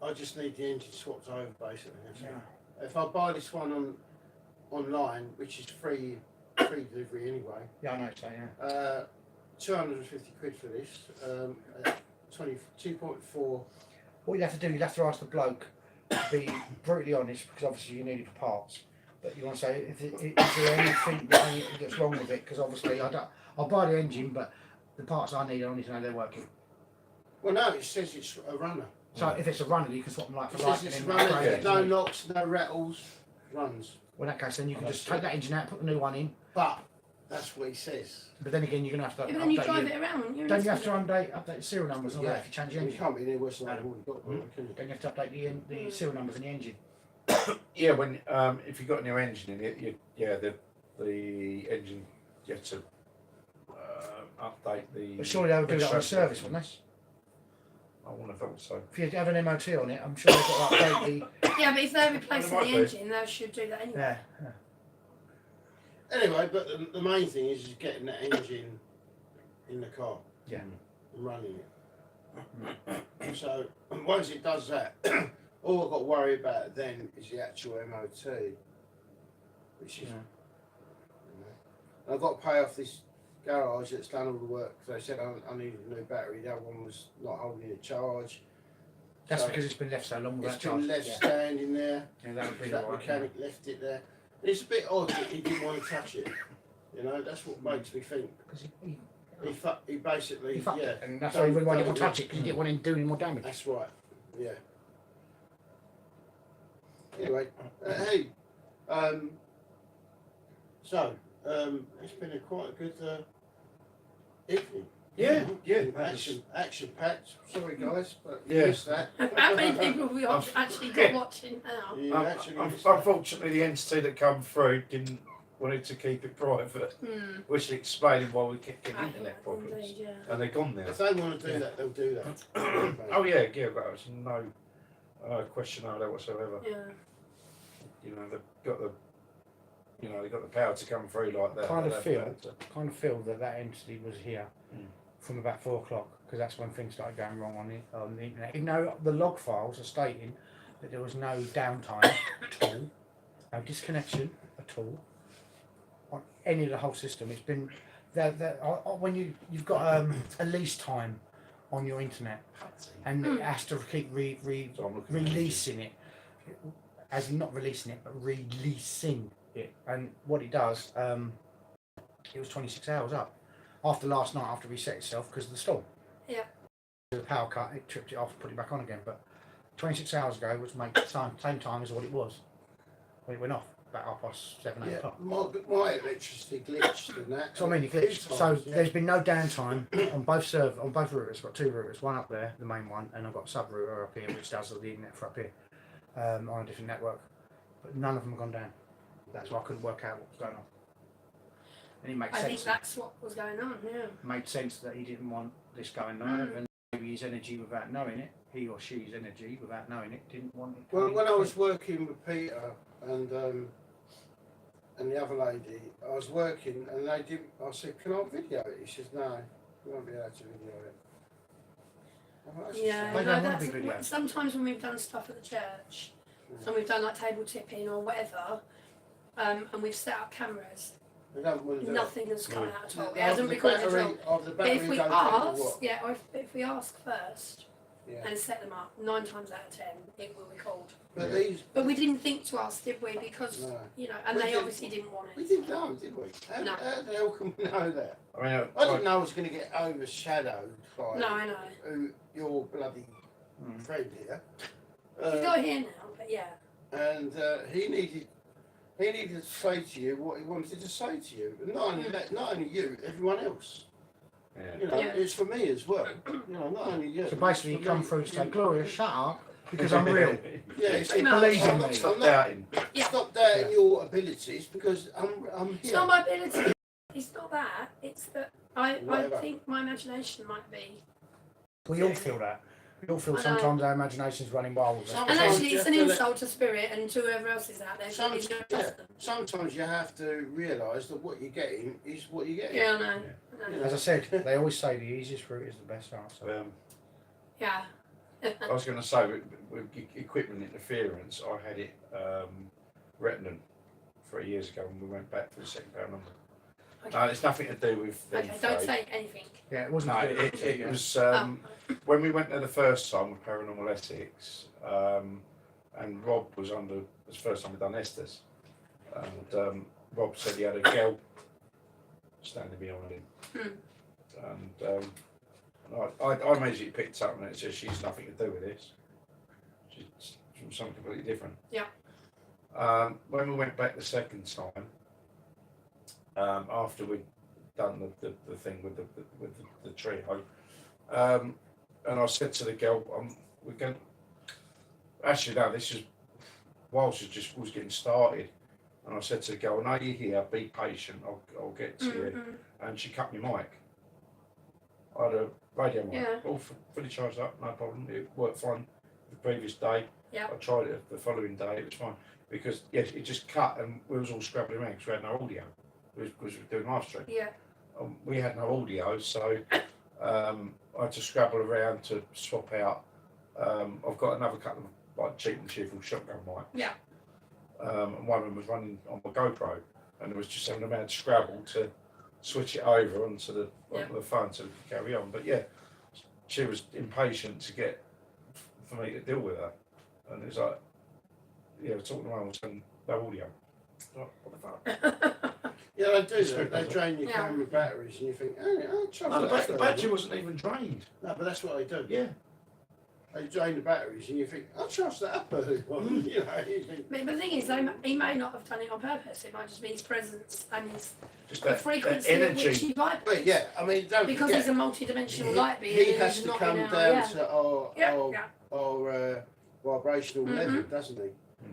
I just need the engine swapped over basically. That's it. Yeah. If I buy this one online, which is free delivery anyway, Yeah, I know. So yeah. 250 quid for this, 2.4. What you have to do, you have to ask the bloke to be brutally honest, because obviously you need it for parts. But you want to say, is there anything that's wrong with it? Because obviously I'll buy the engine, but the parts I need to know they're working. Well, no, it says it's a runner. So if it's a runner, you can swap them like It for like. says it's and a then runner, upgrade it. no knocks, no rattles, runs. Well, in that case, then you can just take that engine out, put the new one in. But that's what he says. But then again, you're going to have to Yeah, but then you update drive your- it around. wouldn't you? Don't you have to update the serial numbers and all Yeah. that if you change the You engine? can't be any worse than I've already got one, can you? Then you have to update the serial numbers in the engine. Yeah, when if you've got a new engine in it, the engine you have to update the. But surely they would do that on the registration service, wouldn't they? I wouldn't have thought so. If you have an MOT on it, I'm sure they've got to update the. Yeah, but if they're replacing Well, the they might engine, they should do that anyway. Yeah. Anyway, but the main thing is getting that engine in the car. Yeah. And running it. So once it does that, all I've got to worry about then is the actual MOT, which is, Yeah. you know, I've got to pay off this garage that's done all the work. So they said I needed a new battery. The other one was not holding a charge. That's So because it's been left so long without it's been charge. left Yeah. standing there. Yeah, that would be That right. mechanic left it there. It's a bit odd that he didn't want to touch it. You know, that's what makes me think. Because He basically, he fucked yeah. it, and that's why he really wanted to touch it because he didn't want him doing any more damage. That's right. Yeah. Anyway, hey, so it's been a quite a good evening. Yeah, yeah. Action packed. Sorry guys, but Yeah. you missed that. How many people we have actually got watching now? You actually missed that. Unfortunately, the entity that come through didn't wanted to keep it private, which explaining why we kept getting internet problems. Indeed, yeah. And they're gone now. If they want to do that, they'll do that. Oh yeah, there's no question over that whatsoever. Yeah. You know, they've got the power to come through like that. Kind of They don't feel- have to- Kind of feel that entity was here Mm. from about 4 o'clock because that's when things started going wrong on the internet. Even though the log files are stating that there was no downtime at all, no disconnection at all on any of the whole system. It's been when you've got a lease time on your internet and it has to keep So I'm looking at releasing it, as in not releasing it but releasing it. And what it does, it was 26 hours up after last night after it reset itself because of the storm. Yeah. The power cut, it tripped it off, put it back on again. But 26 hours ago was make same time as what it was when it went off, about 7:30, 8 Yeah, o'clock. my electricity glitched and that. So I mean, it glitched. Two So times, yeah. there's been no downtime on both routers. I've got 2 routers, one up there, the main one, and I've got a sub router up here which does all the internet for up here on a different network. But none of them have gone down. That's why I couldn't work out what was going on. And it makes I sense. think that's what was going on, yeah. Made sense that he didn't want this going on, and maybe his energy without knowing it, he or she's energy without knowing it, didn't want it. Well, when I was working with Peter and the other lady, I was working and they didn't. I said, "Can I video it?" He says, "No, you won't be able to video it." I'm like, "That's a Yeah, shame." They no, don't want that's to be videoed. sometimes when we've done stuff at the church, and we've done like table tipping or whatever, and we've set up cameras, They don't want to do it. nothing has come out at all. It Of hasn't the recorded at battery- all. of the But if battery we don't take or ask, what? yeah, or if we ask first Yeah. and set them up, 9 times out of 10 it will record. But these, But we didn't think to ask, did we? Because no. you know, and We they did- obviously didn't want We it. didn't know, did we? How, No. how the hell can we know that? I mean, I didn't know I was going to get overshadowed by No, I know. your bloody friend here. He's got here now, but yeah. And he needed to say to you what he wanted to say to you. And not only that, not only you, everyone else. You know, Yeah. it's for me as well. You know, not only you. So basically, you it's for come me. through and say, "Gloria, shut up, because I'm real." Yeah, it's Pretty much. Believe in I'm me. not- Stop I'm not- doubting. Yeah. Stop doubting your abilities because I'm It's here. not my ability. It's not that. It's that I Whatever. think my imagination might be. We all feel that. We all feel I know. sometimes our imagination's running wild with us. Sometimes And actually, you it's have an to let- insult to spirit and to whoever else is out there. So Some- you don't yeah. trust them. Sometimes you have to realise that what you're getting is what you're getting. Yeah, I know. I know. Yeah. As I said, they always say the easiest route is the best answer. Yeah. I was going to say, with equipment interference, I had it retinant 3 years ago when we went back for the second paranormal. Okay. No, it's nothing to do with them Okay, don't three. say anything. Yeah, it wasn't. No, good. it was Oh. when we went there the first time with Paranormal Ethics, and Rob was under. It was the first time we'd done Esther's, and Rob said he had a girl standing behind him, and I immediately picked up and it says she's nothing to do with this. She's from something completely different. Yeah. When we went back the second time, after we'd done the thing with the trio, and I said to the girl, we're going. Actually, no, this is whilst it just was getting started, and I said to the girl, "No, you're here. Be patient. I'll get to you." And she cut me mic. I had a radio mic, Yeah. all fully charged up, no problem. It worked fine the previous day. Yeah. I tried it the following day, it was fine. Because, yes, it just cut and we was all scrabbling around because we had no audio. Because we were doing live stream. Yeah. We had no audio, so I had to scrabble around to swap out. I've got another couple of like cheap and cheerful shotgun mic. Yeah. And one of them was running on my GoPro, and it was just having a mad scrabble to switch it over onto the phone to carry on. But yeah, she was impatient to get for me to deal with her. And it was like, yeah, we're talking around and no audio. Like, what the fuck? Yeah, they do that. They drain your camera batteries, and you think, oh, No, the battery wasn't even drained. No, but that's what they do. Yeah. They drain the batteries, and you think, I'll charge that up early one. You know, you think, But the thing is, he may not have done it on purpose. It might just be his presence and his Just the that frequency at energy. which he vibrates. but yeah, I mean, don't Because forget, he's a multi-dimensional light being. he and has he's to not come in down our, to our vibrational level, doesn't he?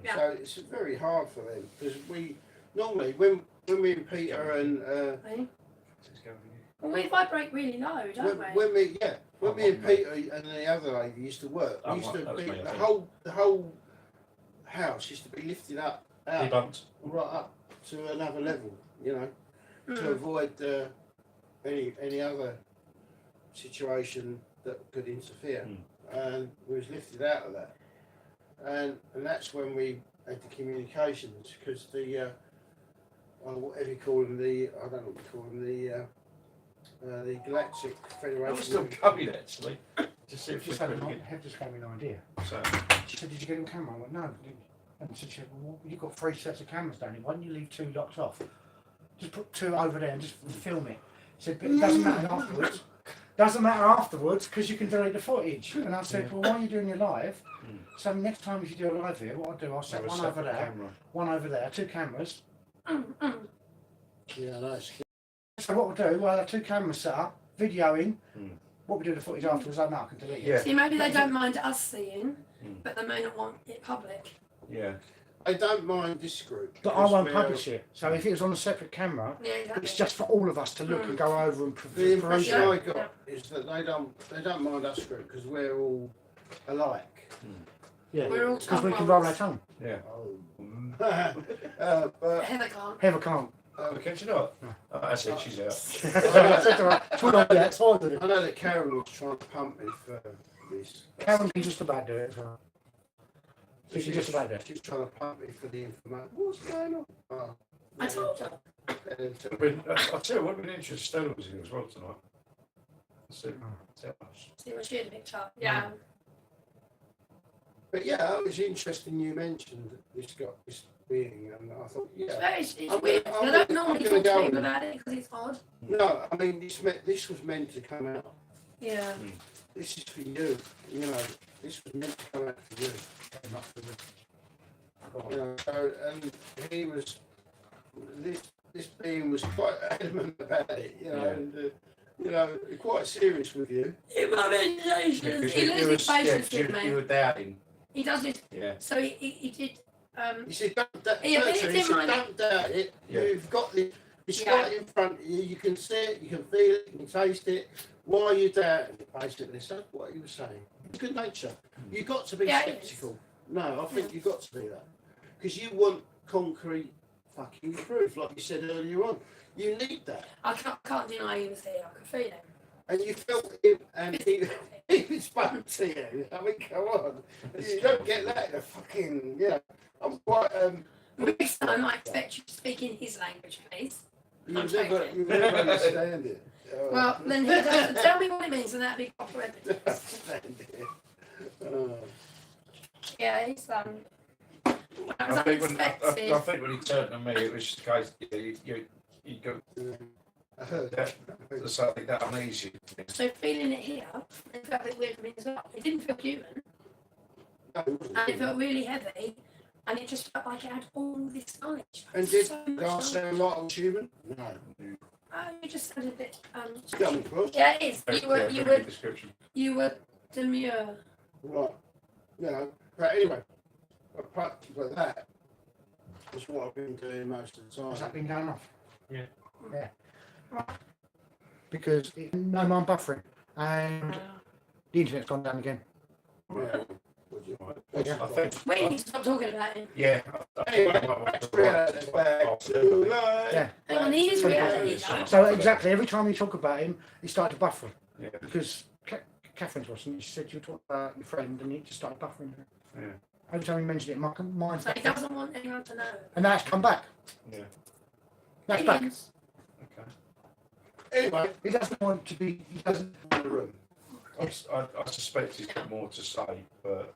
Yeah. So it's very hard for them because we normally when me and Peter and Well, we vibrate really low, don't we? when me and Peter and the other lady used to work, we used to that was be, me, I the whole house used to be lifted up out, Debunked. right up to another level, you know, to Mm. avoid any other situation that could interfere. And we was lifted out of that, and that's when we had the communications because the whatever you call them, I don't know what you call them, the Galactic Federation. I was still coming actually. Just see I've if just we had could an have just gave me an idea. So, She said, "Did you get him camera?" I went, "No." And she said, "Well, you've got 3 sets of cameras down here. Why don't you leave 2 locked off? Just put 2 over there and just film it." She said, "But it doesn't matter afterwards. Doesn't matter afterwards because you can delete the footage." And I said, "Well, why are you doing your live? So next time if you do a live here, what I'll do, I'll set one over there, camera. one over there, 2 cameras." Yeah, nice. So what we'll do, we'll have 2 cameras set up, videoing. What we do the footage afterwards, I know I can delete it. Yeah. See, maybe they don't mind us seeing, but they may not want it public. Yeah. I don't mind this group, But I won't publish it. So if it was on a separate camera, Yeah, exactly. it's just for all of us to look and go over and The impression Yeah. I got is that they don't mind us group because we're all alike. Yeah, We're all because we can tongue roll our rollers. tongue. Yeah. But Heather can't. Heather can't. Can you not? No. Oh, that's it, she's out. I said to her, "Put on that side of it." I know that Karen was trying to pump me for this. Karen can just about do it as well. She can just about do it. She's trying to pump me for the information. What's going on? Oh, I told her. I'll tell you what, been interesting. Stella was here as well tonight. So, tell us. See what she had picked up. Yeah. But yeah, it was interesting you mentioned this being, and I thought, It's yeah. very, it's I'm weird. gonna- I I'm don't gonna- normally I'm gonna talk to go people with about it because it's odd. No, I mean this was meant to come out. Yeah. This is for you. You know, this was meant to come out for you. Not for the- You know, so, and he was this being was quite adamant about it. You know, Yeah. and you know, quite serious with you. In my meditations, he loses patience with you me. were doubting. He does this. Yeah. So he did. He said, don't doubt Yeah, but it's he said, in my- don't doubt it. Yeah. You've got it's Yeah. right in front of you. You can see it, you can feel it, you can taste it. Why are you doubting it, basically? That's what he was saying. It's good nature. You've got to be Yeah, it sceptical. No, I think you've got to be that. Because you want concrete fucking proof, like you said earlier on. You need that. I can't deny he was here. I could feel him. And you felt him, and he was fun to you. I mean, come on. You don't get that in a fucking, yeah. I'm quite, Next time I expect you to speak in his language, please. you I'm never understand it. Well, then he does. Tell me what it means, and that'd be proper evidence. understand it. Yeah, he's I was I think unexpected. when he turned to me, it was just the case, you go, I heard that, something that uneasy. So feeling it here, it felt a bit weird for me as well. It didn't feel human, No, it wasn't. and it felt really heavy, and it just felt like it had all this knowledge. And did so I much knowledge. sound like I was human? No. You just sounded a bit Dumb cross. Yeah, it is. Description. You were demure. Right. You know, but anyway, apart from that, that's what I've been doing most of the Has that time. been going off? Yeah. Yeah. Right. Because no more buffering and the internet's gone down again. Yeah. Would you? Yeah. I think. We need to stop talking about him. Yeah. Anyway, back to life. Yeah. Hang on, he is reality. though. So exactly, every time you talk about him, he started buffering. Yeah. Because Catherine's watching, she said you were talking about your friend and he just started buffering. Yeah. Every time he mentioned it, mine's So he back. doesn't want anyone to know. And now it's come back. Yeah. That's back. Aliens. Okay. Anyway, He doesn't want to be, he doesn't, in the room. I suspect he's got more to say, but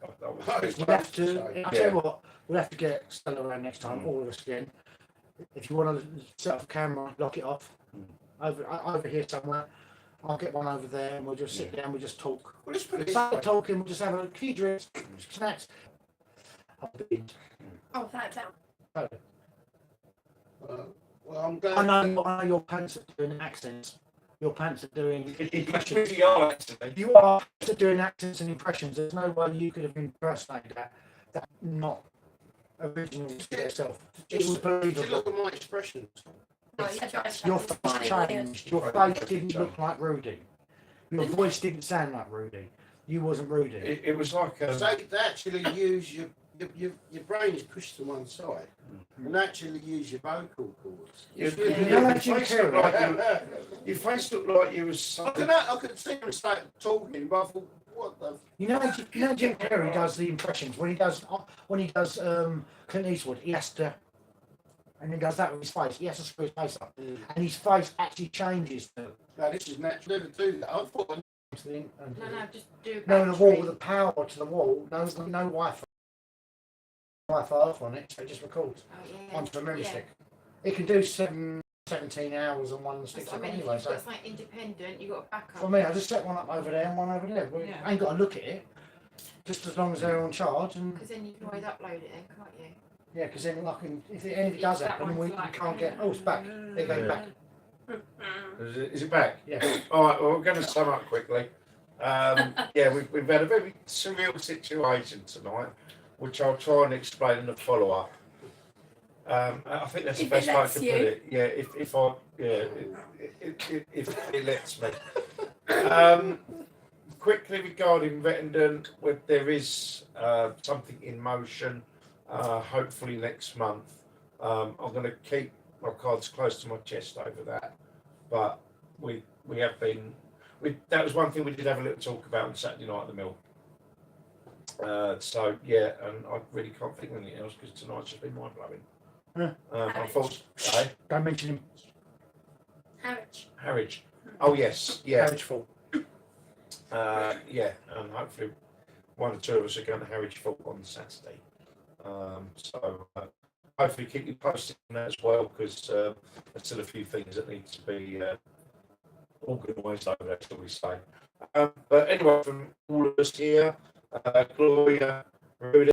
I was Oh, We'll have to. Yeah. I'll tell you what. We'll have to get Stella around next time, all of us again. If you want to set up a camera, lock it off over here somewhere. I'll get one over there, and we'll just sit down. We'll just talk. Well, let's put it this Start way. talking. We'll just have a few drinks, snacks. Oh, that down. Well, I'm glad. I know your pants are doing accents. Your pants are doing impressions. You are actually. You are doing accents and impressions. There's no way you could have impersonated that. That not originally to yourself. It was Just believable. look at my expressions. No, you had your eyes Your shut. face changed. Your face didn't look like Rudy. Your voice didn't sound like Rudy. You wasn't Rudy. It was like They actually use your brain is pushed to one side, and actually use your vocal cords. your face looked like you was. I could see him start talking, but I thought, what the? You know Jim Carrey does the impressions when he does Clint Eastwood. He has to, and he does that with his face. He has to screw his face up, and his face actually changes. No, this is natural. Never do that. I thought. No, just do. No, the wall with the power to the wall. No Wi-Fi. Wi-Fi off on it, so it just records onto the memory stick. It can do 17 hours on one stick I mean, anyway. if So you've got something independent, you've got a backup. for me, I just set one up over there and one over there. I ain't got to look at it, just as long as they're on charge. And Because then you can always upload it then, can't you? yeah, because then I can, if anything does happen, we can't get. Oh, it's back. There you go, back. Is it back? Yeah. All right. Well, we're going to sum up quickly. Yeah, we've had a very surreal situation tonight, which I'll try and explain in the follow-up. I think that's the best way to put it. Yeah, if it lets me. Quickly regarding Vettenden, there is something in motion. Hopefully next month. I'm going to keep my cards close to my chest over that, but we have been. That was one thing we did have a little talk about on Saturday night at the mill. So yeah, and I really can't think of anything else because tonight's just been mind blowing. I thought, Don't mention him. Harwich. Oh yes, yeah, Harwich Fault. yeah, and hopefully one or two of us are going to Harwich Fault on Saturday. So hopefully keep you posted on that as well because there's still a few things that need to be organised over there, shall we say. But anyway, from all of us here, Gloria, Rudy,